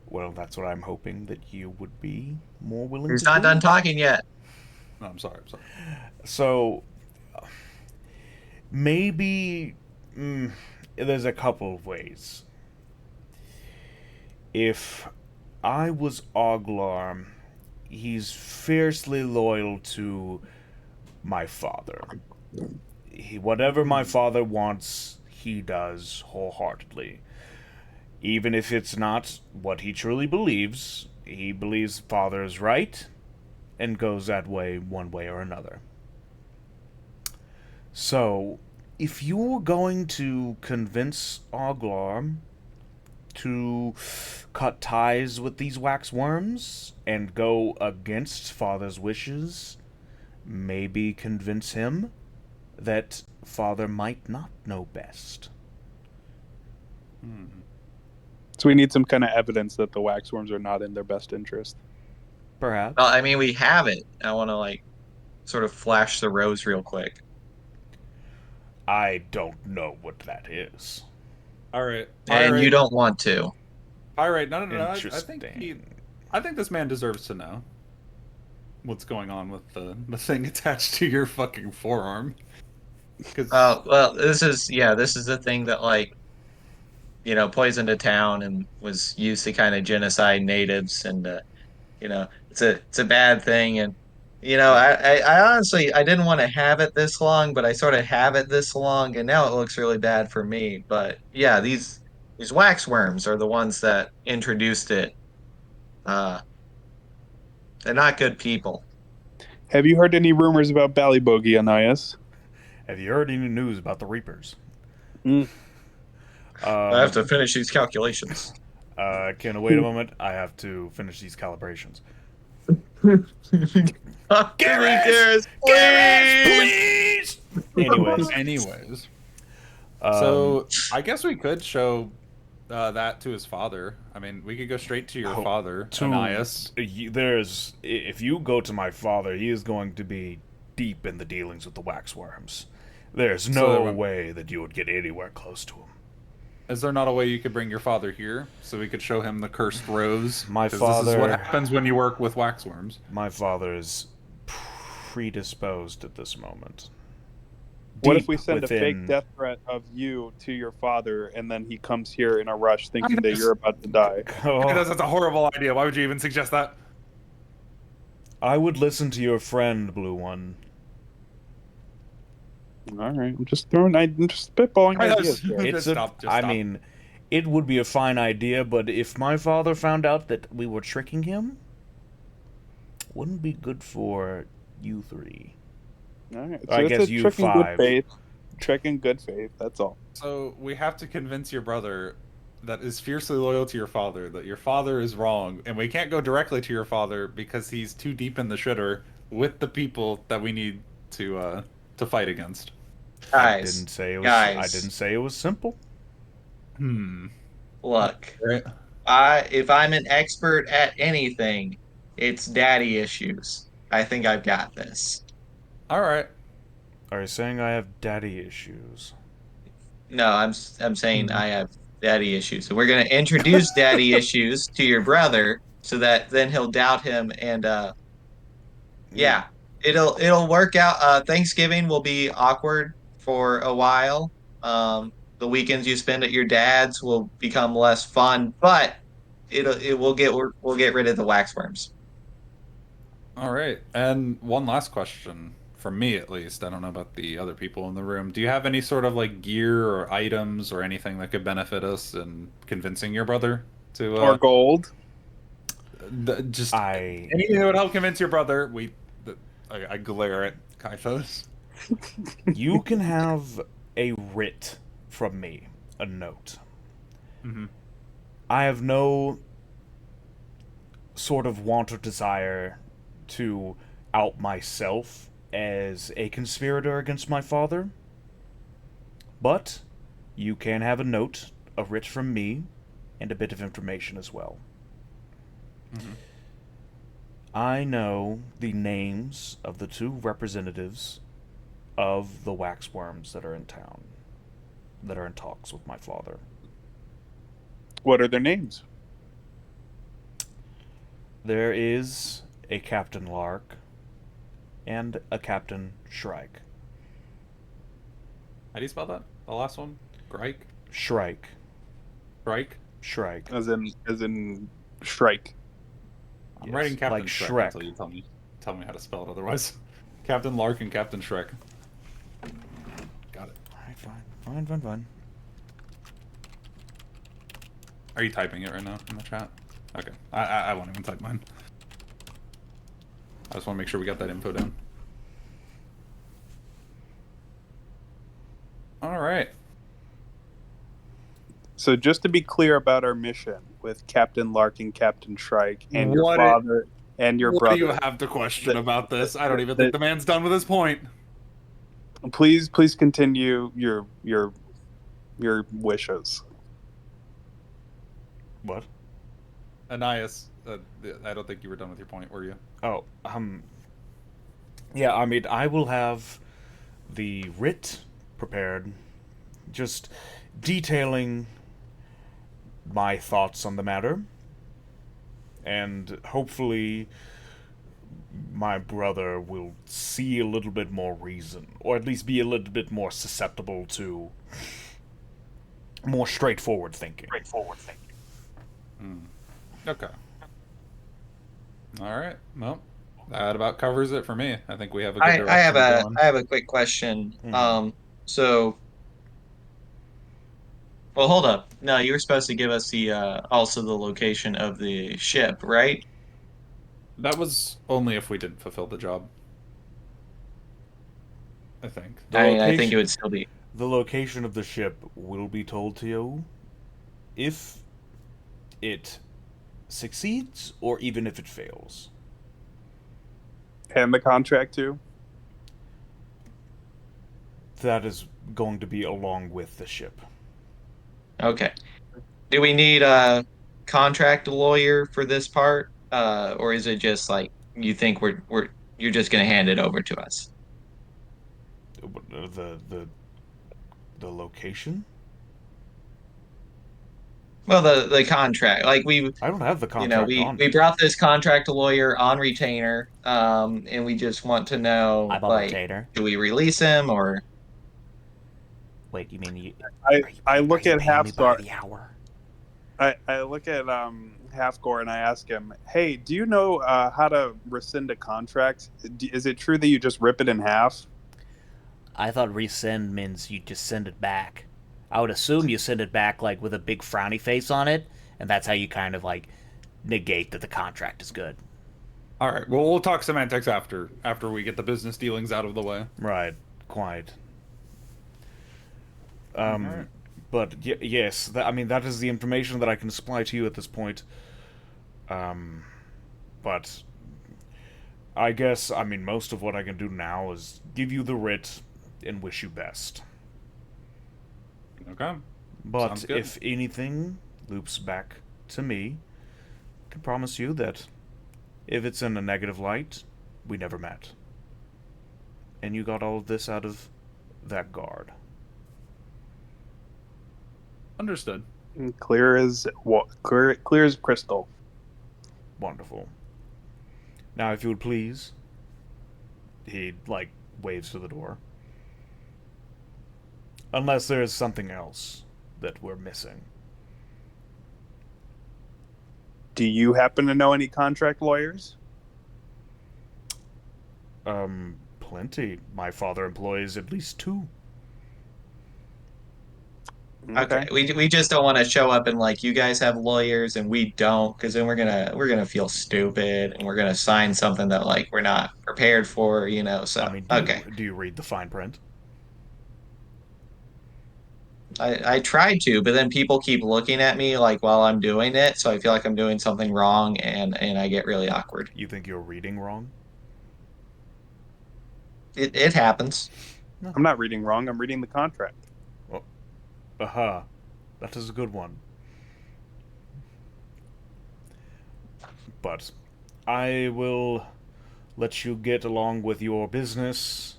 S1: Well, that's what I'm hoping that you would be more willing
S4: He's
S1: to
S4: not
S1: do.
S4: done talking yet.
S3: No, I'm sorry.
S1: So maybe there's a couple of ways. If I was Oglar, he's fiercely loyal to my father. Whatever my father wants, he does wholeheartedly. Even if it's not what he truly believes, he believes father is right and goes that way one way or another. So, if you're going to convince Oglar to cut ties with these wax worms and go against father's wishes, maybe convince him that father might not know best.
S2: So we need some kind of evidence that the waxworms are not in their best interest.
S1: Perhaps.
S4: Well, I mean, we have it. I want to sort of flash the rose real quick.
S1: I don't know what that is.
S3: All right.
S4: And you don't want to.
S3: All right. No. I
S1: Interesting.
S3: think this man deserves to know what's going on with the thing attached to your fucking forearm.
S4: Well, this is the thing that poisoned a town and was used to kind of genocide natives, and it's a bad thing, and I honestly I didn't want to have it this long, but I sort of have it this long, and now it looks really bad for me. But yeah, these wax worms are the ones that introduced it. Uh, they're not good people.
S2: Have you heard any rumors about Ballybogey, Anais?
S1: Have you heard any news about the Reapers?
S2: Mm.
S4: I have to
S1: Um,
S4: finish these calculations.
S1: can I wait a moment? I have to finish these calibrations.
S4: Talk to me,
S1: Garrus!
S4: Garrus,
S1: Garrus,
S4: please!
S1: please! Anyways,
S3: Anyways,
S1: um,
S3: so I guess we could show that to his father. I mean, we could go straight to your
S1: Oh,
S3: father,
S1: to
S3: Anais.
S1: if you go to my father, he is going to be deep in the dealings with the waxworms. There's no
S3: So,
S1: way that you would get anywhere close to him.
S3: is there not a way you could bring your father here so we could show him the cursed rose?
S1: My
S3: 'Cause this is what
S1: father-
S3: happens when you work with waxworms.
S1: My father is predisposed at this moment.
S2: What if
S1: Deep
S2: we send a
S1: within-
S2: fake death threat of you to your father, and then he comes here in a rush, thinking that
S3: Anais.
S2: you're about to die?
S1: Oh,
S3: That's a horrible idea. Why would you even suggest that?
S1: I would listen to your friend, Blue One.
S2: All right, I'm just spitballing
S3: I know,
S2: ideas here.
S3: Just
S1: It's
S3: stop, just
S1: I
S3: stop.
S1: mean, it would be a fine idea, but if my father found out that we were tricking him, wouldn't be good for you three.
S2: All right,
S1: I
S2: so
S1: guess
S2: it's a
S1: you
S2: trick in good
S1: five.
S2: faith. Trick in good faith. That's all.
S3: So we have to convince your brother that is fiercely loyal to your father that your father is wrong, and we can't go directly to your father because he's too deep in the shitter with the people that we need to fight against.
S1: I
S4: Guys,
S1: didn't say it was.
S4: guys.
S1: I didn't say it was simple.
S4: Look,
S3: Right.
S4: if I'm an expert at anything, it's daddy issues. I think I've got this.
S3: All right.
S1: Are you saying I have daddy issues?
S4: No, I'm saying I have daddy issues. So we're gonna introduce daddy issues to your brother so that then he'll doubt him and yeah, it'll work out. Thanksgiving will be awkward for a while. The weekends you spend at your dad's will become less fun, but we'll get rid of the waxworms.
S3: All right. And one last question from me, at least. I don't know about the other people in the room. Do you have any sort of like gear or items or anything that could benefit us in convincing your brother to
S2: Or gold.
S3: just
S1: I
S3: anything that would help convince your brother? I glare at Kaithos.
S1: You can have a writ from me, a note.
S3: Mm-hmm.
S1: I have no sort of want or desire to out myself as a conspirator against my father, but you can have a note, a writ from me, and a bit of information as well.
S3: Mm-hmm.
S1: I know the names of the two representatives of the waxworms that are in town, that are in talks with my father.
S2: What are their names?
S1: There is a Captain Lark and a Captain Shrike.
S3: How do you spell that? The last one? Grike?
S1: Shrike.
S3: Shrike?
S1: Shrike.
S2: As in Shrike.
S3: I'm
S1: Yes,
S3: writing Captain
S1: like
S3: Shrek
S1: Shrek.
S3: until you tell me how to spell it otherwise. Captain Lark and Captain Shrek. Got it.
S1: Alright, fine.
S3: Are you typing it right now in the chat? Okay. I won't even type mine. I just want to make sure we got that info down. Alright.
S2: So just to be clear about our mission with Captain Lark and Captain Shrike and your
S3: What
S2: father and your
S3: What
S2: brother.
S3: do you have to question
S2: The-
S3: about this? I don't even
S2: the-
S3: think the man's done with his point.
S2: Please continue your wishes.
S1: What?
S3: Anais, I don't think you were done with your point, were you?
S1: Oh, yeah, I mean, I will have the writ prepared, just detailing my thoughts on the matter, and hopefully my brother will see a little bit more reason, or at least be a little bit more susceptible to more straightforward thinking.
S3: Okay. Alright, well, That about covers it for me. I think we have a good
S4: I have
S3: direction
S4: a
S3: going.
S4: I have a quick question.
S1: Mhm.
S4: So well, hold up. No, you were supposed to give us the also the location of the ship, right?
S3: That was only if we didn't fulfill the job, I think.
S1: The
S4: I mean, I think it
S1: location,
S4: would still be
S1: the location of the ship will be told to you if it succeeds or even if it fails.
S2: And the contract too.
S1: That is going to be along with the ship.
S4: okay. Do we need a contract lawyer for this part? Or is it just like you think we're you're just gonna hand it over to us?
S1: The location?
S4: Well, the contract, like we
S1: I don't have the
S4: you know,
S1: contract on
S4: we
S1: me.
S4: brought this contract lawyer on retainer, and we just want to know,
S5: I'm a
S4: like,
S5: retainer.
S4: do we release him or
S5: Wait, you mean you?
S2: I
S5: Are
S2: look
S5: you
S2: at
S5: paying me by
S2: Halfgor.
S5: the hour?
S2: I look at Halfgor and I ask him, "Hey, do you know how to rescind a contract? Is it true that you just rip it in half?"
S5: I thought resend means you just send it back. I would assume you send it back like with a big frowny face on it, and that's how you kind of like negate that the contract is good.
S3: All right. Well, we'll talk semantics after we get the business dealings out of the way.
S1: Right, quite.
S3: All right.
S1: But yes, I mean that is the information that I can supply to you at this point. Um, but I guess I mean most of what I can do now is give you the writ and wish you best.
S3: Okay.
S1: But
S3: Sounds good.
S1: if anything loops back to me, I can promise you that if it's in a negative light, we never met. And you got all of this out of that guard.
S3: Understood.
S2: Clear as clear as crystal.
S1: Wonderful. Now, if you would please, he, like, waves to the door. Unless there is something else that we're missing.
S2: Do you happen to know any contract lawyers?
S1: Plenty. My father employs at least two.
S4: okay,
S2: Okay.
S4: we just don't want to show up and like you guys have lawyers and we don't, because then we're gonna feel stupid and we're gonna sign something that like we're not prepared for, you know.
S1: I
S4: So
S1: mean,
S4: okay,
S1: do you read the fine print?
S4: I tried to, but then people keep looking at me like while I'm doing it, so I feel like I'm doing something wrong and I get really awkward.
S1: You think you're reading wrong?
S4: It happens.
S1: No.
S2: I'm not reading wrong. I'm reading the contract.
S1: Oh, aha. That is a good one. But I will let you get along with your business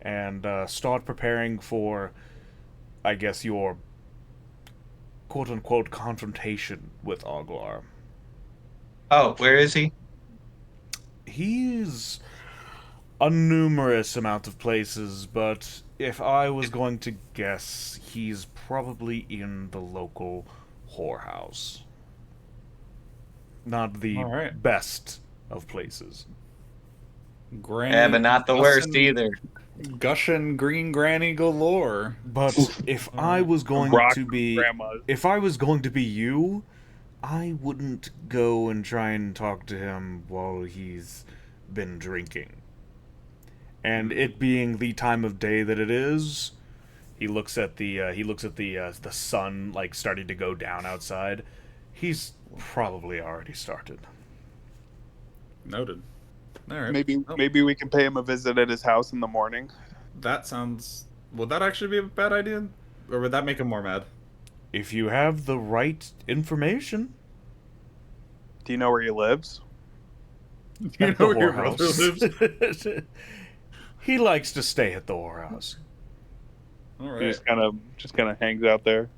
S1: and start preparing for, I guess, your quote unquote confrontation with Oglar.
S4: Oh, where is he?
S1: He's a numerous amount of places, but if I was going to guess, he's probably in the local whorehouse. Not the
S3: All right.
S1: best of places.
S4: Yeah, but
S3: Granny
S4: not the worst either.
S3: Gushing green granny galore.
S1: But if
S3: All
S1: I
S3: right.
S1: was going
S2: Rock
S1: to be
S2: grandmas.
S1: if I was going to be you, I wouldn't go and try and talk to him while he's been drinking. And it being the time of day that it is, he looks at the sun like starting to go down outside. He's probably already started.
S3: Noted. All right.
S2: Maybe
S3: Well,
S2: maybe we can pay him a visit at his house in the morning.
S3: that sounds. Would that actually be a bad idea? Or would that make him more mad?
S1: If you have the right information,
S2: Do you know where he lives?
S3: You
S1: at
S3: know
S1: the
S3: where your brother lives?
S1: whorehouse. He likes to stay at the whorehouse.
S3: All
S2: He
S3: right.
S2: just kind of hangs out there.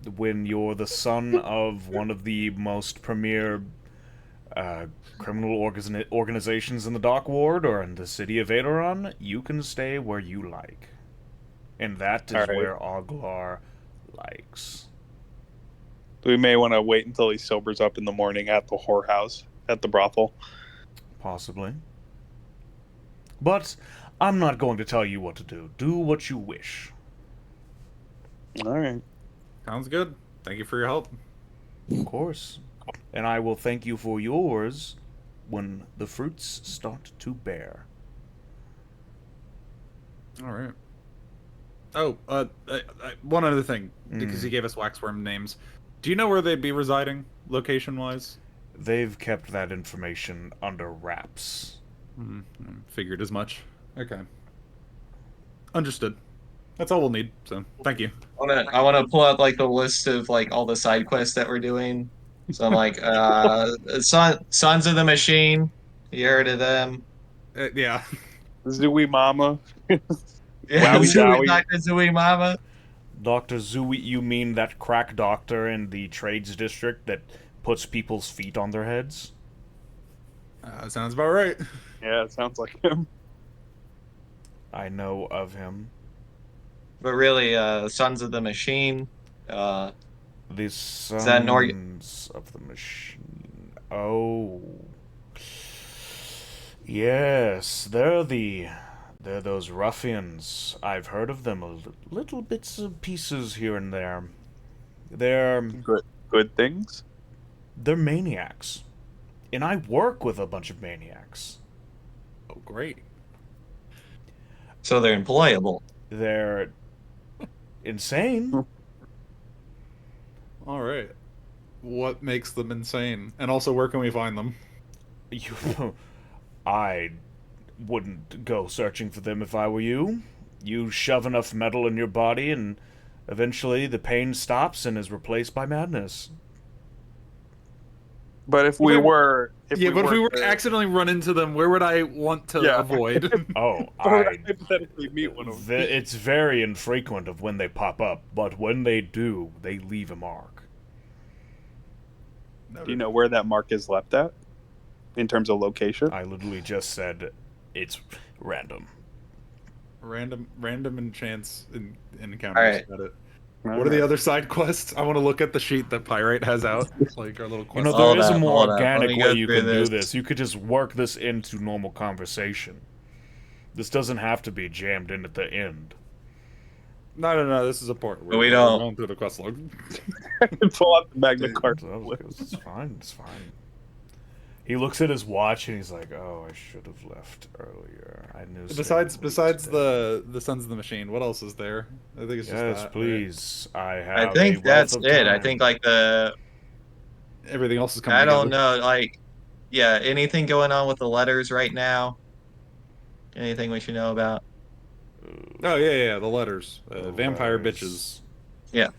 S1: When you're the son of one of the most premier uh, criminal organizations in the dock ward or in the city of Aderon, you can stay where you like. And that
S2: All
S1: is
S2: right.
S1: where Oglar likes.
S2: We may want to wait until he sobers up in the morning at the whorehouse, at the brothel.
S1: Possibly. But I'm not going to tell you what to do. Do what you wish.
S2: All right.
S3: Sounds good. Thank you for your help.
S1: Of course. And I will thank you for yours when the fruits start to bear.
S3: All right. Oh, one other thing, because
S1: Mm.
S3: he gave us waxworm names. Do you know where they'd be residing, location-wise?
S1: They've kept that information under wraps.
S3: Figured as much. Okay. Understood. That's all we'll need, so thank you.
S4: I wanna pull out like the list of like all the side quests that we're doing. So I'm like, Sons of the Machine. You heard of them?
S3: Yeah.
S2: Zooey Mama.
S4: Yeah,
S2: Wowie
S4: Zooey,
S2: zowie.
S4: Dr. Zooey Mama.
S1: Dr. Zooey, you mean that crack doctor in the trades district that puts people's feet on their heads?
S3: Sounds about right.
S2: Yeah, it sounds like him.
S1: I know of him.
S4: But really, Sons of the Machine. Uh,
S1: The
S4: that an org-
S1: Sons of the Machine. Oh. Yes, they're those ruffians. I've heard of them, little bits and pieces here and there. They're
S2: Good things.
S1: they're maniacs. And I work with a bunch of maniacs.
S3: Oh, great.
S4: so they're employable.
S1: They're insane.
S3: All right. What makes them insane? And also, where can we find them?
S1: You, I wouldn't go searching for them if I were you. You shove enough metal in your body, and eventually the pain stops and is replaced by madness.
S2: But if we were,
S3: If we were
S2: to
S3: to accidentally run into them, where would I want to avoid?
S1: Oh,
S2: hypothetically meet one of them.
S1: it's very infrequent of when they pop up, but when they do, they leave a mark.
S2: Do you know where that mark is left at, in terms of location?
S1: I literally just said it's random.
S3: Random and chance encounters.
S4: All right.
S3: Got it. What are the other side quests? I want to look at the sheet that Pyrite has out, like our little
S1: You
S3: quest.
S1: know,
S4: Hold
S1: there is a
S4: up,
S1: more
S4: hold up. Let
S1: organic
S4: me go
S1: way you
S4: through
S1: can do
S4: this.
S1: this. You could just work this into normal conversation. This doesn't have to be jammed in at the end.
S3: No. This is a port.
S4: We
S3: We're
S4: don't-
S3: going through the quest log.
S2: Pull out the Magna Carta.
S1: It's fine. It's fine. He looks at his watch and he's like, "Oh, I should have left earlier. I knew."
S3: Besides
S1: today."
S3: the Sons of the Machine, what else is there? I think it's just
S1: Yes,
S3: that, right?
S1: please. I have.
S4: I think
S1: a
S4: that's
S1: wealth of
S4: it. I
S1: time.
S4: think like the
S3: Everything else is coming
S4: I don't
S3: together.
S4: know, like yeah, anything going on with the letters right now? Anything we should know about?
S3: Oh yeah, the letters.
S1: The
S3: Vampire
S1: letters.
S3: bitches.
S4: Yeah.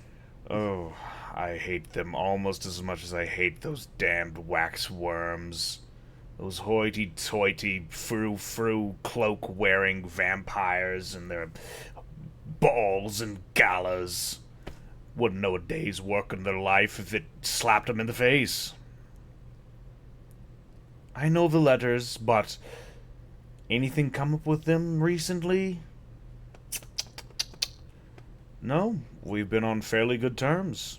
S1: Oh, I hate them almost as much as I hate those damned wax worms. Those hoity-toity, frou-frou, cloak-wearing vampires and their balls and galas. Wouldn't know a day's work in their life if it slapped them in the face. I know the letters, but anything come up with them recently? No, we've been on fairly good terms.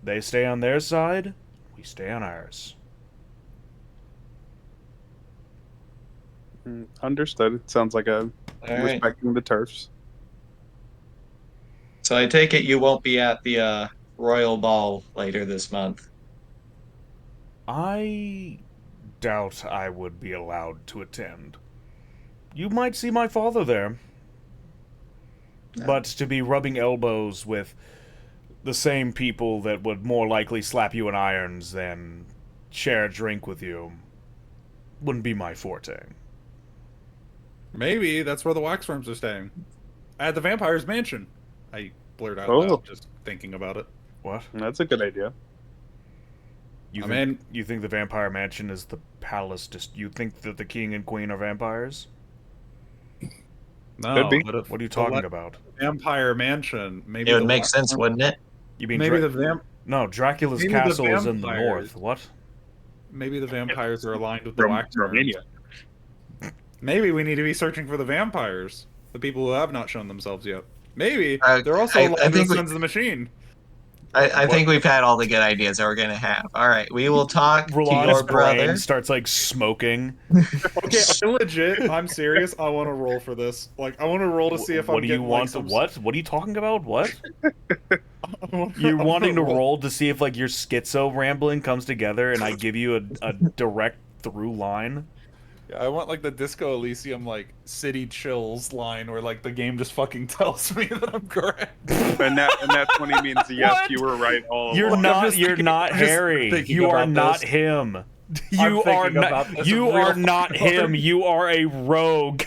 S1: They stay on their side, we stay on ours.
S2: Understood. It sounds like a
S4: All right.
S2: respecting the turfs.
S4: So I take it you won't be at the Royal Ball later this month.
S1: I doubt I would be allowed to attend. You might see my father there. But to be rubbing elbows with the same people that would more likely slap you in irons than share a drink with you wouldn't be my forte.
S3: Maybe that's where the waxworms are staying. At the vampire's mansion. I blurred out
S2: Oh.
S3: loud just thinking about it.
S1: What?
S2: That's a good idea.
S1: You
S3: I
S1: think,
S3: mean-
S1: you think the vampire mansion is the palace? You think that the king and queen are vampires?
S3: No,
S2: Could be.
S3: but if
S1: What are you
S3: the
S1: talking about?
S3: Vampire mansion. Maybe
S4: It would
S3: the
S4: make sense,
S3: waxworm-
S4: wouldn't it?
S1: You mean
S3: Maybe the
S1: No, Dracula's
S3: maybe the
S1: castle is in the
S3: vampires.
S1: north. What?
S3: maybe the vampires are aligned with the waxworms.
S2: Romania.
S3: Maybe we need to be searching for the vampires, the people who have not shown themselves yet. Maybe
S4: I-
S3: they're also
S4: I
S3: aligned with
S4: think
S3: the
S4: we-
S3: Sons of the Machine.
S4: I think we've had all the good ideas that we're gonna have. All right, we will talk to
S1: Rolan's
S4: your
S1: brain
S4: brother.
S1: starts like smoking.
S3: Okay, I'm serious. I want to roll for this. Like, I want to roll to see if
S1: What
S3: I'm
S1: do you
S3: getting
S1: want?
S3: like some.
S1: What? What are you talking about? What?
S3: I'm
S1: You're wanting to
S3: gonna
S1: roll to see if like your schizo rambling comes together, and I give you a direct through line.
S3: Yeah, I want like the Disco Elysium like city chills line where like the game just fucking tells me that I'm correct.
S2: And that 20 means yes,
S1: What?
S2: you were right all
S1: You're
S2: along.
S1: not.
S3: just
S1: You're
S3: thinking-
S1: not
S3: I'm just
S1: Harry.
S3: thinking
S1: You are
S3: about
S1: not
S3: this.
S1: him.
S3: I'm
S1: You are
S3: thinking about
S1: not.
S3: this
S1: You
S3: real
S1: are not
S3: hard.
S1: him. You are a rogue.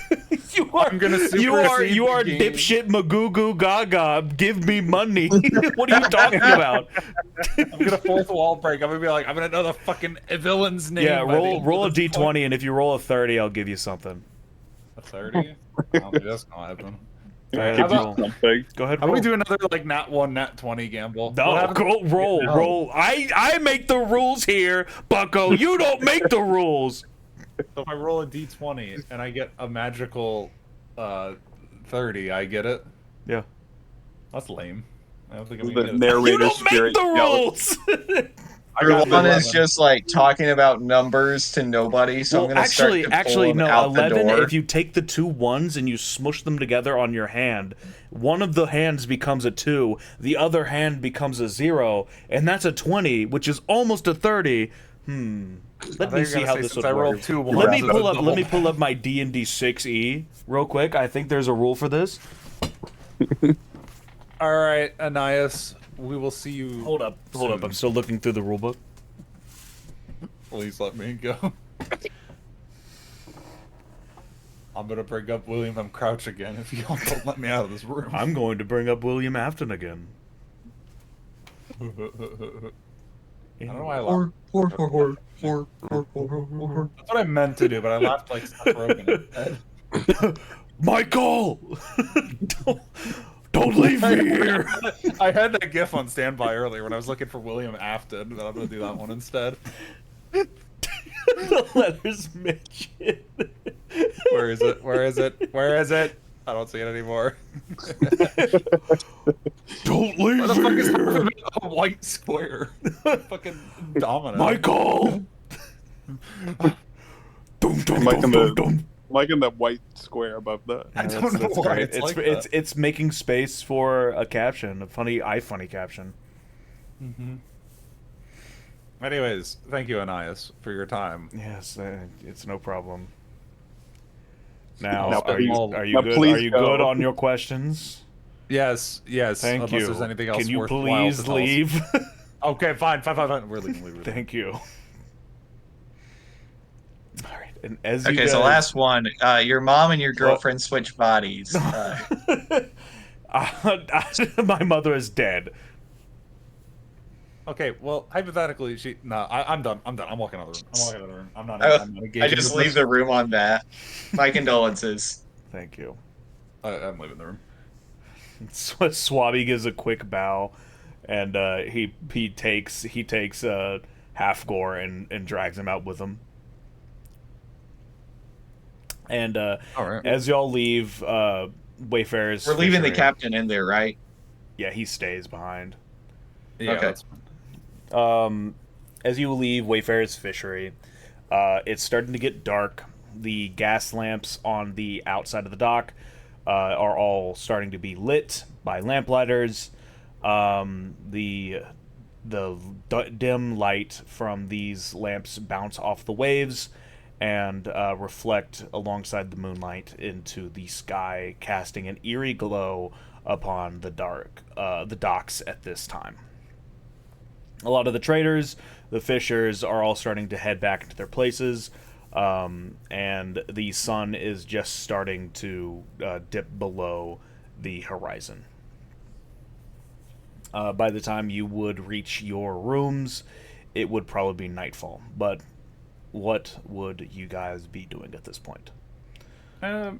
S1: You are.
S3: I'm gonna
S1: You are.
S3: supersede
S1: You are
S3: the game.
S1: dipshit magoo gaga. Give me money. What are you talking about?
S3: I'm gonna fourth wall break. I'm gonna be like, I'm gonna know the fucking villain's name.
S1: Yeah.
S3: by the
S1: Roll.
S3: end
S1: Roll a
S3: of this point.
S1: d20, and if you roll a 30, I'll give you something.
S3: A 30? I don't think that's gonna happen.
S1: Go ahead.
S2: Give you
S1: Roll.
S2: something.
S1: Go ahead.
S3: How about
S1: Roll.
S3: we do another like nat 1, nat 20 gamble? What
S1: No,
S3: happens-
S1: go roll,
S3: No.
S1: roll. I make the rules here, Bucko. You don't make the rules.
S3: So if I roll a d20 and I get a magical 30, I get it.
S1: Yeah.
S3: That's lame. I don't think I'm
S2: The
S3: gonna get it.
S1: You
S2: narrator
S1: don't make
S2: spirit
S1: the
S2: yells.
S1: rules.
S3: I got
S4: Roland is
S3: 11.
S4: just like talking about numbers to nobody, so I'm gonna start to pull him
S1: no.
S4: out the
S1: 11.
S4: door.
S1: If you take the 2 ones and you smush them together on your hand, one of the hands becomes a 2, the other hand becomes a 0, and that's a 20, which is almost a 30. Let
S3: I
S1: me
S3: thought you were
S1: see
S3: gonna
S1: how
S3: say
S1: this
S3: since
S1: would
S3: I rolled
S1: work.
S3: 2
S1: Let me
S3: ones,
S1: pull
S3: it's
S1: up.
S3: a
S1: Let me
S3: double.
S1: pull up my D&D 6e real quick. I think there's a rule for this.
S3: All right, Ananias, we will see you.
S1: Hold up. I'm still looking through the rule book.
S3: Please let me go. I'm gonna bring up William M. Crouch again if you don't let me out of this room.
S1: I'm going to bring up William Afton again.
S3: I don't know why I laughed. That's what I meant to do, but I laughed like Seth Rogen instead.
S1: Michael! don't leave me here!
S3: I had that gif on standby earlier when I was looking for William Afton, but I'm gonna do that one instead.
S1: The letters midget.
S3: Where is it? Where is it? Where is it? I don't see it anymore.
S1: Don't
S3: Where
S1: leave
S3: the fuck
S1: me
S3: is
S1: here!
S3: a white square? Fucking domino.
S1: Michael! Dum, dum,
S2: Mike
S1: dum,
S2: in the-
S1: dum, dum.
S2: Like in that white square above that.
S3: I don't know why
S1: great.
S3: it's like that.
S1: It's making space for a caption, a funny caption.
S3: Mm-hmm. Anyways, thank you, Ananias, for your time.
S1: Yes, it's no problem. Now,
S2: Now
S1: are you
S2: please-
S1: are you
S2: now
S1: good?
S2: please
S1: Are you
S2: go.
S1: good on your questions?
S3: Yes, yes.
S1: Thank
S3: unless
S1: you.
S3: there's anything else
S1: Can you
S3: worthwhile
S1: please
S3: to tell us.
S1: leave?
S3: Okay, fine. We're leaving.
S1: Thank you. All right, and as you
S4: Okay, so
S1: guys-
S4: last one. Your mom and your girlfriend switch bodies.
S1: My mother is dead.
S3: Okay, well, hypothetically, I'm done. I'm walking out of the room. I'm not
S4: I
S3: engaging
S4: just
S3: with
S4: leave
S3: this.
S4: the room on that. My condolences.
S1: Thank you.
S3: I'm leaving the room.
S1: Swabby gives a quick bow, and he takes Halfgor and drags him out with him. And
S3: All right.
S1: as y'all leave, Wayfarer's
S4: We're leaving the
S1: fishery-
S4: captain in there, right?
S1: Yeah, he stays behind.
S3: Yeah,
S4: Okay.
S3: that's fine.
S1: As you leave Wayfarer's fishery, it's starting to get dark. The gas lamps on the outside of the dock are all starting to be lit by lamplighters. The dim light from these lamps bounce off the waves and reflect alongside the moonlight into the sky, casting an eerie glow upon the docks at this time. A lot of the traders, the fishers, are all starting to head back into their places, and the sun is just starting to dip below the horizon. By the time you would reach your rooms, it would probably be nightfall. But what would you guys be doing at this point?
S3: I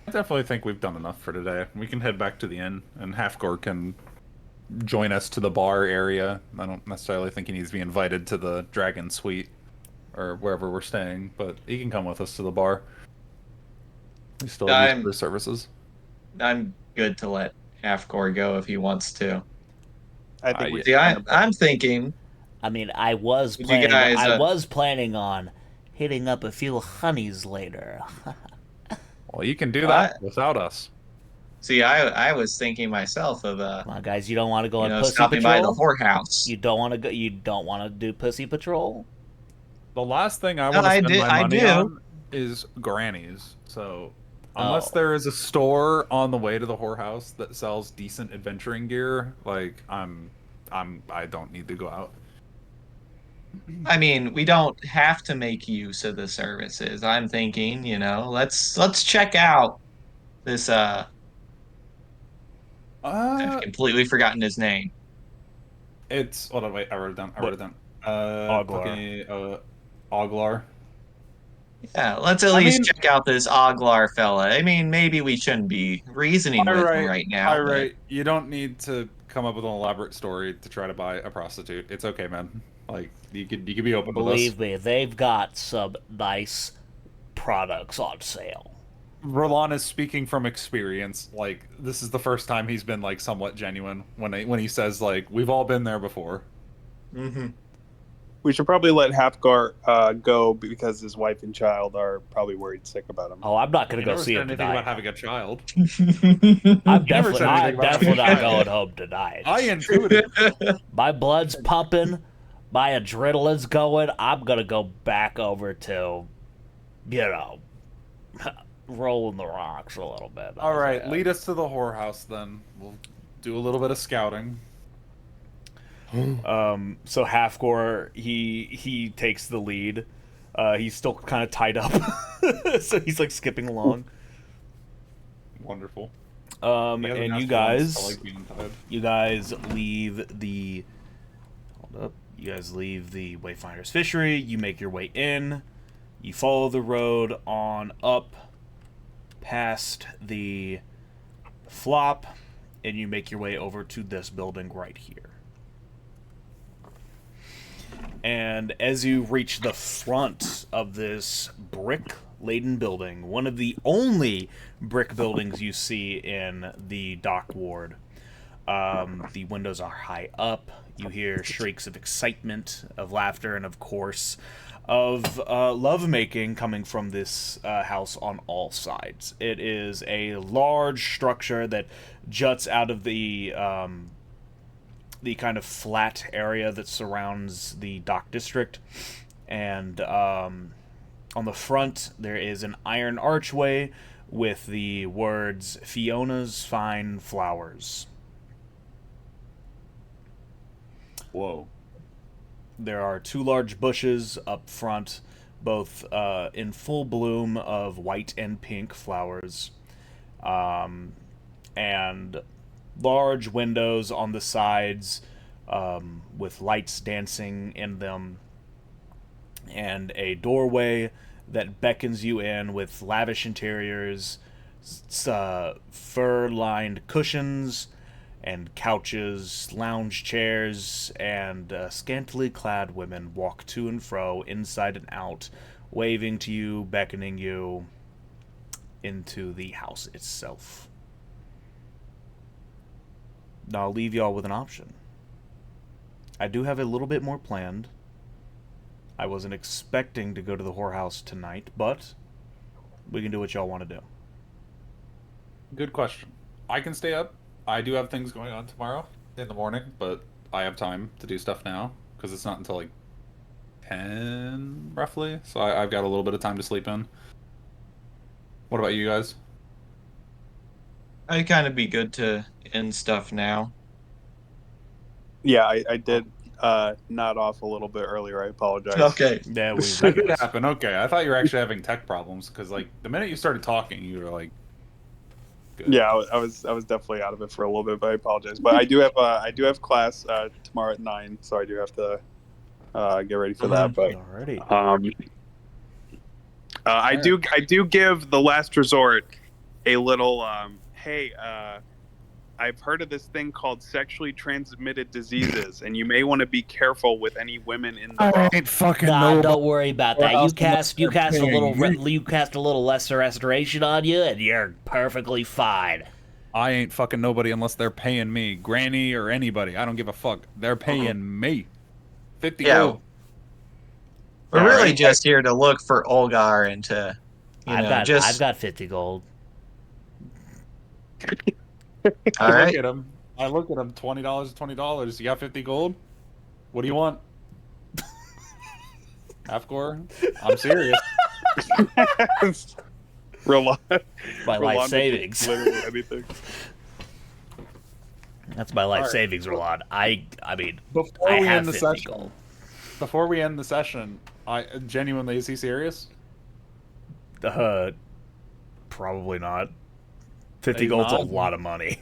S3: definitely think we've done enough for today. We can head back to the inn, and Halfgor can join us to the bar area. I don't necessarily think he needs to be invited to the Dragon Suite or wherever we're staying, but he can come with us to the bar. We still have use for his services.
S4: I'm good to let Halfgor go if he wants to.
S2: I think we
S3: yeah.
S4: See,
S2: should kind of
S4: I'm thinking,
S5: I mean, I was
S4: would you
S5: planning.
S4: guys,
S5: I was planning on hitting up a few honeys later.
S3: Well, you can do
S4: I,
S3: that without us.
S4: see, I was thinking myself of,
S5: Come on, guys, you don't want to go on pussy
S4: stopping by the
S5: patrol?
S4: whorehouse.
S5: You don't want to go. You don't want to do pussy patrol?
S3: The last thing I
S4: No,
S3: want to spend my
S4: I
S3: money
S4: do.
S3: on is grannies. So unless
S5: Oh.
S3: there is a store on the way to the whorehouse that sells decent adventuring gear, like I don't need to go out.
S4: I mean, we don't have to make use of the services. I'm thinking, let's check out this. I've
S3: Uh,
S4: completely forgotten his name.
S3: it's hold on, wait, I wrote it down. I wrote
S1: What?
S3: it down.
S1: Oglar.
S3: Fucking Oglar.
S4: Yeah, let's at
S3: I
S4: least
S3: mean,
S4: check out this Oglar fella. I mean, maybe we shouldn't be reasoning
S3: all
S4: with him
S3: right,
S4: right now,
S3: all
S4: but
S3: right. You don't need to come up with an elaborate story to try to buy a prostitute. It's okay, man. Like you could be open with us.
S5: Believe me, they've got some nice products on sale.
S3: Roland is speaking from experience. Like this is the first time he's been like somewhat genuine when he says like we've all been there before.
S4: mhm.
S2: We should probably let Halfgor go because his wife and child are probably worried sick about him.
S5: Oh, I'm not gonna
S3: You
S5: go
S3: never
S5: see
S3: said
S5: him
S3: anything about
S5: tonight.
S3: having a child.
S5: I'm
S3: never said anything about
S5: definitely
S3: having a
S5: not
S3: child.
S5: going home tonight.
S3: I intuited.
S5: My blood's pumping, my adrenaline's going. I'm gonna go back over to, you know, rolling the rocks a little bit.
S3: All right, lead us to the whorehouse then. We'll do a little bit of scouting.
S1: So Halfgor, he takes the lead. He's still kind of tied up, so he's like skipping along.
S3: Wonderful.
S1: And
S3: He hasn't
S1: you
S3: asked
S1: guys,
S3: once. I like being tied.
S1: you guys leave the. Hold up. You guys leave the Wayfinder's Fishery. You make your way in. You follow the road on up, past the flop, and you make your way over to this building right here. And as you reach the front of this brick-laden building, one of the only brick buildings you see in the dock ward, the windows are high up. You hear shrieks of excitement, of laughter, and of course, of lovemaking coming from this house on all sides. It is a large structure that juts out of the kind of flat area that surrounds the dock district, and on the front there is an iron archway with the words "Fiona's Fine Flowers."
S3: Whoa.
S1: There are two large bushes up front, both in full bloom of white and pink flowers, and large windows on the sides with lights dancing in them, and a doorway that beckons you in with lavish interiors, fur-lined cushions, and couches, lounge chairs, and scantily clad women walk to and fro, inside and out, waving to you, beckoning you into the house itself. Now, I'll leave y'all with an option. I do have a little bit more planned. I wasn't expecting to go to the whorehouse tonight, but we can do what y'all want to do.
S3: Good question. I can stay up. I do have things going on tomorrow in the morning, but I have time to do stuff now because it's not until like 10 roughly. So I've got a little bit of time to sleep in. What about you guys?
S4: I'd kind of be good to end stuff now.
S2: Yeah, I did nod off a little bit earlier. I apologize.
S4: Okay.
S1: Yeah, we
S3: That could happen. Okay, I thought you were actually having tech problems because like the minute you started talking, you were like, good.
S2: Yeah, I was definitely out of it for a little bit, but I apologize. But I do have class tomorrow at 9, so I do have to get ready for that. But
S1: Alrighty.
S2: I do give the last resort a little hey, I've heard of this thing called sexually transmitted diseases, and you may want to be careful with any women in the bar.
S3: ain't fucking
S5: Nah, don't worry about that. You
S3: Whorehouse
S5: cast a
S3: paying
S5: little
S3: me.
S5: you cast a little lesser restoration on you, and you're perfectly fine.
S3: I ain't fucking nobody unless they're paying me. Granny or anybody. I don't give a fuck. They're paying me. 50
S4: Yeah.
S3: gold.
S4: We're
S2: Yeah,
S4: really
S2: right.
S4: just here to look for Olgar and to,
S5: I've
S4: just
S5: got 50 gold.
S4: all
S3: I
S4: right.
S3: look at him. $20, $20. You got 50 gold? What do you want? Halfgor? I'm serious.
S2: Roland,
S5: My life
S2: Roland would
S5: savings.
S2: literally anything.
S5: That's my life
S3: All right.
S5: savings, Roland. I mean,
S3: Before
S5: I
S3: we
S5: have
S3: end the
S5: 50
S3: session,
S5: gold.
S3: I genuinely, is he serious?
S1: Probably not. 50
S3: He's
S1: gold's a
S3: not?
S1: lot of money.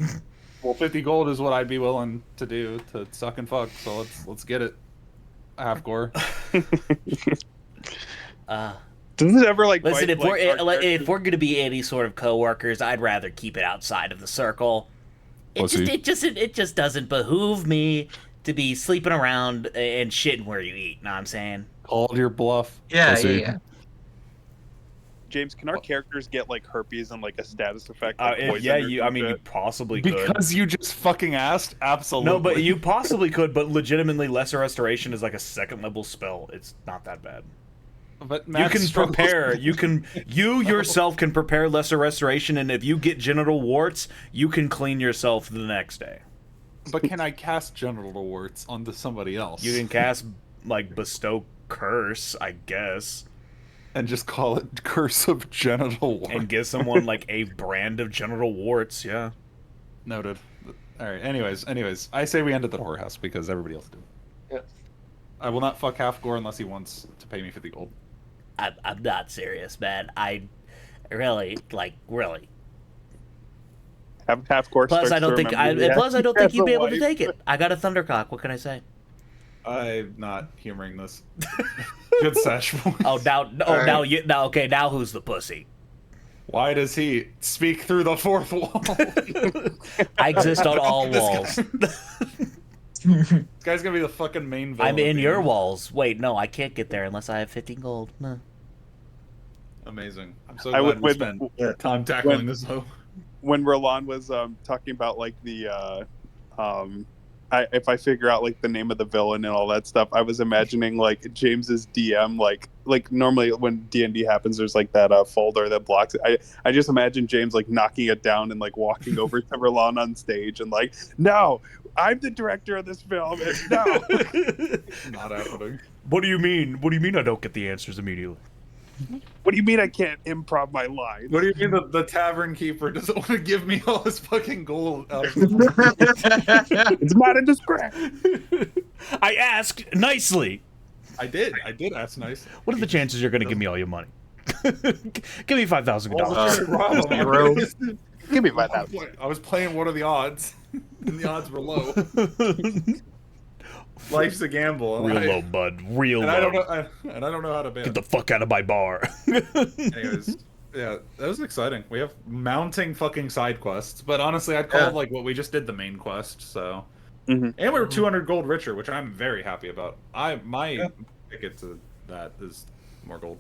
S3: Well, 50 gold is what I'd be willing to do to suck and fuck. So let's get it. Halfgor.
S2: Does it ever like
S5: Listen,
S2: bite, like, our
S5: if
S2: characters?
S5: we're gonna be any sort of coworkers, I'd rather keep it outside of the circle. It just doesn't behoove me to be sleeping around and shitting where you eat. Know what I'm saying?
S3: Called your bluff.
S4: Yeah,
S3: Pussy.
S4: yeah.
S2: James, can our characters get like herpes and like a status effect? Like poison
S1: Yeah,
S2: or
S1: you.
S2: some
S1: I mean, you
S2: shit?
S1: possibly could.
S3: Because you just fucking asked? Absolutely.
S1: No, but you possibly could. But legitimately, lesser restoration is like a second level spell. It's not that bad.
S3: But
S1: You
S3: Matt
S1: can
S3: struggles-
S1: prepare. You yourself can prepare lesser restoration, and if you get genital warts, you can clean yourself the next day.
S3: But can I cast genital warts onto somebody else?
S1: You can cast like bestow curse, I guess,
S3: and just call it Curse of Genital Warts.
S1: and give someone like a brand of genital warts. Yeah.
S3: Noted. All right. Anyways, I say we end at the whorehouse because everybody else did.
S2: Yeah.
S3: I will not fuck Halfgor unless he wants to pay me 50 gold.
S5: I'm not serious, man. I really.
S2: Half course.
S5: Plus, I don't think you'd be able to take it. I got a thundercock. What can I say?
S3: I'm not humoring this. Good sesh.
S5: Oh, now who's the pussy?
S3: Why does he speak through the fourth wall?
S5: I exist on all walls.
S3: This guy's gonna be the fucking main villain.
S5: I'm in
S3: of the
S5: your
S3: game.
S5: walls. Wait, no, I can't get there unless I have 15 gold. No.
S3: Amazing. I'm so
S2: I
S3: glad
S2: would-
S3: we spent
S4: Yeah.
S3: time tackling this though.
S2: When Roland was talking about like the if I figure out like the name of the villain and all that stuff, I was imagining like James's DM, like normally when D&D happens, there's like that folder that blocks it. I just imagine James like knocking it down and like walking over to Roland on stage and like, no, I'm the director of this film, and no.
S3: Not happening.
S1: What do you mean? What do you mean I don't get the answers immediately?
S2: What do you mean I can't improv my lines?
S3: What do you mean the tavern keeper doesn't want to give me all his fucking gold?
S2: It's not in the script.
S1: I asked nicely.
S3: I did ask nice.
S1: What are the chances you're going to give me all your money? Give me $5,000.
S4: Zero.
S2: Give me my house.
S3: I was playing What Are the Odds? And the odds were low. Life's a gamble.
S1: Real low, bud. Real
S3: And
S1: low.
S3: I don't know how to bet.
S1: Get the fuck out of my bar.
S3: Anyways, yeah, that was exciting. We have mounting fucking side quests, but honestly, I'd call
S4: Yeah.
S3: like what we just did the main quest. So,
S2: Mhm.
S3: and we're 200 gold richer, which I'm very happy about. My ticket to that is more gold.